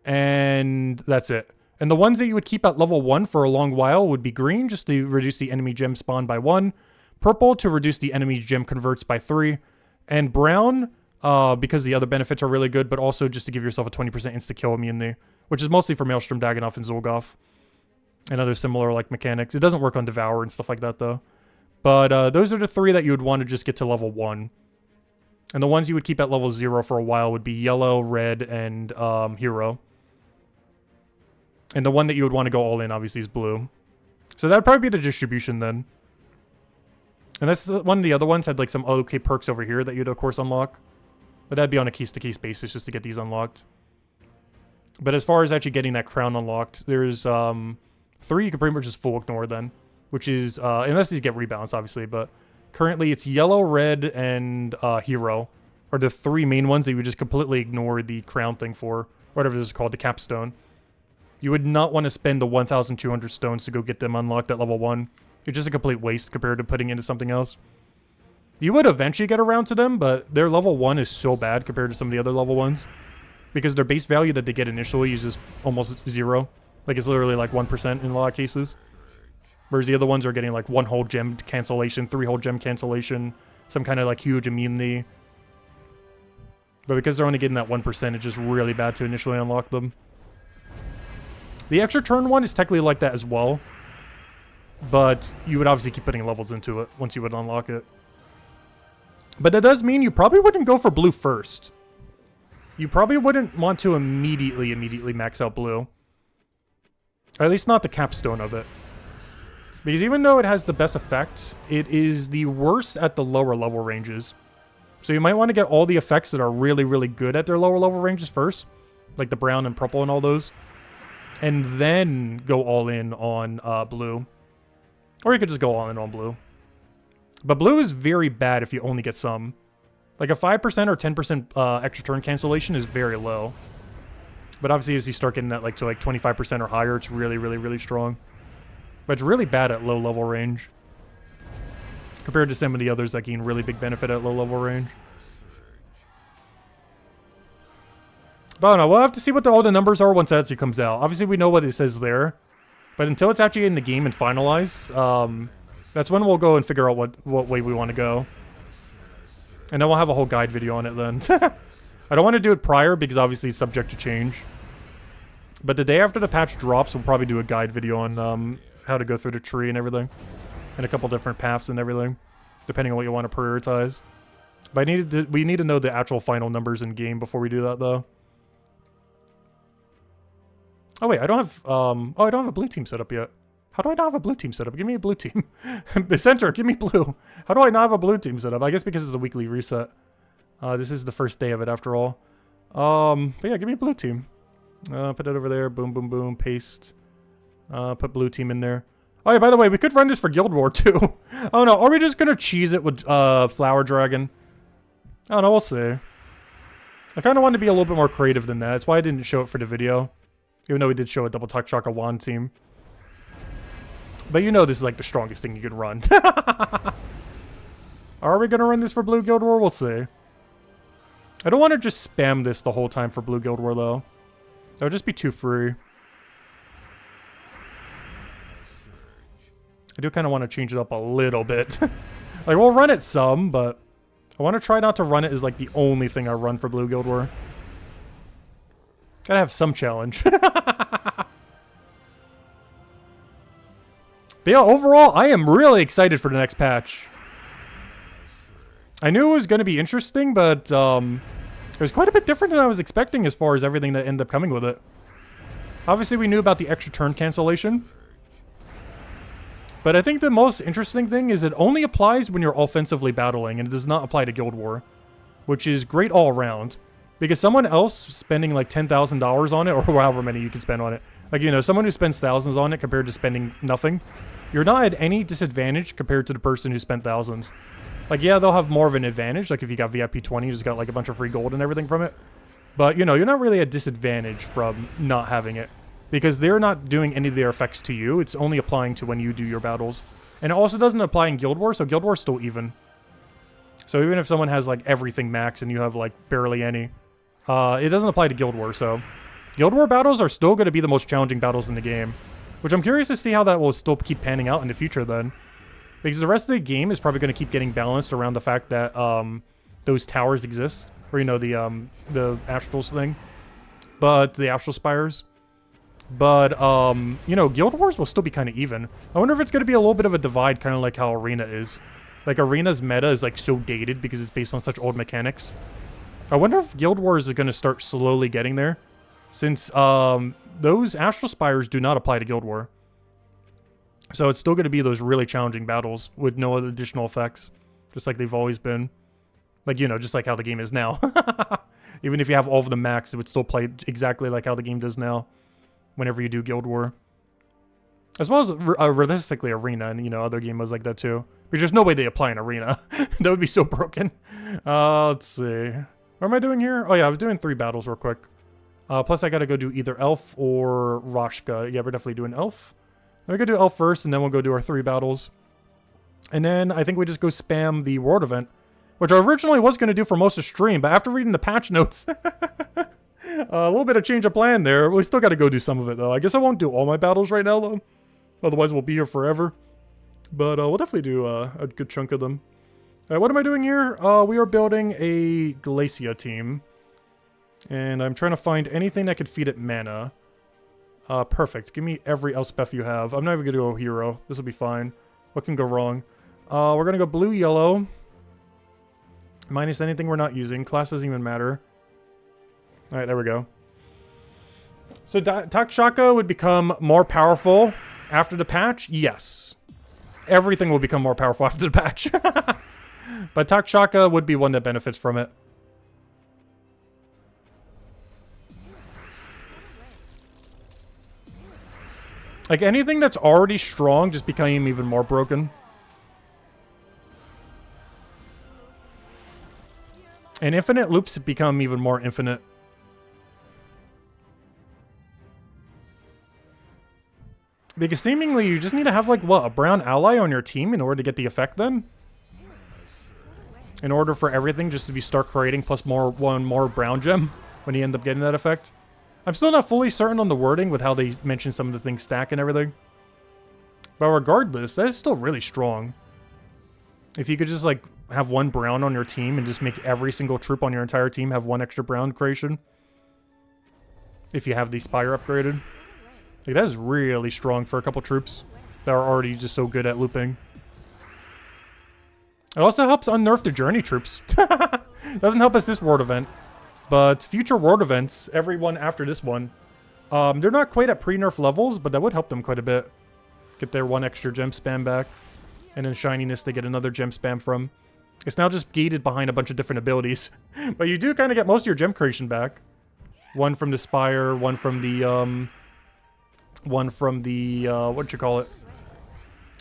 And that's it. And the ones that you would keep at level 1 for a long while would be green, just to reduce the enemy gem spawn by 1. Purple, to reduce the enemy gem converts by 3. And brown, because the other benefits are really good, but also just to give yourself a 20% insta-kill immunity. Which is mostly for Maelstrom, Dagannoth, and Zul'Goth. And other similar like mechanics. It doesn't work on Devour and stuff like that though. But those are the 3 that you would want to just get to level 1. And the ones you would keep at level 0 for a while would be yellow, red, and hero. And the one that you would want to go all in obviously is blue. So that'd probably be the distribution then. And that's one of the other ones had like some okay perks over here that you'd of course unlock. But that'd be on a case-to-case basis just to get these unlocked. But as far as actually getting that crown unlocked, there's 3 you can pretty much just full ignore then. Which is, unless these get rebalanced obviously, but currently it's yellow, red, and hero are the 3 main ones that you would just completely ignore the crown thing for. Whatever this is called, the capstone. You would not want to spend the 1,200 stones to go get them unlocked at level 1. It's just a complete waste compared to putting into something else. You would eventually get around to them, but their level 1 is so bad compared to some of the other level 1s. Because their base value that they get initially is just almost 0. Like it's literally like 1% in a lot of cases. Whereas the other ones are getting like 1 whole gem cancellation, 3 whole gem cancellation, some kind of like huge immunity. But because they're only getting that 1%, it's just really bad to initially unlock them. The extra turn one is technically like that as well. But you would obviously keep putting levels into it once you would unlock it. But that does mean you probably wouldn't go for blue first. You probably wouldn't want to immediately max out blue. Or at least not the capstone of it. Because even though it has the best effect, it is the worst at the lower level ranges. So you might want to get all the effects that are really, really good at their lower level ranges first. Like the brown and purple and all those. And then go all in on blue. Or you could just go all in on blue. But blue is very bad if you only get some. Like a 5% or 10% extra turn cancellation is very low. But obviously as you start getting that like to like 25% or higher, it's really, really, really strong. But it's really bad at low level range. Compared to some of the others that gain really big benefit at low level range. But I don't know, we'll have to see what all the numbers are once that actually comes out. Obviously we know what it says there. But until it's actually in the game and finalized, that's when we'll go and figure out what way we want to go. And then we'll have a whole guide video on it then. I don't want to do it prior because obviously it's subject to change. But the day after the patch drops, we'll probably do a guide video on how to go through the tree and everything. And a couple different paths and everything, depending on what you want to prioritize. But we need to know the actual final numbers in game before we do that, though. Oh wait, I don't have I don't have a blue team set up yet. How do I not have a blue team set up? Give me a blue team. The center, give me blue. How do I not have a blue team set up? I guess because it's a weekly reset. This is the first day of it after all. But yeah, give me a blue team. Put it over there. Boom, boom, boom. Paste. Put blue team in there. Oh yeah, by the way, we could run this for Guild War too. Oh no, are we just gonna cheese it with Flower Dragon? I don't know, we'll see. I kind of wanted to be a little bit more creative than that. That's why I didn't show it for the video. Even though we did show a double Tuck Chaka wand team. But you know this is like the strongest thing you could run. Are we gonna run this for Blue Guild War? We'll see. I don't want to just spam this the whole time for Blue Guild War though. That would just be too free. I do kind of want to change it up a little bit. Like, we'll run it some, but I want to try not to run it as, like, the only thing I run for Blue Guild War. Gotta have some challenge. But yeah, overall, I am really excited for the next patch. I knew it was going to be interesting, but it was quite a bit different than I was expecting as far as everything that ended up coming with it. Obviously, we knew about the extra turn cancellation. But I think the most interesting thing is it only applies when you're offensively battling, and it does not apply to Guild War, which is great all around. Because someone else spending like $10,000 on it, or however many you can spend on it, like, you know, someone who spends thousands on it compared to spending nothing, you're not at any disadvantage compared to the person who spent thousands. Like, yeah, they'll have more of an advantage, like if you got VIP 20, you just got like a bunch of free gold and everything from it. But, you know, you're not really at disadvantage from not having it. Because they're not doing any of their effects to you. It's only applying to when you do your battles. And it also doesn't apply in Guild War, so Guild War is still even. So even if someone has, like, everything max and you have, like, barely any, it doesn't apply to Guild War, so... Guild War battles are still going to be the most challenging battles in the game. Which I'm curious to see how that will still keep panning out in the future, then. Because the rest of the game is probably going to keep getting balanced around the fact that, those towers exist. Or, you know, the Astrals thing. But, the Astral Spires. But, you know, Guild Wars will still be kind of even. I wonder if it's going to be a little bit of a divide, kind of like how Arena is. Like, Arena's meta is, like, so dated because it's based on such old mechanics. I wonder if Guild Wars is going to start slowly getting there. Since, those Astral Spires do not apply to Guild War. So it's still going to be those really challenging battles with no additional effects. Just like they've always been. Like, you know, just like how the game is now. Even if you have all of them maxed, it would still play exactly like how the game does now. Whenever you do Guild War. As well as realistically Arena and, you know, other game modes like that too. Because there's no way they apply in Arena. That would be so broken. Let's see. What am I doing here? Oh yeah, I was doing 3 battles real quick. Plus I gotta go do either Elf or Rashka. Yeah, we're definitely doing Elf. We're gonna do Elf first and then we'll go do our 3 battles. And then I think we just go spam the World Event. Which I originally was gonna do for most of the stream, but after reading the patch notes... a little bit of change of plan there. We still got to go do some of it, though. I guess I won't do all my battles right now, though. Otherwise, we'll be here forever. But we'll definitely do a good chunk of them. Alright, what am I doing here? We are building a Glacia team. And I'm trying to find anything that could feed it mana. Perfect. Give me every Elspeth you have. I'm not even going to go hero. This will be fine. What can go wrong? We're going to go blue-yellow. Minus anything we're not using. Class doesn't even matter. Alright, there we go. So Takshaka would become more powerful after the patch? Yes. Everything will become more powerful after the patch. But Takshaka would be one that benefits from it. Like, anything that's already strong just became even more broken. And infinite loops become even more infinite. Because seemingly you just need to have, like, what, a brown ally on your team in order to get the effect then? In order for everything just to be start creating plus one more brown gem when you end up getting that effect. I'm still not fully certain on the wording with how they mention some of the things stack and everything. But regardless, that is still really strong. If you could just, like, have one brown on your team and just make every single troop on your entire team have one extra brown creation. If you have the Spire upgraded. Like, that is really strong for a couple troops that are already just so good at looping. It also helps unnerf the journey troops. Doesn't help us this world event. But future world events, every one after this one, they're not quite at pre-nerf levels, but that would help them quite a bit. Get their one extra gem spam back. And in Shininess, they get another gem spam from. It's now just gated behind a bunch of different abilities. But you do kind of get most of your gem creation back. One from the Spire, one from the, what you call it?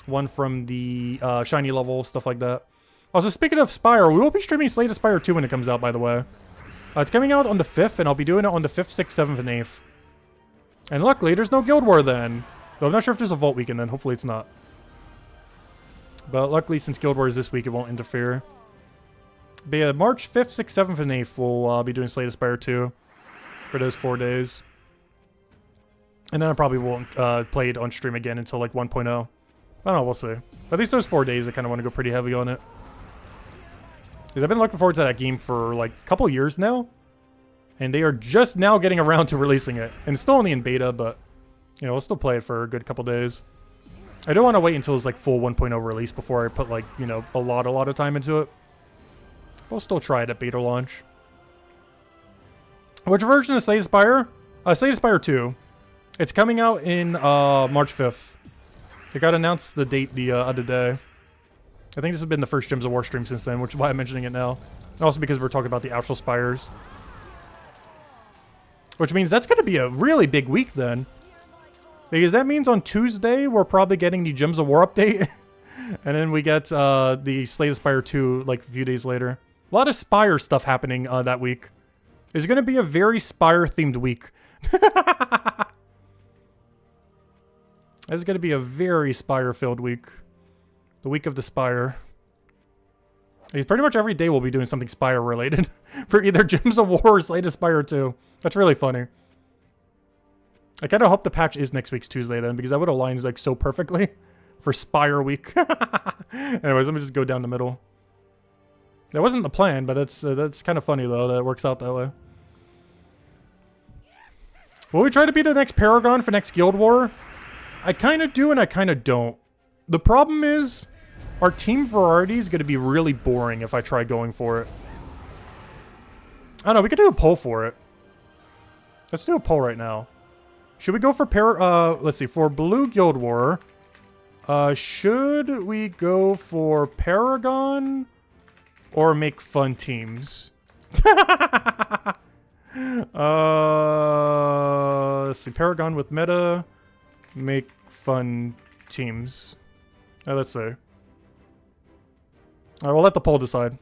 One from the, Shiny level, stuff like that. Also, speaking of Spire, we will be streaming Slay the Spire 2 when it comes out, by the way. It's coming out on the 5th, and I'll be doing it on the 5th, 6th, 7th, and 8th. And luckily, there's no Guild War then. Though I'm not sure if there's a Vault weekend then. Hopefully it's not. But luckily, since Guild War is this week, it won't interfere. But yeah, March 5th, 6th, 7th, and 8th, we'll be doing Slay the Spire 2 for those 4 days. And then I probably won't play it on stream again until like 1.0. I don't know, we'll see. But at least those 4 days, I kind of want to go pretty heavy on it. Because I've been looking forward to that game for like a couple years now. And they are just now getting around to releasing it. And it's still only in beta, but, you know, we'll still play it for a good couple days. I don't want to wait until it's like full 1.0 release before I put like, you know, a lot of time into it. We'll still try it at beta launch. Which version of Slay the Spire? Slay the Spire 2. It's coming out in March 5th. It got announced the date the other day. I think this has been the first Gems of War stream since then, which is why I'm mentioning it now. And also because we're talking about the Astral Spires. Which means that's going to be a really big week then. Because that means on Tuesday, we're probably getting the Gems of War update. And then we get the Slay the Spire 2 like a few days later. A lot of Spire stuff happening that week. It's going to be a very Spire-themed week. It's going to be a very Spire-filled week. The week of the Spire. Pretty much every day we'll be doing something Spire-related. For either Gems of War or Slay the Spire 2. That's really funny. I kind of hope the patch is next week's Tuesday then, because that would align like so perfectly for Spire week. Anyways, let me just go down the middle. That wasn't the plan, but that's kind of funny though that it works out that way. Will we try to be the next Paragon for next Guild War? I kind of do and I kind of don't. The problem is, our team variety is going to be really boring if I try going for it. I don't know, we could do a poll for it. Let's do a poll right now. Should we go for let's see, for Blue Guild War, should we go for Paragon or make fun teams? Let's see, Paragon with meta, make fun teams. Let's see. Alright, we'll let the poll decide.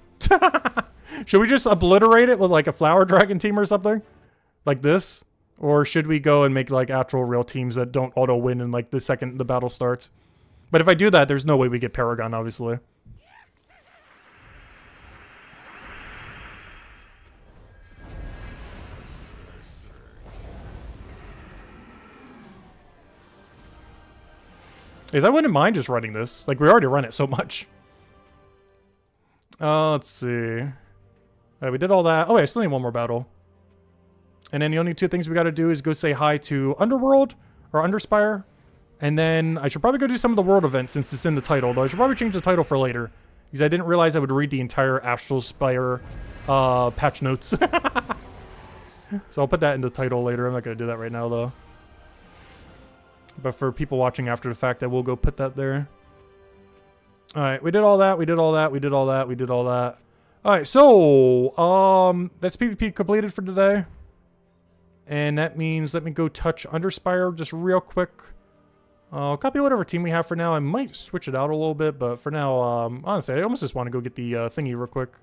Should we just obliterate it with like a Flower Dragon team or something? Like this? Or should we go and make like actual real teams that don't auto win in like the second the battle starts? But if I do that, there's no way we get Paragon, obviously. Because I wouldn't mind just running this. Like, we already run it so much. Let's see. Alright, we did all that. Oh, wait, I still need one more battle. And then the only two things we gotta do is go say hi to Underworld, or Underspire. And then I should probably go do some of the world events since it's in the title. Though I should probably change the title for later. Because I didn't realize I would read the entire Astral Spire patch notes. So I'll put that in the title later. I'm not gonna do that right now, though. But for people watching after the fact, I will go put that there. Alright, we did all that, we did all that, we did all that, we did all that. Alright, so, that's PvP completed for today. And that means, let me go touch Underspire just real quick. I'll copy whatever team we have for now. I might switch it out a little bit, but for now, honestly, I almost just want to go get the thingy real quick.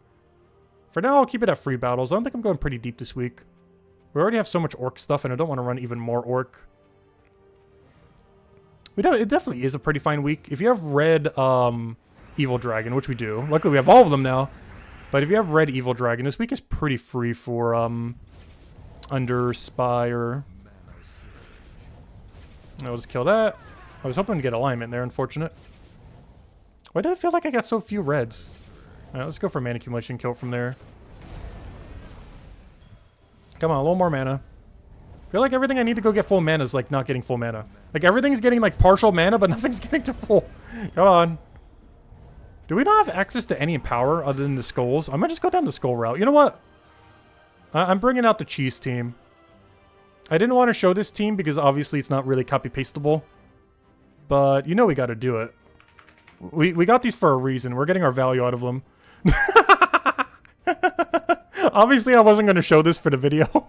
For now, I'll keep it at free battles. I don't think I'm going pretty deep this week. We already have so much Orc stuff, and I don't want to run even more Orc. It definitely is a pretty fine week. If you have red Evil Dragon, which we do. Luckily, we have all of them now. But if you have red Evil Dragon, this week is pretty free for Underspire. I'll just kill that. I was hoping to get alignment there, unfortunate. Why did I feel like I got so few reds? Alright, let's go for mana accumulation, kill it from there. Come on, a little more mana. I feel like everything I need to go get full mana is like not getting full mana. Like everything's getting like partial mana, but nothing's getting to full. Come on. Do we not have access to any power other than the skulls? I might just go down the skull route. You know what? I'm bringing out the cheese team. I didn't want to show this team because obviously it's not really copy-pastable. But you know we got to do it. We got these for a reason. We're getting our value out of them. Obviously I wasn't going to show this for the video.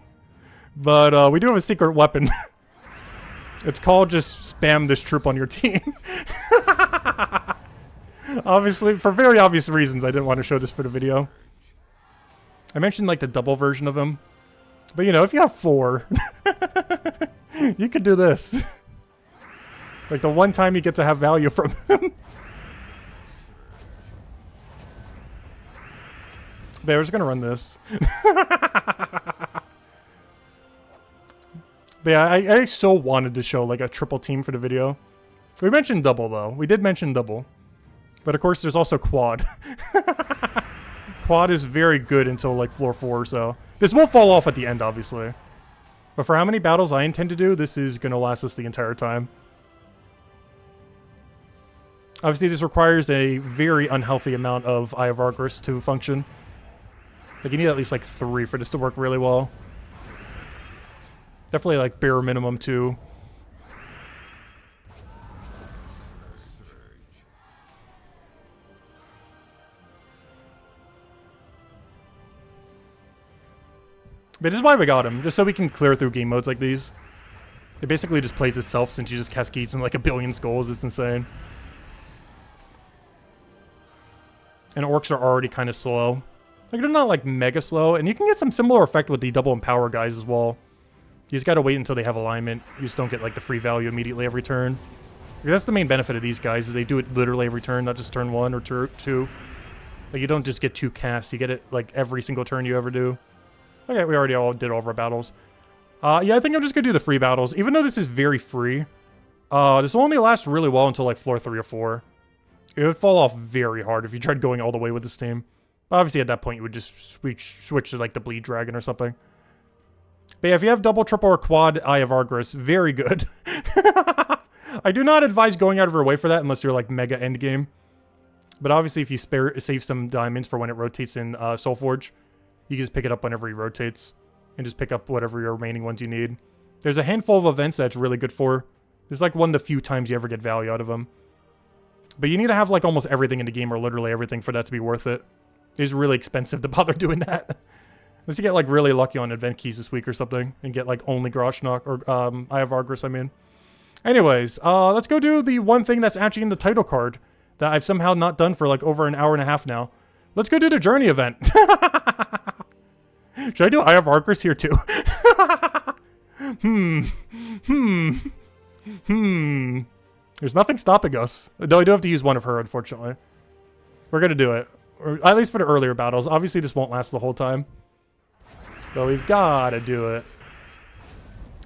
But we do have a secret weapon. It's called just spam this troop on your team. Obviously, for very obvious reasons, I didn't want to show this for the video. I mentioned like the double version of him. But you know, if you have 4, you could do this. Like the one time you get to have value from him. But we're just gonna run this. But yeah, I so wanted to show like a triple team for the video. We mentioned double though. We did mention double. But of course there's also quad. Quad is very good until like floor 4, so. This will fall off at the end, obviously. But for how many battles I intend to do, this is going to last us the entire time. Obviously this requires a very unhealthy amount of Eye of Argus to function. Like you need at least like 3 for this to work really well. Definitely like bare minimum 2. But this is why we got him, just so we can clear through game modes like these. It basically just plays itself since you just cascades in like a billion skulls. It's insane. And orcs are already kind of slow. Like they're not like mega slow, and you can get some similar effect with the double empower guys as well. You just gotta wait until they have alignment. You just don't get like the free value immediately every turn. That's the main benefit of these guys, is they do it literally every turn, not just turn 1 or 2. Like you don't just get 2 casts, you get it like every single turn you ever do. Okay, we already all did all of our battles. Yeah, I think I'm just gonna do the free battles. Even though this is very free, this will only last really well until like floor 3 or 4. It would fall off very hard if you tried going all the way with this team. Obviously, at that point, you would just switch to like the Bleed Dragon or something. But yeah, if you have double, triple, or quad Eye of Argus, very good. I do not advise going out of your way for that unless you're like mega endgame. But obviously, if you save some diamonds for when it rotates in Soulforge, you can just pick it up whenever he rotates and just pick up whatever your remaining ones you need. There's a handful of events that's really good for. It's like one of the few times you ever get value out of them. But you need to have like almost everything in the game, or literally everything, for that to be worth it. It's really expensive to bother doing that. Unless you get like really lucky on event keys this week or something and get like only Groshnock or Eye of Argus, I mean. Anyways, let's go do the one thing that's actually in the title card that I've somehow not done for like over an hour and a half now. Let's go do the journey event. Should I do Eye of Argus here too? There's nothing stopping us. Though I do have to use one of her, unfortunately. We're gonna do it. Or at least for the earlier battles. Obviously this won't last the whole time. But we've gotta do it.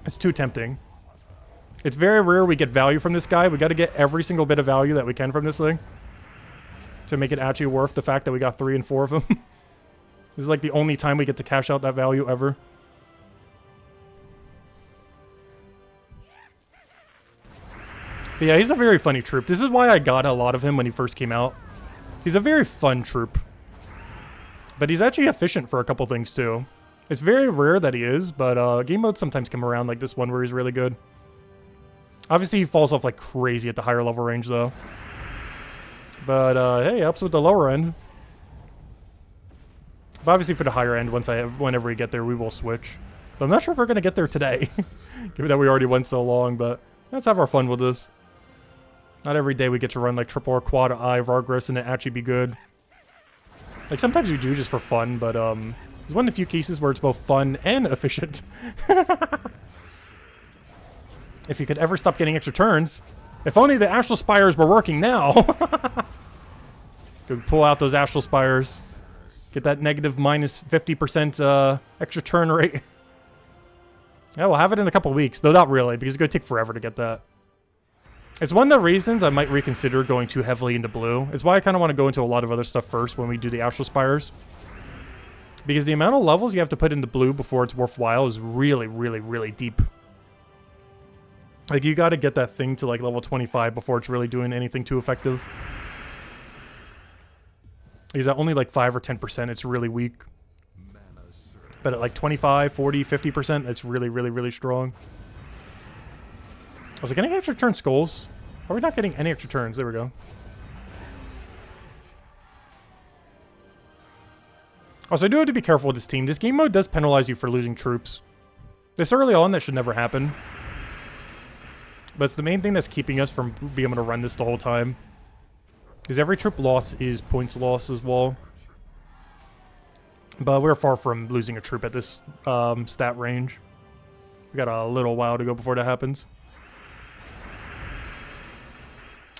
It's too tempting. It's very rare we get value from this guy. We gotta get every single bit of value that we can from this thing to make it actually worth the fact that we got 3 and 4 of them. This is like the only time we get to cash out that value ever. But yeah, he's a very funny troop. This is why I got a lot of him when he first came out. He's a very fun troop. But he's actually efficient for a couple things too. It's very rare that he is, but game modes sometimes come around like this one where he's really good. Obviously he falls off like crazy at the higher level range though. But hey, helps with the lower end. But obviously for the higher end, whenever we get there, we will switch. But I'm not sure if we're going to get there today. Given that we already went so long, but let's have our fun with this. Not every day we get to run like triple or quad Eye of Argus and it actually be good. Like sometimes we do just for fun, but it's one of the few cases where it's both fun and efficient. If you could ever stop getting extra turns. If only the Astral Spires were working now. Let's go pull out those Astral Spires. Get that negative minus 50% extra turn rate. Yeah, we'll have it in a couple weeks. Though not really, because it's going to take forever to get that. It's one of the reasons I might reconsider going too heavily into blue. It's why I kind of want to go into a lot of other stuff first when we do the Astral Spires. Because the amount of levels you have to put into blue before it's worthwhile is really, really, really deep. Like, you got to get that thing to, like, level 25 before it's really doing anything too effective. Because at only, like, 5 or 10%, it's really weak. But at, like, 25, 40, 50%, it's really, really, really strong. Was it getting extra turn skulls? Are we not getting any extra turns? There we go. Also, I do have to be careful with this team. This game mode does penalize you for losing troops. This early on, that should never happen. But it's the main thing that's keeping us from being able to run this the whole time. Because every troop loss is points loss as well. But we're far from losing a troop at this stat range. We got a little while to go before that happens.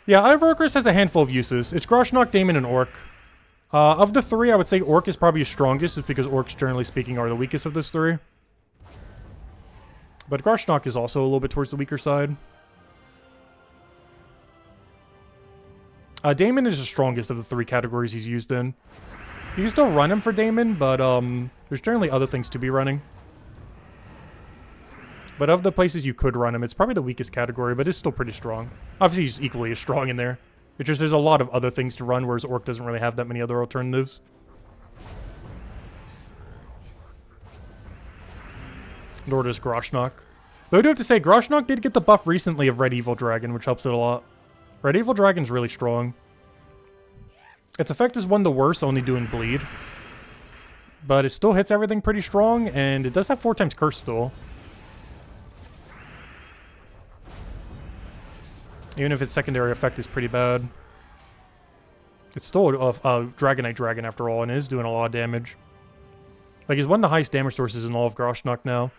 Yeah, Ivarkris has a handful of uses. It's Groshnok, Daemon, and Orc. Of the three, I would say Orc is probably the strongest, just because Orcs, generally speaking, are the weakest of those three. But Groshnok is also a little bit towards the weaker side. Daemon is the strongest of the three categories he's used in. You can still run him for Daemon, but there's generally other things to be running. But of the places you could run him, it's probably the weakest category, but it's still pretty strong. Obviously, he's equally as strong in there. It's just there's a lot of other things to run, whereas Orc doesn't really have that many other alternatives. Nor does Groshnok. Though I do have to say, Groshnok did get the buff recently of Red Evil Dragon, which helps it a lot. Red Evil Dragon's really strong. Its effect is one of the worst, only doing bleed. But it still hits everything pretty strong, and it does have 4 times curse still. Even if its secondary effect is pretty bad. It's still a Dragonite Dragon after all, and it is doing a lot of damage. Like, he's one of the highest damage sources in all of Groshnok now.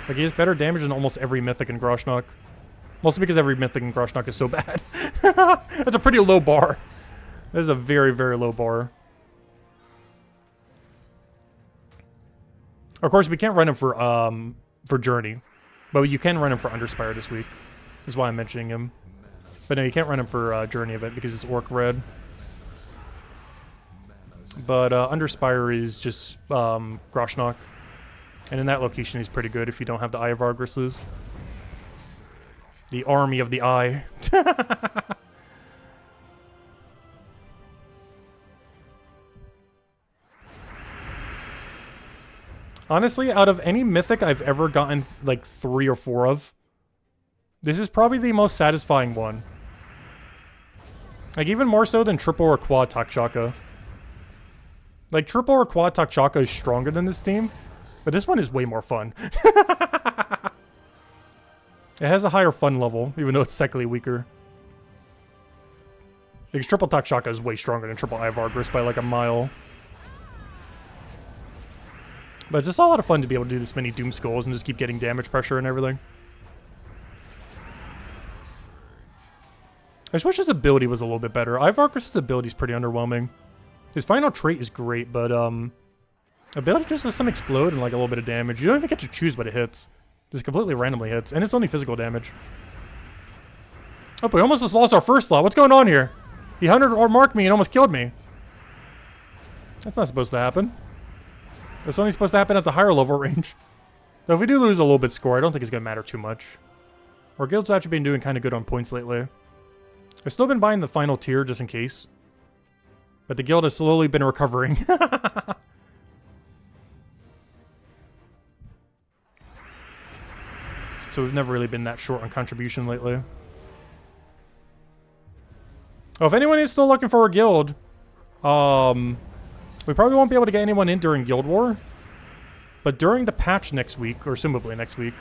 Like, he has better damage than almost every Mythic in Groshnok. Mostly because every Mythic in Groshnok is so bad. That's a pretty low bar. That is a very, very low bar. Of course, we can't run him for Journey. But you can run him for Underspire this week. Is why I'm mentioning him. But no, you can't run him for Journey of it because it's Orc Red. But Underspire is just Groshnok. And in that location, he's pretty good if you don't have the Eye of Argris's. The Army of the Eye. Honestly, out of any Mythic I've ever gotten like 3 or 4 of, this is probably the most satisfying one. Like, even more so than triple or quad Takshaka. Like, triple or quad Takshaka is stronger than this team, but this one is way more fun. It has a higher fun level, even though it's technically weaker. Because triple Takshaka is way stronger than triple Eye of Argris by like a mile. But it's just a lot of fun to be able to do this many Doom Skulls and just keep getting damage pressure and everything. I just wish his ability was a little bit better. Eye of Argris' ability is pretty underwhelming. His final trait is great, but ability just lets him explode and like a little bit of damage. You don't even get to choose what it hits. Just completely randomly hits, and it's only physical damage. Oh, we almost just lost our first slot. What's going on here? He hunted or marked me and almost killed me. That's not supposed to happen. That's only supposed to happen at the higher level range. Though if we do lose a little bit score, I don't think it's going to matter too much. Our guild's actually been doing kind of good on points lately. I've still been buying the final tier just in case. But the guild has slowly been recovering. So we've never really been that short on contribution lately. Oh, if anyone is still looking for a guild, we probably won't be able to get anyone in during Guild War. But during the patch next week, or assumably next week,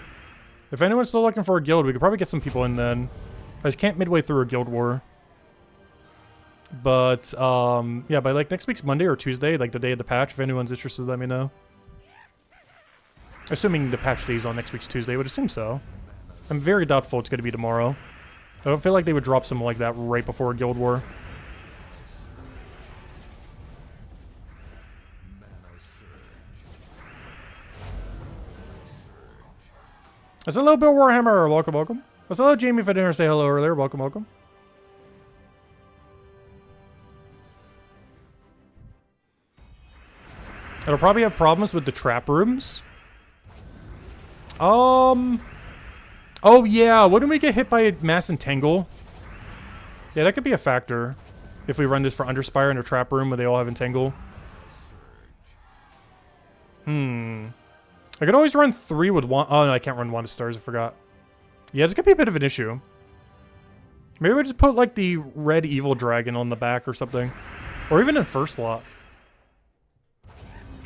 if anyone's still looking for a guild, we could probably get some people in then. I just can't midway through a Guild War. But, yeah, by like next week's Monday or Tuesday, like the day of the patch, if anyone's interested, let me know. Assuming the patch day is on next week's Tuesday, I would assume so. I'm very doubtful it's going to be tomorrow. I don't feel like they would drop something like that right before a Guild War. That's a little bit Warhammer. Welcome, welcome. Well, hello, Jamie, if I didn't say hello earlier. Welcome, welcome. It'll probably have problems with the trap rooms. Oh, yeah. Wouldn't we get hit by a mass entangle? Yeah, that could be a factor. If we run this for Underspire in a trap room where they all have entangle. I could always run 3 with one. Oh, no, I can't run Wand of Stars. I forgot. Yeah, this could be a bit of an issue. Maybe we just put, like, the red evil dragon on the back or something. Or even in first slot.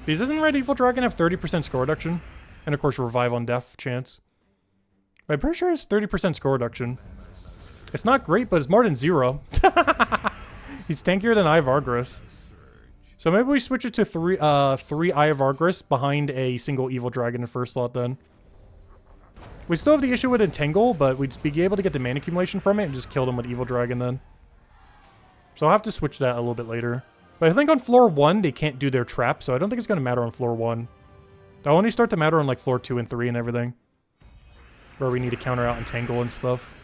Because doesn't red evil dragon have 30% score reduction? And, of course, revive on death chance. But I'm pretty sure it's 30% score reduction. It's not great, but it's more than 0. He's tankier than Eye of Argris. So maybe we switch it to 3 Eye of Argris behind a single evil dragon in first slot then. We still have the issue with Entangle, but we'd be able to get the mana accumulation from it and just kill them with evil dragon then. So I'll have to switch that a little bit later. But I think on floor 1, they can't do their trap, so I don't think it's going to matter on floor 1. They'll only start to matter on like floor 2 and 3 and everything. Where we need to counter out Entangle and stuff.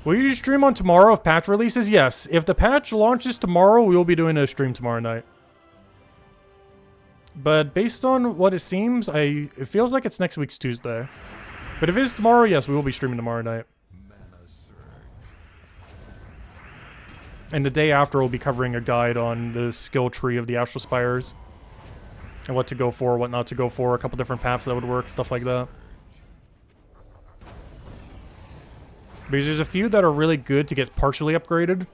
Will you stream on tomorrow if patch releases? Yes. If the patch launches tomorrow, we will be doing a stream tomorrow night. But based on what it seems, it feels like it's next week's Tuesday. But if it is tomorrow, yes, we will be streaming tomorrow night. And the day after, we'll be covering a guide on the skill tree of the Astral Spires. And what to go for, what not to go for, a couple different paths that would work, stuff like that. Because there's a few that are really good to get partially upgraded.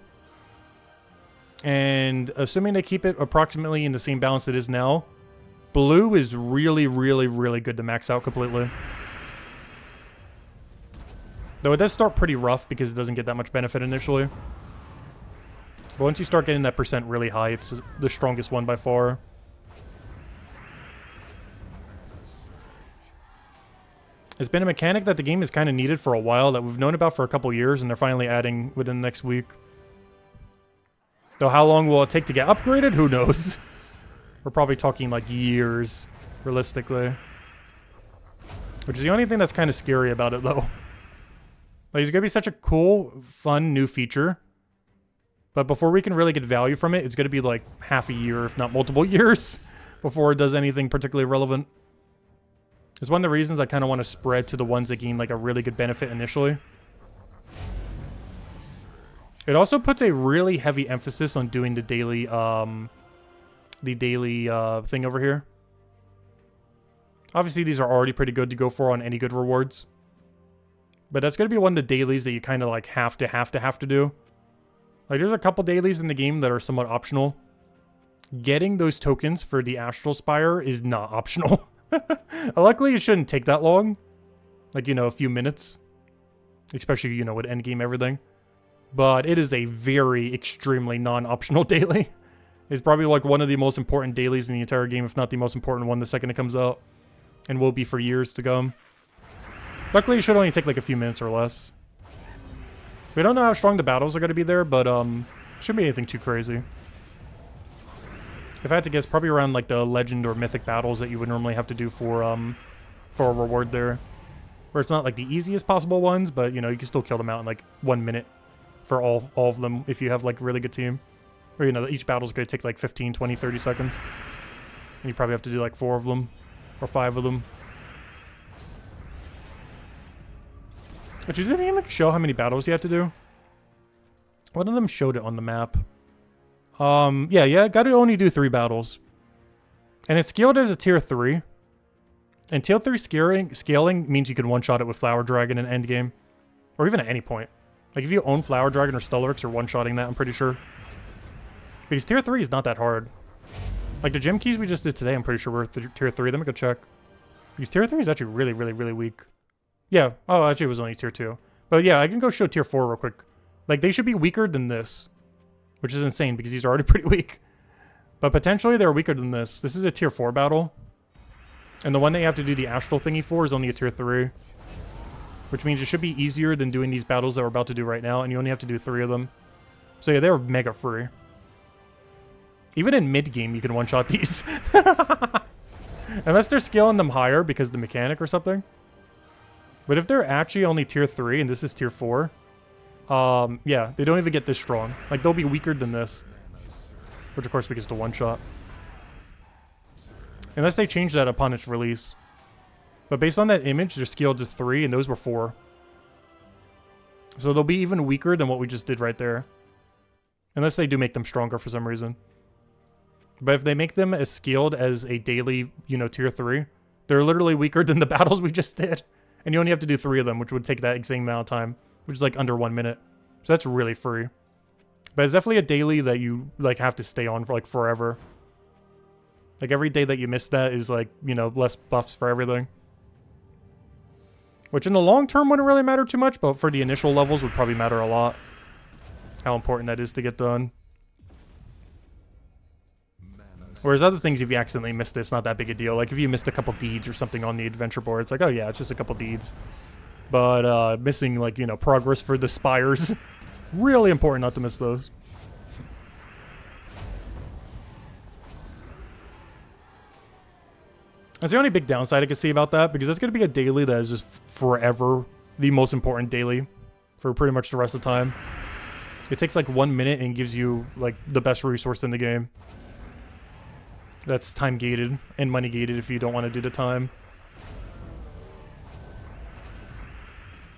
And assuming they keep it approximately in the same balance it is now, blue is really, really, really good to max out completely. Though it does start pretty rough because it doesn't get that much benefit initially. But once you start getting that percent really high, it's the strongest one by far. It's been a mechanic that the game has kind of needed for a while, that we've known about for a couple years, and they're finally adding within the next week. Though how long will it take to get upgraded? Who knows? We're probably talking like years, realistically. Which is the only thing that's kind of scary about it, though. Like, it's going to be such a cool, fun new feature. But before we can really get value from it, it's going to be like half a year, if not multiple years, before it does anything particularly relevant. It's one of the reasons I kind of want to spread to the ones that gain like a really good benefit initially. It also puts a really heavy emphasis on doing the daily thing over here. Obviously, these are already pretty good to go for on any good rewards. But that's going to be one of the dailies that you kind of like have to do. Like, there's a couple dailies in the game that are somewhat optional. Getting those tokens for the Astral Spire is not optional. Luckily, it shouldn't take that long. Like, you know, a few minutes. Especially, you know, with endgame everything. But it is a very extremely non-optional daily. It's probably like one of the most important dailies in the entire game, if not the most important one the second it comes out. And will be for years to come. Luckily, it should only take like a few minutes or less. We don't know how strong the battles are going to be there, but shouldn't be anything too crazy. If I had to guess, probably around like the legend or mythic battles that you would normally have to do for a reward there. Where it's not like the easiest possible ones, but you know, you can still kill them out in like 1 minute for all of them if you have like a really good team. Or you know, each battle's going to take like 15, 20, 30 seconds. And you probably have to do like 4 of them or 5 of them. But you didn't even show how many battles you have to do. One of them showed it on the map. Yeah, gotta only do 3 battles. And it's scaled as a tier 3. And tier 3 scaling means you can one-shot it with Flower Dragon in endgame. Or even at any point. Like, if you own Flower Dragon or Stellarix, you're one-shotting that, I'm pretty sure. Because tier 3 is not that hard. Like, the gem keys we just did today, I'm pretty sure we're tier 3. Let me go check. Because tier 3 is actually really, really, really weak. Yeah. Oh, actually, it was only tier 2. But yeah, I can go show tier 4 real quick. Like, they should be weaker than this. Which is insane, because these are already pretty weak. But potentially, they're weaker than this. This is a tier 4 battle. And the one that you have to do the Astral thingy for is only a tier 3. which means it should be easier than doing these battles that we're about to do right now, and you only have to do 3 of them. So yeah, they're mega free. Even in mid-game, you can one-shot these. Unless they're scaling them higher because of the mechanic or something. But if they're actually only tier 3 and this is tier 4, yeah, they don't even get this strong. Like, they'll be weaker than this. Which, of course, because it's a one-shot. Unless they change that upon its release. But based on that image, they're scaled to 3, and those were 4. So they'll be even weaker than what we just did right there. Unless they do make them stronger for some reason. But if they make them as scaled as a daily, you know, tier 3, they're literally weaker than the battles we just did. And you only have to do 3 of them, which would take that exact amount of time. Which is like under 1 minute. So that's really free. But it's definitely a daily that you like have to stay on for like forever. Like every day that you miss that is like, you know, less buffs for everything. Which in the long term wouldn't really matter too much, but for the initial levels would probably matter a lot. How important that is to get done. Whereas other things, if you accidentally missed it, it's not that big a deal. Like if you missed a couple deeds or something on the adventure board, it's like, oh yeah, it's just a couple deeds. But missing, like, you know, progress for the spires. Really important not to miss those. That's the only big downside I can see about that, because that's going to be a daily that is just forever the most important daily for pretty much the rest of the time. It takes like 1 minute and gives you like the best resource in the game. That's time gated and money gated if you don't want to do the time.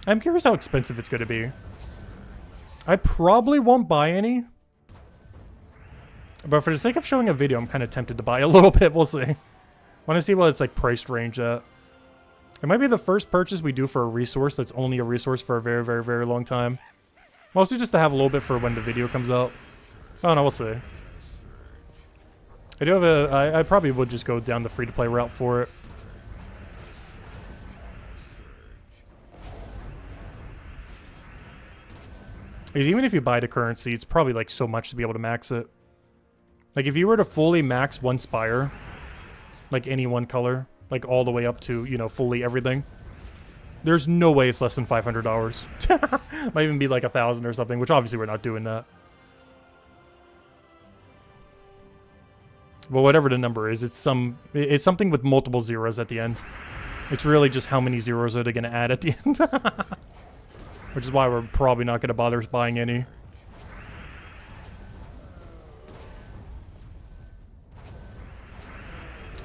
I'm curious how expensive it's going to be. I probably won't buy any. But for the sake of showing a video, I'm kind of tempted to buy a little bit. We'll see. I want to see what it's like price range at. It might be the first purchase we do for a resource that's only a resource for a very, very, very long time. Mostly just to have a little bit for when the video comes out. Oh no, we'll see. I do have a... I probably would just go down the free-to-play route for it. Because even if you buy the currency, it's probably like so much to be able to max it. Like if you were to fully max one Spire, like any one color, like all the way up to, you know, fully everything, there's no way it's less than $500. Might even be like 1,000 or something, which obviously we're not doing that. But whatever the number is, it's something with multiple zeros at the end. It's really just how many zeros are they going to add at the end. Which is why we're probably not going to bother buying any.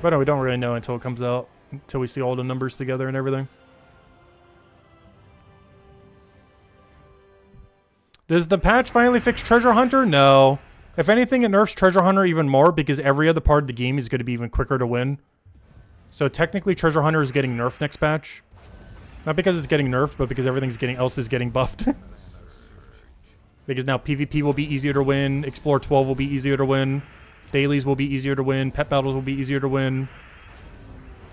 But no, we don't really know until it comes out. Until we see all the numbers together and everything. Does the patch finally fix Treasure Hunter? No. If anything, it nerfs Treasure Hunter even more because every other part of the game is going to be even quicker to win. So technically Treasure Hunter is getting nerfed next patch. Not because it's getting nerfed, but because everything else is getting buffed. Because now PvP will be easier to win, Explore 12 will be easier to win, dailies will be easier to win, pet battles will be easier to win.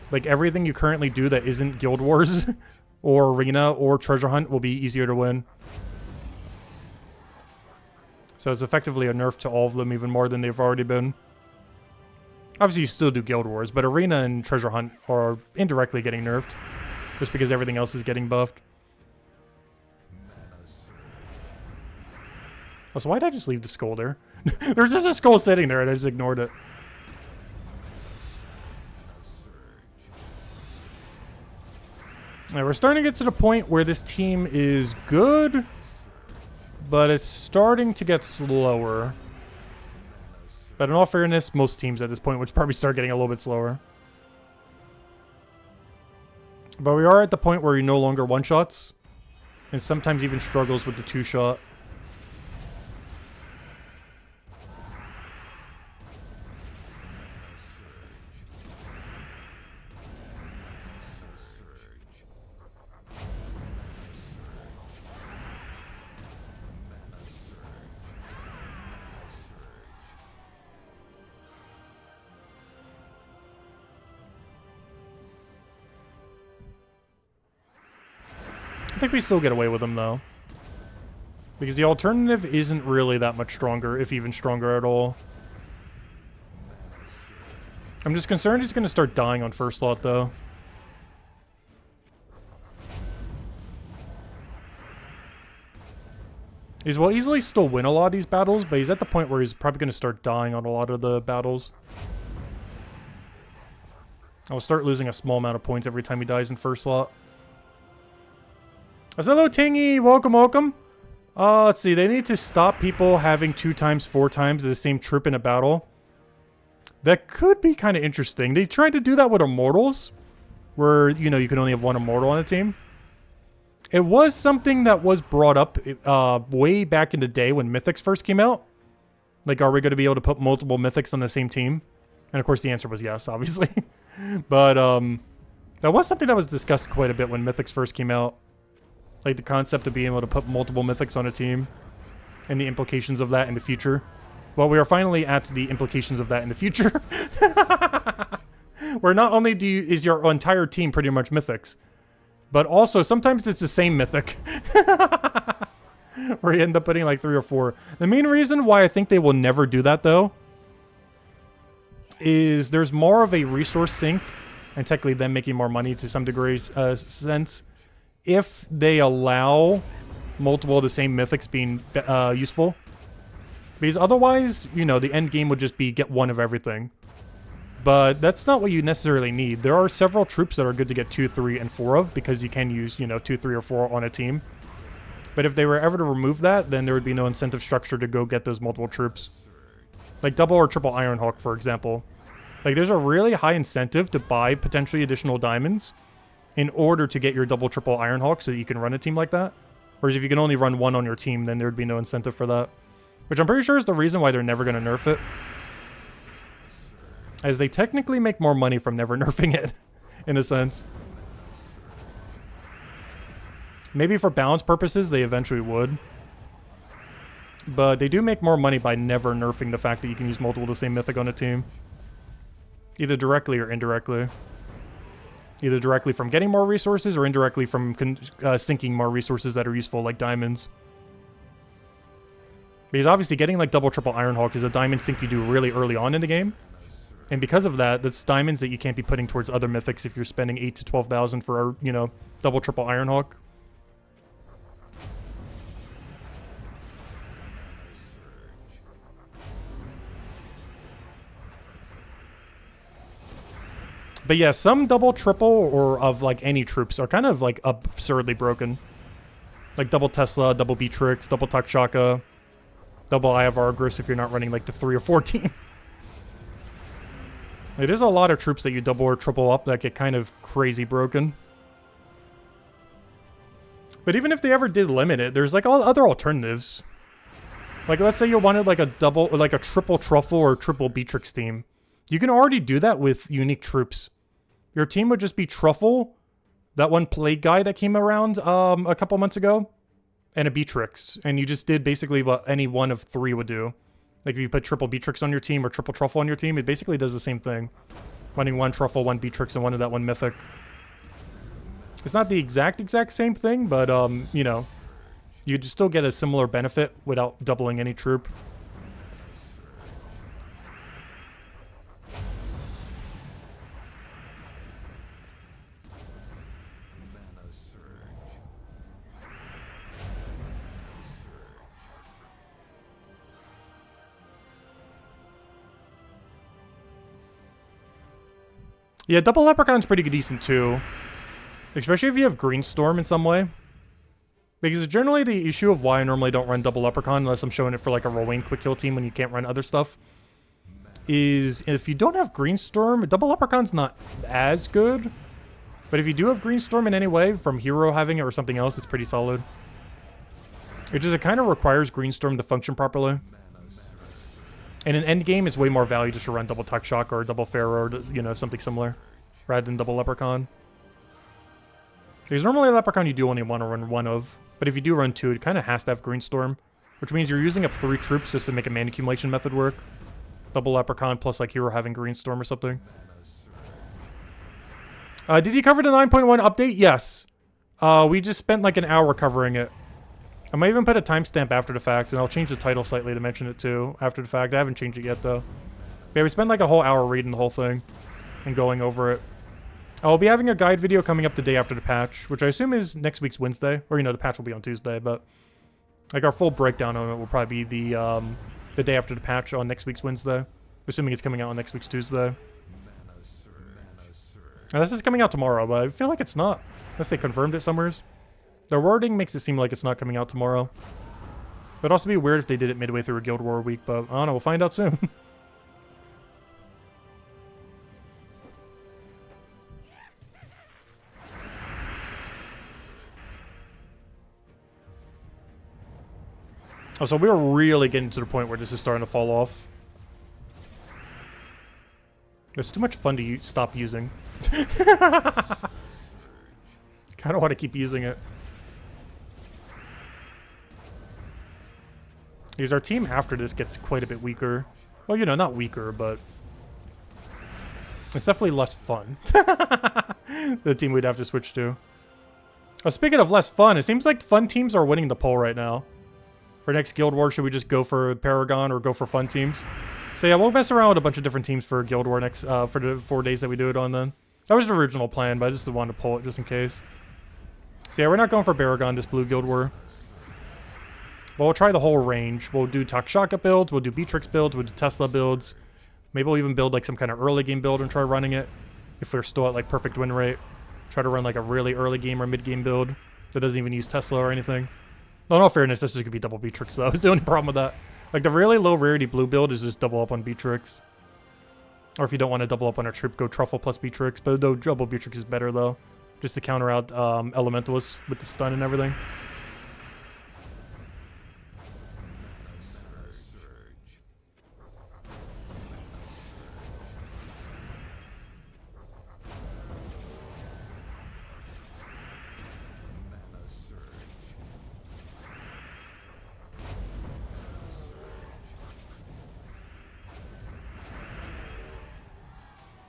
Like everything you currently do that isn't Guild Wars or Arena or Treasure Hunt will be easier to win. So it's effectively a nerf to all of them even more than they've already been. Obviously you still do Guild Wars, but Arena and Treasure Hunt are indirectly getting nerfed. Just because everything else is getting buffed. Oh, so why did I just leave the skull there? There's just a skull sitting there and I just ignored it. Alright, we're starting to get to the point where this team is good, but it's starting to get slower. But in all fairness, most teams at this point would probably start getting a little bit slower. But we are at the point where he no longer one-shots. And sometimes even struggles with the two-shot. I think we still get away with them, though. Because the alternative isn't really that much stronger, if even stronger at all. I'm just concerned he's going to start dying on first slot, though. He will easily still win a lot of these battles, but he's at the point where he's probably going to start dying on a lot of the battles. I'll start losing a small amount of points every time he dies in first slot. Hello, Tingy! Welcome, welcome! Let's see. They need to stop people having 2 times, 4 times the same troop in a battle. That could be kind of interesting. They tried to do that with Immortals, where, you know, you can only have 1 Immortal on a team. It was something that was brought up way back in the day when Mythics first came out. Like, are we going to be able to put multiple Mythics on the same team? And of course the answer was yes, obviously. But that was something that was discussed quite a bit when Mythics first came out. Like the concept of being able to put multiple Mythics on a team and the implications of that in the future. Well, we are finally at the implications of that in the future. Where not only is your entire team pretty much Mythics, but also sometimes it's the same Mythic. Where you end up putting like 3 or 4. The main reason why I think they will never do that though is there's more of a resource sink, and technically them making more money to some degree sense, if they allow multiple of the same Mythics being useful. Because otherwise, you know, the end game would just be get 1 of everything. But that's not what you necessarily need. There are several troops that are good to get 2, 3, and 4 of, because you can use, you know, 2, 3, or 4 on a team. But if they were ever to remove that, then there would be no incentive structure to go get those multiple troops. Like double or triple Ironhawk, for example. Like, there's a really high incentive to buy potentially additional diamonds in order to get your double, triple Ironhawk so that you can run a team like that. Whereas if you can only run 1 on your team, then there would be no incentive for that. Which I'm pretty sure is the reason why they're never going to nerf it. As they technically make more money from never nerfing it, in a sense. Maybe for balance purposes, they eventually would. But they do make more money by never nerfing the fact that you can use multiple of the same Mythic on a team. Either directly or indirectly. Either directly from getting more resources or indirectly from sinking more resources that are useful, like diamonds. Because obviously getting like double, triple Ironhawk is a diamond sink you do really early on in the game. And because of that, that's diamonds that you can't be putting towards other mythics if you're spending 8,000 to 12,000 for, you know, double, triple Ironhawk. But yeah, some double, triple, or of like any troops are kind of like absurdly broken. Like double Tesla, double Beatrix, double Takshaka, double Eye of Argus if you're not running like the 3 or 4 team. It is a lot of troops that you double or triple up that get kind of crazy broken. But even if they ever did limit it, there's like all other alternatives. Like let's say you wanted like a double or like a triple Truffle or triple Beatrix team. You can already do that with unique troops. Your team would just be Truffle, that one Plague guy that came around a couple months ago, and a Beatrix. And you just did basically what any one of 3 would do. Like if you put triple Beatrix on your team or triple Truffle on your team, it basically does the same thing. Running 1 Truffle, 1 Beatrix, and 1 of that 1 Mythic. It's not the exact same thing, but you know, you'd still get a similar benefit without doubling any troop. Yeah, double Leprechaun's pretty decent too. Especially if you have Greenstorm in some way. Because generally the issue of why I normally don't run double Leprechaun unless I'm showing it for like a Rowan quick kill team when you can't run other stuff, is if you don't have Greenstorm, double Leprechaun's not as good. But if you do have Greenstorm in any way, from Hero having it or something else, it's pretty solid. It just, it kind of requires Greenstorm to function properly. And in endgame, it's way more value just to run double Takshaka or double Pharaoh or, you know, something similar, rather than double Leprechaun. Because normally a Leprechaun you do only want to run 1 of, but if you do run 2, it kind of has to have Greenstorm, which means you're using up 3 troops just to make a mana accumulation method work. Double Leprechaun plus like Hero having Greenstorm or something. Did you cover the 9.1 update? Yes. We just spent like an hour covering it. I might even put a timestamp after the fact, and I'll change the title slightly to mention it too after the fact. I haven't changed it yet, though. Yeah, we spent like a whole hour reading the whole thing and going over it. I'll be having a guide video coming up the day after the patch, which I assume is next week's Wednesday. Or, you know, the patch will be on Tuesday, but Like, our full breakdown on it will probably be the day after the patch on next week's Wednesday. Assuming it's coming out on next week's Tuesday. Now, this is coming out tomorrow, but I feel like it's not. Unless they confirmed it somewheres. Their wording makes it seem like it's not coming out tomorrow. It'd also be weird if they did it midway through a Guild War week, but I don't know, we'll find out soon. Oh, so we're really getting to the point where this is starting to fall off. It's too much fun to stop using. Kind of want to keep using it. Because our team after this gets quite a bit weaker. Well, you know, not weaker, but it's definitely less fun. The team we'd have to switch to. Oh, speaking of less fun, it seems like fun teams are winning the poll right now. For next Guild War, should we just go for Paragon or go for fun teams? So yeah, we'll mess around with a bunch of different teams for Guild War next for the 4 days that we do it on then. That was the original plan, but I just wanted to pull it just in case. So yeah, we're not going for Paragon this blue Guild War. But we'll try the whole range. We'll do Takshaka builds, we'll do Beatrix builds, we'll do Tesla builds. Maybe we'll even build like some kind of early game build and try running it. If we're still at like perfect win rate. Try to run like a really early game or mid game build that doesn't even use Tesla or anything. No, in all fairness, this is going to be double Beatrix though. It's the only problem with that. Like the really low rarity blue build is just double up on Beatrix. Or if you don't want to double up on a troop, go Truffle plus Beatrix. But though double Beatrix is better though. Just to counter out Elementalists with the stun and everything.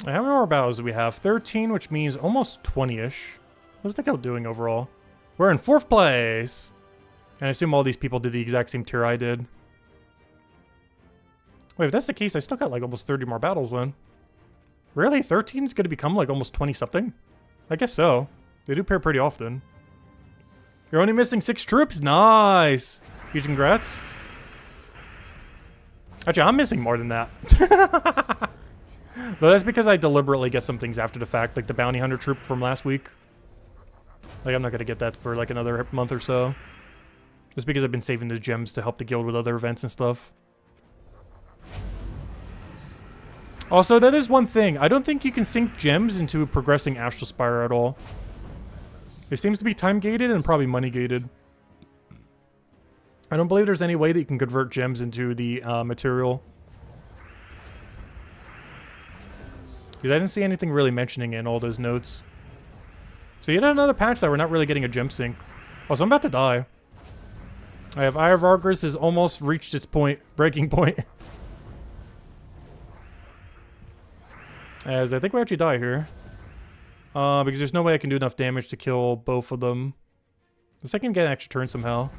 How many more battles do we have? 13, which means almost 20-ish. What's the guild doing overall? We're in 4th place! And I assume all these people did the exact same tier I did. Wait, if that's the case, I still got like almost 30 more battles then. Really? 13 is going to become like almost 20-something? I guess so. They do pair pretty often. You're only missing 6 troops? Nice! Huge congrats. Actually, I'm missing more than that. But that's because I deliberately get some things after the fact, like the bounty hunter troop from last week. Like, I'm not going to get that for like another month or so. Just because I've been saving the gems to help the guild with other events and stuff. Also, that is one thing. I don't think you can sink gems into progressing Astral Spire at all. It seems to be time gated and probably money gated. I don't believe there's any way that you can convert gems into the material. Because I didn't see anything really mentioning it in all those notes. So yet another patch that we're not really getting a gem sync. Oh, so I'm about to die. I have Eye of Argus has almost reached its point, breaking point. As I think we actually die here. Because there's no way I can do enough damage to kill both of them. The second get an extra turn somehow.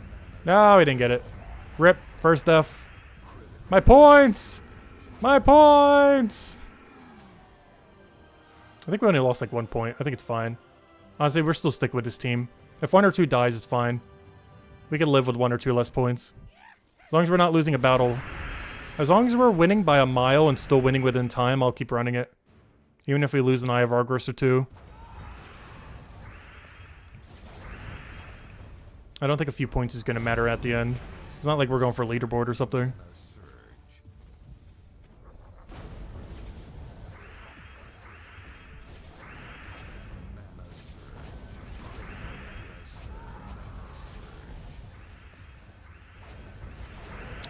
No, we didn't get it. Rip, first death. My points! My points! I think we only lost like 1 point. I think it's fine. Honestly, we're still sticking with this team. If 1 or 2 dies, it's fine. We can live with 1 or 2 less points. As long as we're not losing a battle. As long as we're winning by a mile and still winning within time, I'll keep running it. Even if we lose an Eye of Argus or 2. I don't think a few points is going to matter at the end. It's not like we're going for leaderboard or something.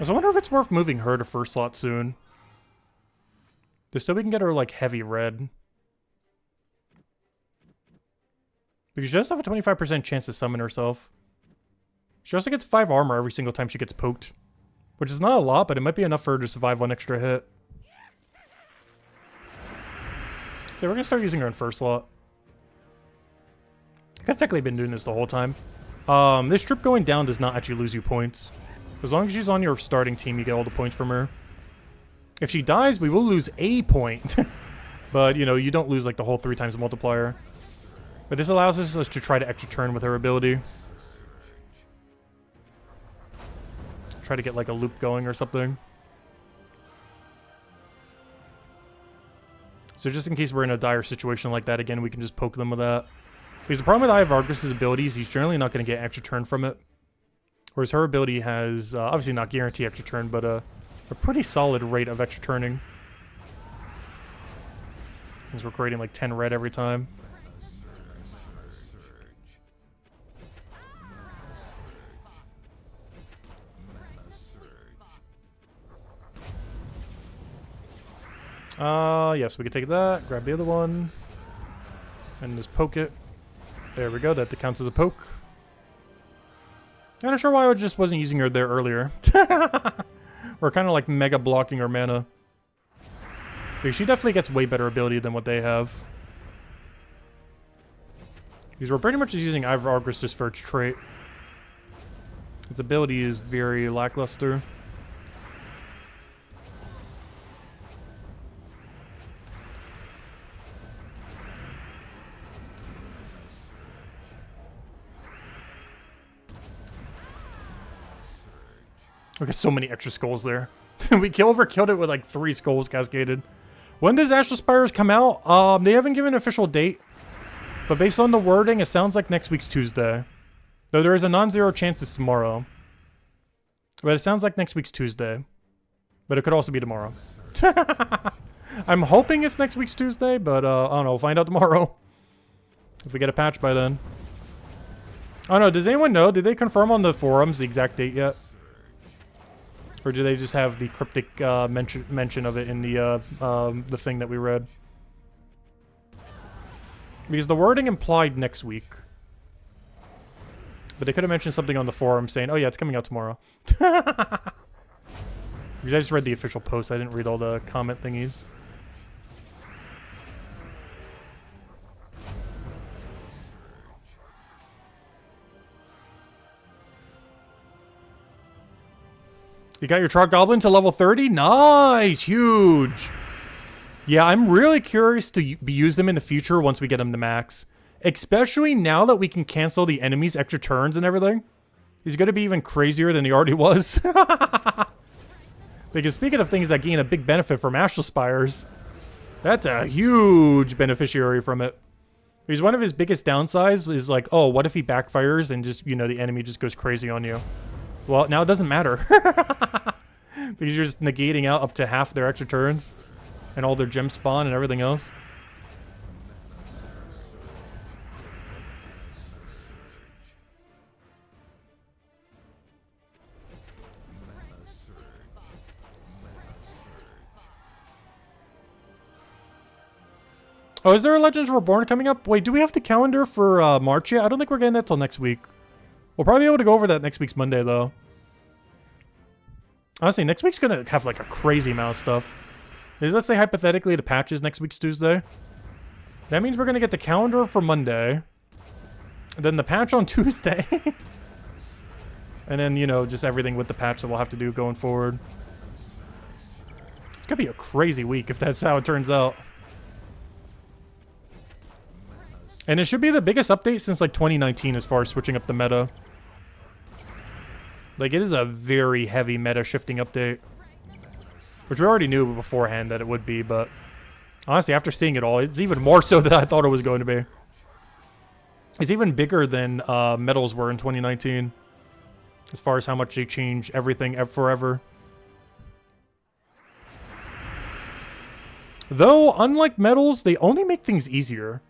So I wonder if it's worth moving her to first slot soon. Just so we can get her, like, heavy red. Because she does have a 25% chance to summon herself. She also gets 5 armor every single time she gets poked. Which is not a lot, but it might be enough for her to survive 1 extra hit. So we're going to start using her in first slot. I've technically been doing this the whole time. This troop going down does not actually lose you points. As long as she's on your starting team, you get all the points from her. If she dies, we will lose a point. But, you know, you don't lose, like, the whole 3 times the multiplier. But this allows us to try to extra turn with her ability. Try to get like a loop going or something. So just in case we're in a dire situation like that again, we can just poke them with that. Because the problem with Eye of Argus' abilities, he's generally not going to get extra turn from it. Whereas her ability has, obviously not guarantee extra turn, but a pretty solid rate of extra turning. Since we're creating like 10 red every time. Yes, we can take that, grab the other one, and just poke it. There we go, that counts as a poke. I'm not sure why I just wasn't using her there earlier. We're kind of like mega blocking her mana. Because she definitely gets way better ability than what they have. Because we're pretty much just using Eye of Argus just for its trait. Its ability is very lackluster. We got so many extra skulls there. We overkilled it with like 3 skulls cascaded. When does Astral Spires come out? They haven't given an official date. But based on the wording, it sounds like next week's Tuesday. Though there is a non-zero chance it's tomorrow. But it sounds like next week's Tuesday. But it could also be tomorrow. I'm hoping it's next week's Tuesday, but I don't know. We'll find out tomorrow. If we get a patch by then. Oh no, does anyone know? Did they confirm on the forums the exact date yet? Or do they just have the cryptic mention of it in the thing that we read? Because the wording implied next week. But they could have mentioned something on the forum saying, oh yeah, it's coming out tomorrow. Because I just read the official post. I didn't read all the comment thingies. You got your Trot Goblin to level 30? Nice! Huge! Yeah, I'm really curious to use them in the future once we get them to max. Especially now that we can cancel the enemy's extra turns and everything. He's going to be even crazier than he already was. Because speaking of things that gain a big benefit from Astral Spires, that's a huge beneficiary from it. Because one of his biggest downsides is like, oh, what if he backfires and just, you know, the enemy just goes crazy on you? Well, now it doesn't matter. Because you're just negating out up to half their extra turns. And all their gem spawn and everything else. Oh, is there a Legends Reborn coming up? Wait, do we have the calendar for March yet? I don't think we're getting that till next week. We'll probably be able to go over that next week's Monday, though. Honestly, next week's gonna have like a crazy amount of stuff. Let's say hypothetically the patch is next week's Tuesday. That means we're gonna get the calendar for Monday. Then the patch on Tuesday. And then, you know, just everything with the patch that we'll have to do going forward. It's gonna be a crazy week if that's how it turns out. And it should be the biggest update since like 2019 as far as switching up the meta. Like, it is a very heavy meta shifting update. Which we already knew beforehand that it would be, but honestly, after seeing it all, it's even more so than I thought it was going to be. It's even bigger than metals were in 2019. As far as how much they change everything forever. Though, unlike metals, they only make things easier.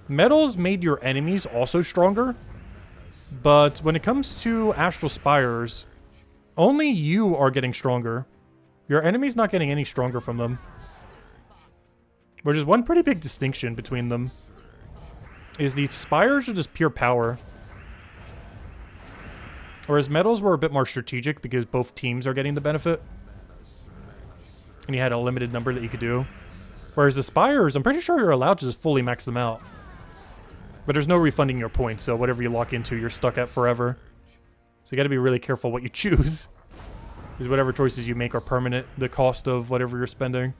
Metals made your enemies also stronger. But when it comes to Astral Spires, only you are getting stronger. Your enemy's not getting any stronger from them. Which is one pretty big distinction between them. Is the Spires are just pure power. Whereas metals were a bit more strategic because both teams are getting the benefit. And you had a limited number that you could do. Whereas the Spires, I'm pretty sure you're allowed to just fully max them out. But there's no refunding your points, so whatever you lock into, you're stuck at forever. So you gotta be really careful what you choose. Because whatever choices you make are permanent, the cost of whatever you're spending.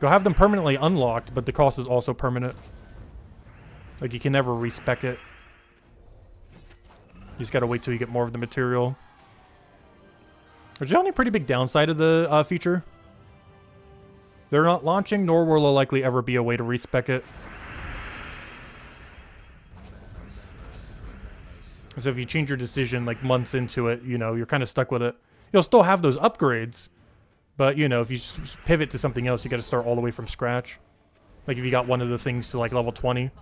You'll have them permanently unlocked, but the cost is also permanent. Like, you can never respec it. You just gotta wait till you get more of the material. Which is the only pretty big downside of the feature. They're not launching, nor will there likely ever be a way to respec it. So if you change your decision like months into it, you know, you're kind of stuck with it. You'll still have those upgrades, but you know, if you pivot to something else, you got to start all the way from scratch. Like if you got one of the things to like level 20,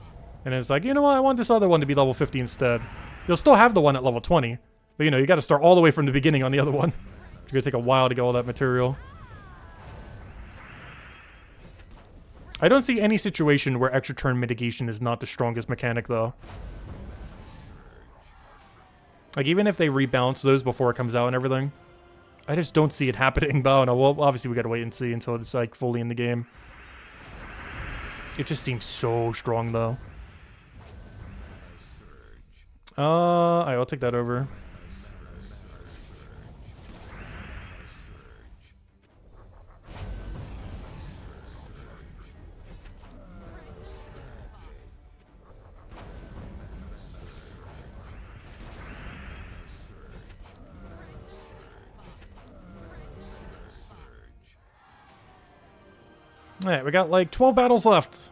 and it's like, you know what, I want this other one to be level 50 instead. You'll still have the one at level 20, but you know, you got to start all the way from the beginning on the other one. It's gonna take a while to get all that material. I don't see any situation where extra turn mitigation is not the strongest mechanic though. Like even if they rebalance those before it comes out and everything, I just don't see it happening. But no, well, obviously we gotta wait and see until it's like fully in the game. It just seems so strong though. Alright, I'll take that over. Alright, we got like 12 battles left.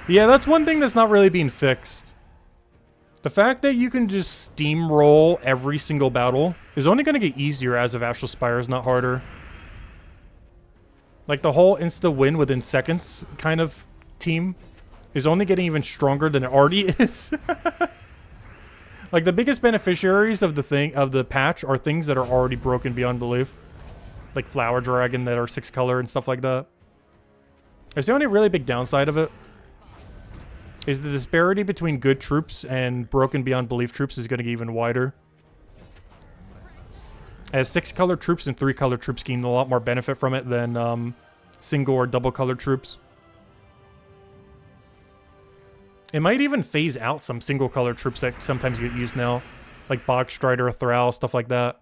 Yeah, that's one thing that's not really being fixed. The fact that you can just steamroll every single battle is only going to get easier as of Astral Spire, not harder. Like the whole insta-win within seconds kind of team is only getting even stronger than it already is. Like the biggest beneficiaries of the patch are things that are already broken beyond belief. Like Flower Dragon that are 6 color and stuff like that. It's the only really big downside of it. Is the disparity between good troops and broken beyond belief troops is going to get even wider. As 6 color troops and 3 color troops gain a lot more benefit from it than single or double color troops. It might even phase out some single color troops that sometimes get used now. Like Bog Strider, Thrall, stuff like that.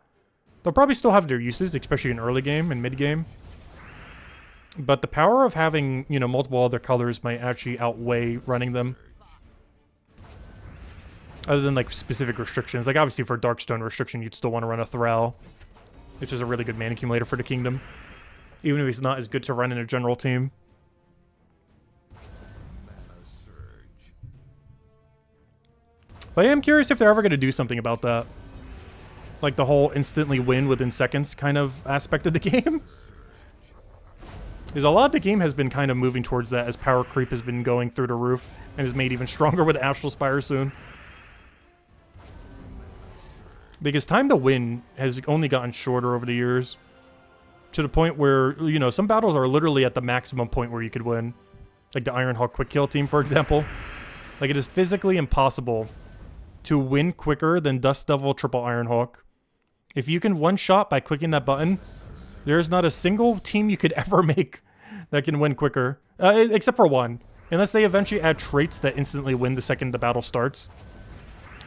They'll probably still have their uses, especially in early game and mid game. But the power of having, you know, multiple other colors might actually outweigh running them. Other than, like, specific restrictions. Like, obviously for Darkstone restriction, you'd still want to run a Thrall. Which is a really good mana accumulator for the Kingdom. Even if he's not as good to run in a general team. But I am curious if they're ever going to do something about that. Like the whole instantly win within seconds kind of aspect of the game. Because a lot of the game has been kind of moving towards that as power creep has been going through the roof and is made even stronger with Astral Spire soon. Because time to win has only gotten shorter over the years. To the point where, you know, some battles are literally at the maximum point where you could win. Like the Ironhawk Quick Kill team, for example. Like it is physically impossible to win quicker than Dust Devil Triple Ironhawk. If you can one-shot by clicking that button, there is not a single team you could ever make that can win quicker. Except for one. Unless they eventually add traits that instantly win the second the battle starts.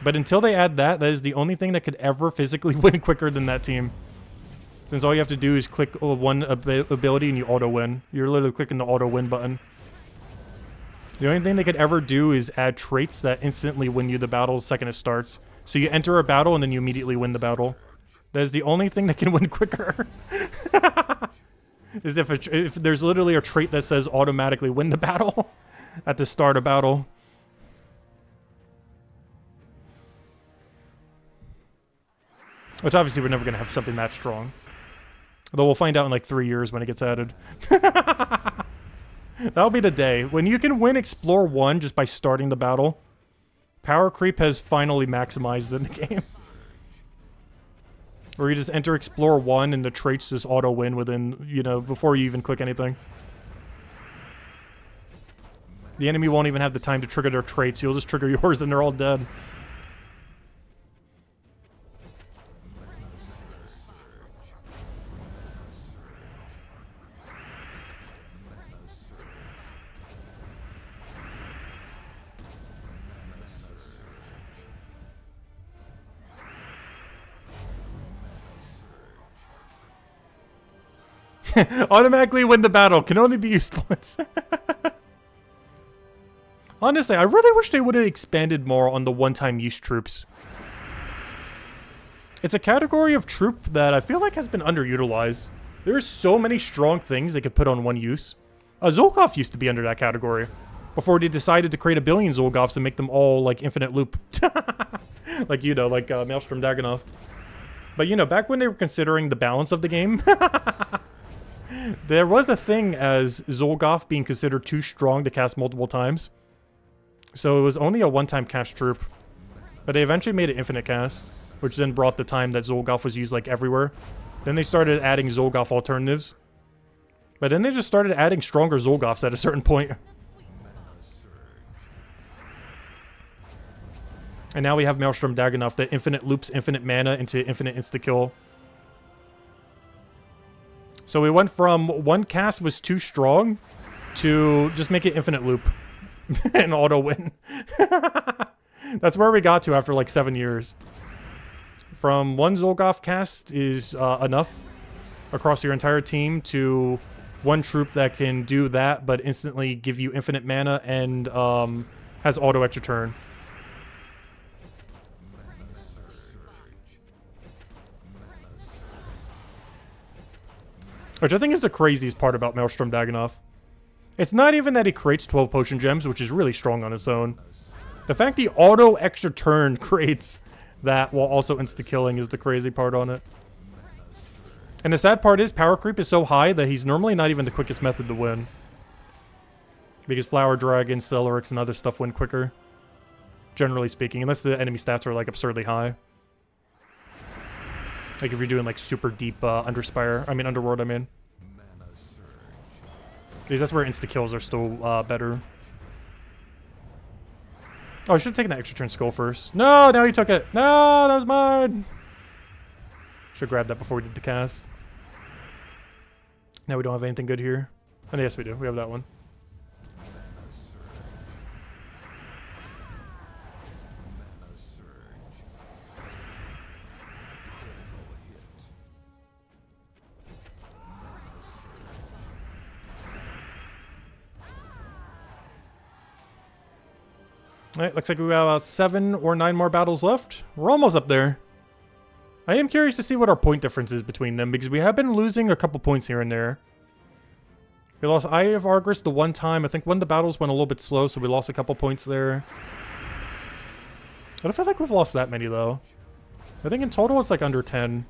But until they add that, that is the only thing that could ever physically win quicker than that team. Since all you have to do is click one ability and you auto-win. You're literally clicking the auto-win button. The only thing they could ever do is add traits that instantly win you the battle the second it starts. So you enter a battle and then you immediately win the battle. That is the only thing that can win quicker. Is if there's literally a trait that says automatically win the battle at the start of battle. Which obviously we're never going to have something that strong. Although we'll find out in like 3 years when it gets added. That'll be the day. When you can win Explore 1 just by starting the battle, power creep has finally maximized in the game. Where you just enter Explore 1 and the traits just auto-win within, you know, before you even click anything. The enemy won't even have the time to trigger their traits. You'll just trigger yours and they're all dead. Automatically win the battle. Can only be used once. Honestly, I really wish they would have expanded more on the one-time use troops. It's a category of troop that I feel like has been underutilized. There's so many strong things they could put on one use. Zolgoth used to be under that category before they decided to create a billion Zolgoths and make them all like infinite loop. Like, you know, like Maelstrom Dagannoth. But, you know, back when they were considering the balance of the game, there was a thing as Zolgoth being considered too strong to cast multiple times. So it was only a one-time cast troop. But they eventually made it infinite cast, which then brought the time that Zolgoth was used like everywhere. Then they started adding Zolgoth alternatives. But then they just started adding stronger Zolgoths at a certain point. And now we have Maelstrom Dagannoth that infinite loops infinite mana into infinite insta-kill. So we went from one cast was too strong to just make it infinite loop and auto win. That's where we got to after like 7 years. From one Zolgoth cast is enough across your entire team to one troop that can do that but instantly give you infinite mana and has auto extra turn. Which I think is the craziest part about Maelstrom Dagannoth. It's not even that he creates 12 potion gems, which is really strong on its own. The fact the auto extra turn creates that while also insta-killing is the crazy part on it. And the sad part is power creep is so high that he's normally not even the quickest method to win. Because Flower Dragon, Celerix, and other stuff win quicker. Generally speaking, unless the enemy stats are like absurdly high. Like if you're doing like super deep Underworld, I mean. Because that's where insta-kills are still better. Oh, I should have taken that extra turn skull first. No, he took it. No, that was mine. Should have grabbed that before we did the cast. Now we don't have anything good here. Oh, yes, we do. We have that one. Alright, looks like we got about 7 or 9 more battles left. We're almost up there. I am curious to see what our point difference is between them, because we have been losing a couple points here and there. We lost Eye of Argus the one time. I think one of the battles went a little bit slow, so we lost a couple points there. I don't feel like we've lost that many, though. I think in total it's like under 10.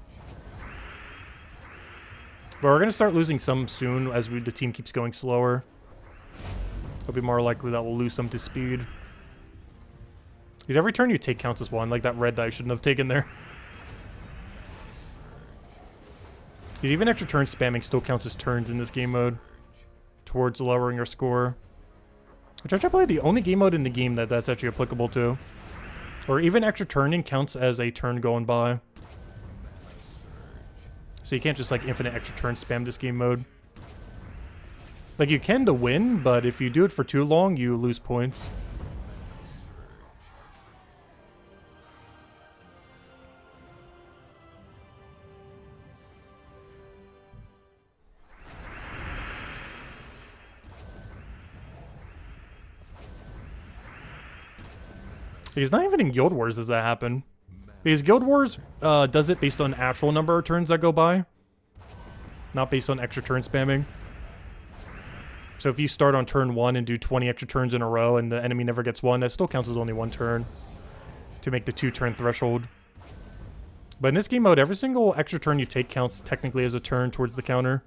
But we're going to start losing some soon as the team keeps going slower. It'll be more likely that we'll lose some to speed. Because every turn you take counts as one, like that red that I shouldn't have taken there. Because even extra turn spamming still counts as turns in this game mode. Towards lowering your score. Which I believe the only game mode in the game that's actually applicable to. Or even extra turning counts as a turn going by. So you can't just like infinite extra turn spam this game mode. Like you can to win, but if you do it for too long, you lose points. Because not even in Guild Wars does that happen. Because Guild Wars does it based on actual number of turns that go by. Not based on extra turn spamming. So if you start on turn 1 and do 20 extra turns in a row and the enemy never gets one, that still counts as only one turn. To make the 2-turn threshold. But in this game mode, every single extra turn you take counts technically as a turn towards the counter.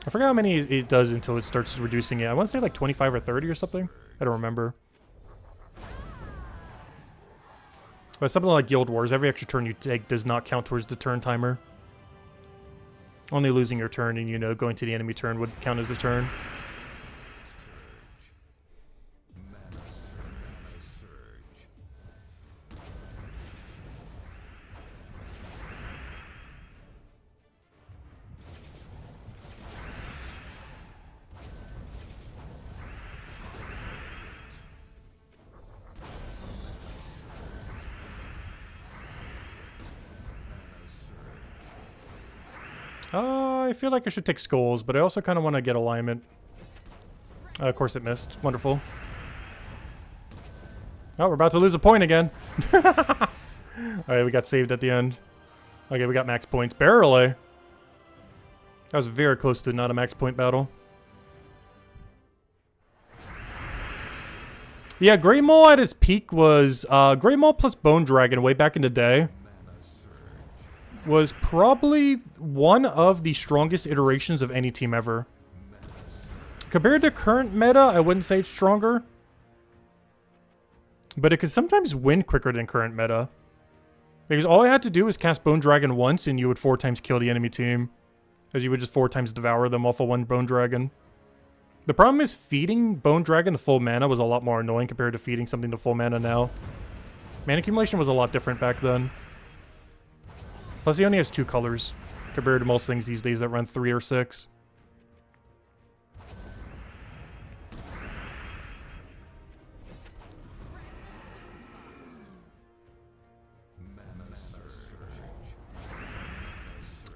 I forgot how many it does until it starts reducing it. I want to say like 25 or 30 or something. I don't remember. But something like Guild Wars, every extra turn you take does not count towards the turn timer. Only losing your turn and, you know, going to the enemy turn would count as a turn. I feel like I should take skulls, but I also kind of want to get alignment. Of course it missed. Wonderful. Oh, we're about to lose a point again. Alright, we got saved at the end. Okay, we got max points. Barely. That was very close to not a max point battle. Yeah, Grey Mole at its peak was... Grey Mole plus Bone Dragon way back in the day was probably one of the strongest iterations of any team ever. Compared to current meta, I wouldn't say it's stronger. But it could sometimes win quicker than current meta. Because all I had to do was cast Bone Dragon once and you would 4 times kill the enemy team. As you would just 4 times devour them off of one Bone Dragon. The problem is feeding Bone Dragon the full mana was a lot more annoying compared to feeding something to full mana now. Mana accumulation was a lot different back then. Plus he only has 2 colors, compared to most things these days that run 3 or 6.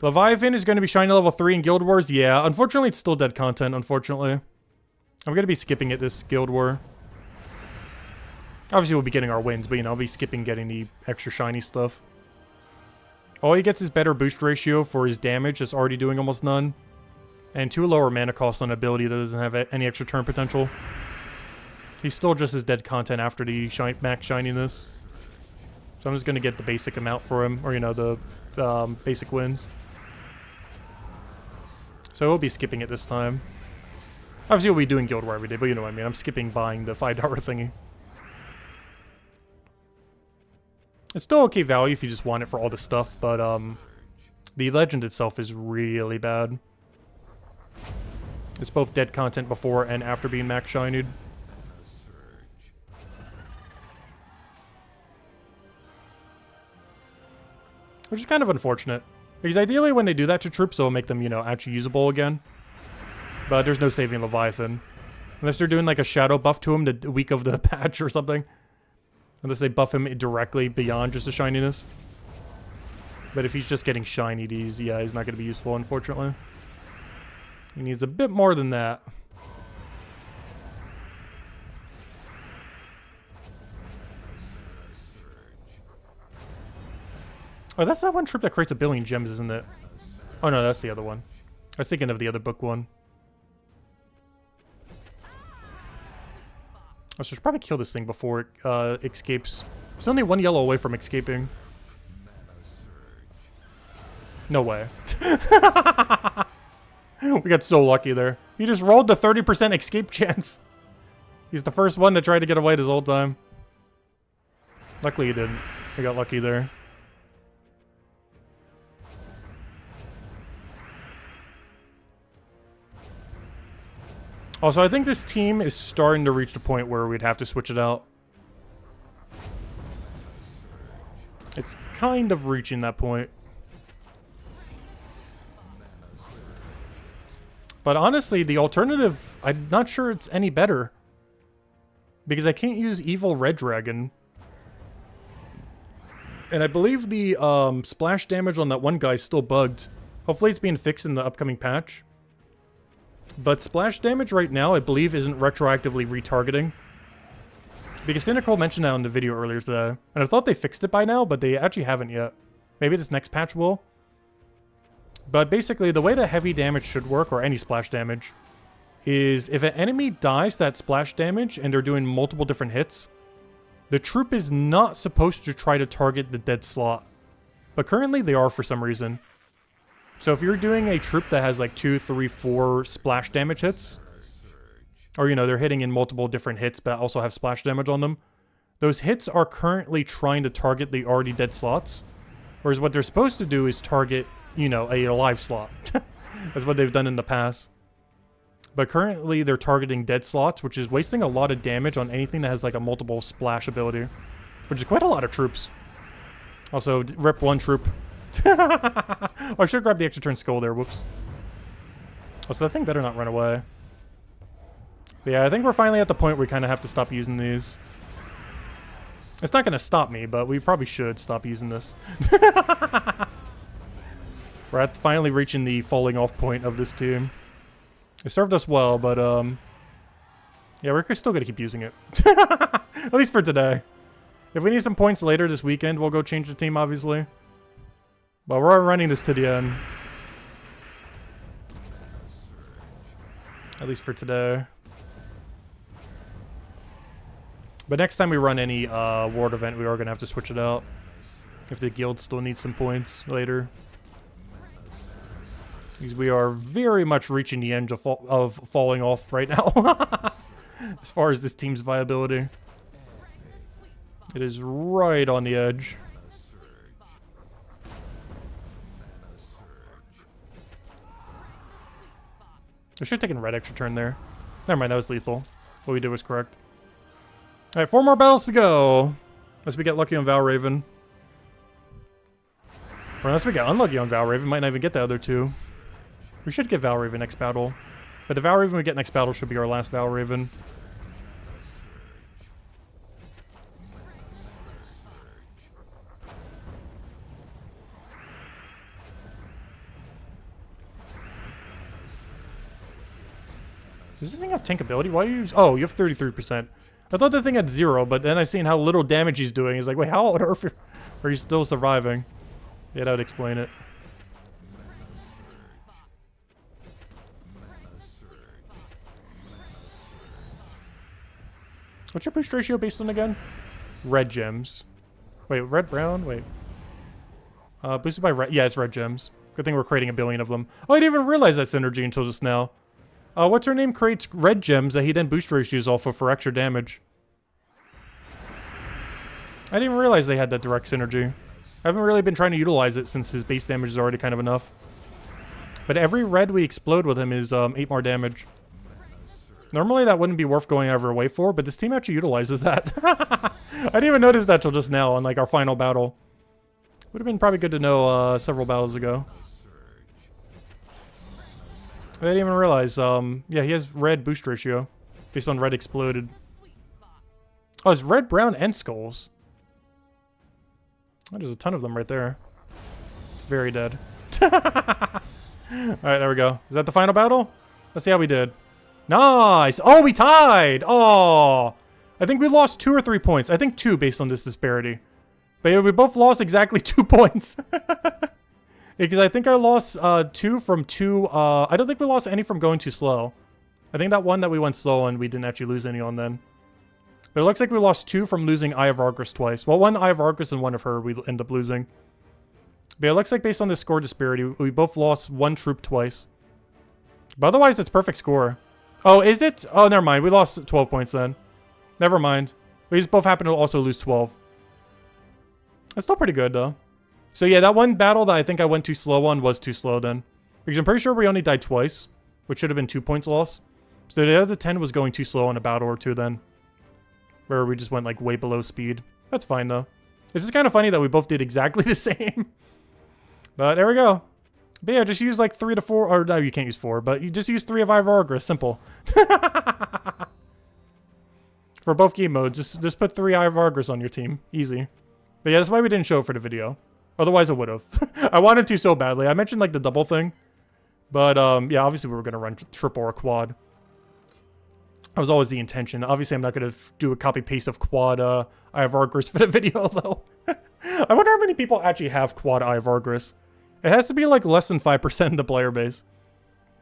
Leviathan is going to be shiny level 3 in Guild Wars. Yeah, unfortunately it's still dead content, unfortunately. I'm going to be skipping it this Guild War. Obviously we'll be getting our wins, but you know, I'll be skipping getting the extra shiny stuff. All he gets is better boost ratio for his damage that's already doing almost none. And 2 lower mana cost on ability that doesn't have any extra turn potential. He's still just as dead content after the max shininess. So I'm just going to get the basic amount for him, or you know, the basic wins. So we'll be skipping it this time. Obviously we'll be doing Guild War every day, but you know what I mean. I'm skipping buying the $5 thingy. It's still okay value if you just want it for all the stuff, but the legend itself is really bad. It's both dead content before and after being max shinied. Which is kind of unfortunate. Because ideally when they do that to troops, it'll make them, you know, actually usable again. But there's no saving Leviathan. Unless they're doing like a shadow buff to him the week of the patch or something. Unless they buff him directly beyond just the shininess. But if he's just getting shiny, he's not going to be useful, unfortunately. He needs a bit more than that. Oh, that's that one troop that creates 1 billion gems, isn't it? Oh no, that's the other one. I was thinking of the other book one. I should probably kill this thing before it escapes. It's only 1 yellow away from escaping. No way. We got so lucky there. He just rolled the 30% escape chance. He's the first one to try to get away this whole time. Luckily he didn't. We got lucky there. Also, I think this team is starting to reach the point where we'd have to switch it out. It's kind of reaching that point. But honestly, the alternative, I'm not sure it's any better. Because I can't use Evil Red Dragon. And I believe the splash damage on that one guy is still bugged. Hopefully it's being fixed in the upcoming patch. But splash damage right now, I believe, isn't retroactively retargeting. Because Cynical mentioned that in the video earlier today. And I thought they fixed it by now, but they actually haven't yet. Maybe this next patch will. But basically, the way that heavy damage should work, or any splash damage, is if an enemy dies that splash damage and they're doing multiple different hits, the troop is not supposed to try to target the dead slot. But currently they are for some reason. So if you're doing a troop that has like 2, 3, 4 splash damage hits, or you know, they're hitting in multiple different hits but also have splash damage on them, those hits are currently trying to target the already dead slots. Whereas what they're supposed to do is target, you know, a live slot. That's what they've done in the past. But currently they're targeting dead slots, which is wasting a lot of damage on anything that has like a multiple splash ability. Which is quite a lot of troops. Also, rip one troop. Oh, I should grab the extra turn skull there. Whoops. Oh, so that thing better not run away. But yeah, I think we're finally at the point where we kind of have to stop using these. It's not going to stop me, but we probably should stop using this. We're at finally reaching the falling off point of this team. It served us well, but Yeah, we're still gonna keep using it. At least for today. If we need some points later this weekend, we'll go change the team, obviously. But we're running this to the end. At least for today. But next time we run any ward event, we are going to have to switch it out. If the guild still needs some points later. Because we are very much reaching the edge of falling off right now. As far as this team's viability. It is right on the edge. I should have taken red extra turn there. Never mind, that was lethal. What we did was correct. Alright, 4 more battles to go. Unless we get lucky on Valraven. Or unless we get unlucky on Valraven, might not even get the other 2. We should get Valraven next battle. But the Valraven we get next battle should be our last Valraven. Does this thing have tank ability? Why you use... Oh, you have 33%. I thought the thing had 0, but then I seen how little damage he's doing. He's like, wait, how on earth are you still surviving? Yeah, that would explain it. What's your boost ratio based on again? Red gems. Wait, red, brown? Wait. Boosted by red. Yeah, it's red gems. Good thing we're creating a billion of them. Oh, I didn't even realize that synergy until just now. What's her name creates red gems that he then boost ratios off of for extra damage. I didn't even realize they had that direct synergy. I haven't really been trying to utilize it since his base damage is already kind of enough. But every red we explode with him is 8 more damage. Normally that wouldn't be worth going out of our way for, but this team actually utilizes that. I didn't even notice that till just now on like our final battle. Would have been probably good to know several battles ago. I didn't even realize, yeah, he has red boost ratio based on red exploded. Oh, it's red, brown, and skulls. Oh, there's a ton of them right there. Very dead. Alright, there we go. Is that the final battle? Let's see how we did. Nice! Oh, we tied! Oh! I think we lost 2 or 3 points. I think 2 based on this disparity. But yeah, we both lost exactly 2 points. Because I think I lost 2 from 2. I don't think we lost any from going too slow. I think that one that we went slow and we didn't actually lose any on then. But it looks like we lost 2 from losing Eye of Argus twice. Well, one Eye of Argus and one of her we end up losing. But it looks like based on this score disparity, we both lost 1 troop twice. But otherwise, it's perfect score. Oh, is it? Oh, never mind. We lost 12 points then. Never mind. We just both happen to also lose 12. That's still pretty good, though. So yeah, that one battle that I think I went too slow on was too slow then. Because I'm pretty sure we only died twice, which should have been 2 points lost. So the other 10 was going too slow on a battle or two then. Where we just went like way below speed. That's fine though. It's just kind of funny that we both did exactly the same. But there we go. But yeah, just use like 3 to 4, or no, you can't use 4, but you just use 3 of Eye of Argus, simple. For both game modes, just put 3 Eye of Argus on your team. Easy. But yeah, that's why we didn't show it for the video. Otherwise, I would have. I wanted to so badly. I mentioned, like, the double thing. But, yeah, obviously we were going to run triple or quad. That was always the intention. Obviously, I'm not going to do a copy-paste of quad Eye of Argus for the video, though. I wonder how many people actually have quad Eye of Argus. It has to be, like, less than 5% of the player base.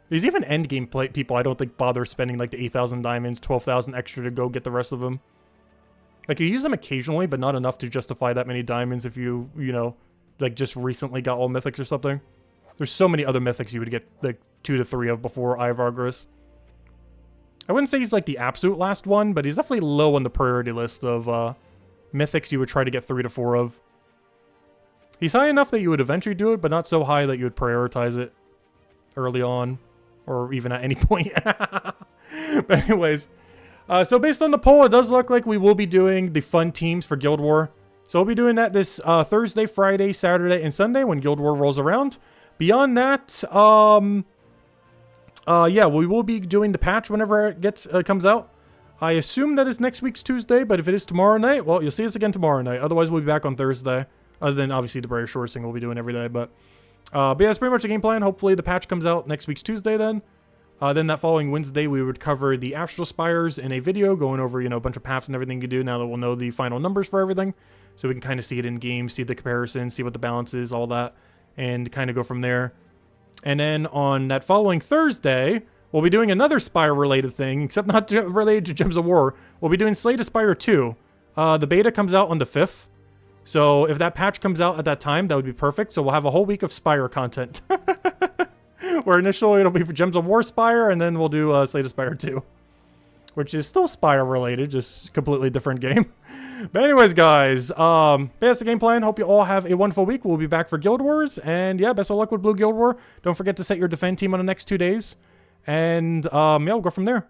These even endgame people, I don't think, bother spending, like, the 8,000 diamonds, 12,000 extra to go get the rest of them. Like, you use them occasionally, but not enough to justify that many diamonds if you know... like, just recently got all mythics or something. There's so many other mythics you would get, like, 2 to 3 of before Eye of Argus. I wouldn't say he's, like, the absolute last one, but he's definitely low on the priority list of, mythics you would try to get 3 to 4 of. He's high enough that you would eventually do it, but not so high that you would prioritize it early on. Or even at any point. But anyways. So based on the poll, it does look like we will be doing the fun teams for Guild War. So we'll be doing that this Thursday, Friday, Saturday, and Sunday when Guild War rolls around. Beyond that, yeah, we will be doing the patch whenever it comes out. I assume that is next week's Tuesday, but if it is tomorrow night, well, you'll see us again tomorrow night. Otherwise, we'll be back on Thursday. Other than, obviously, the Brighter Shores thing we'll be doing every day. But yeah, that's pretty much the game plan. Hopefully, the patch comes out next week's Tuesday then. Then that following Wednesday, we would cover the Astral Spires in a video going over, a bunch of paths and everything you do now that we'll know the final numbers for everything. So we can kind of see it in game, see the comparison, see what the balance is, all that, and kind of go from there. And then on that following Thursday, we'll be doing another Spire-related thing, except not related to Gems of War. We'll be doing Slay to Spire 2. The beta comes out on the 5th. So if that patch comes out at that time, that would be perfect. So we'll have a whole week of Spire content. Where initially it'll be for Gems of War Spire, and then we'll do Slay to Spire 2. Which is still Spire-related, just completely different game. But anyways, guys, that's the game plan. Hope you all have a wonderful week. We'll be back for Guild Wars. And yeah, best of luck with Blue Guild War. Don't forget to set your defend team on the next 2 days. And yeah, we'll go from there.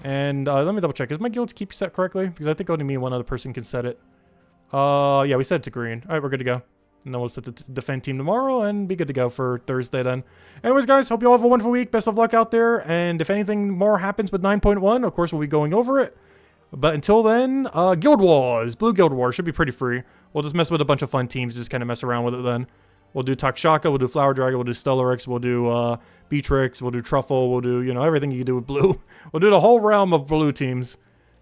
And let me double check. Is my guild keep set correctly? Because I think only me and one other person can set it. Yeah, we set it to green. All right, we're good to go. And then we'll set the defend team tomorrow and be good to go for Thursday then. Anyways, guys, hope you all have a wonderful week. Best of luck out there. And if anything more happens with 9.1, of course, we'll be going over it. But until then, Guild Wars. Blue Guild Wars should be pretty free. We'll just mess with a bunch of fun teams, just kind of mess around with it then. We'll do Takshaka, we'll do Flower Dragon, we'll do Stellarix, we'll do Beatrix, we'll do Truffle, we'll do, everything you can do with blue. We'll do the whole realm of blue teams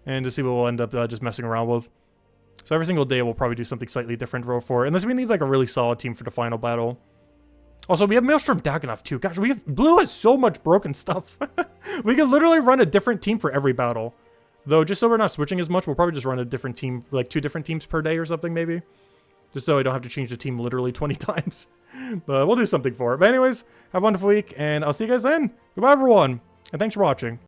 and to see what we'll end up just messing around with. So every single day we'll probably do something slightly different for unless we need like a really solid team for the final battle. Also, we have Maelstrom Daganov too. Gosh, blue has so much broken stuff. We could literally run a different team for every battle. Though, just so we're not switching as much, we'll probably just run a different team, like 2 different teams per day or something maybe. Just so I don't have to change the team literally 20 times. But we'll do something for it. But anyways, have a wonderful week, and I'll see you guys then. Goodbye, everyone, and thanks for watching.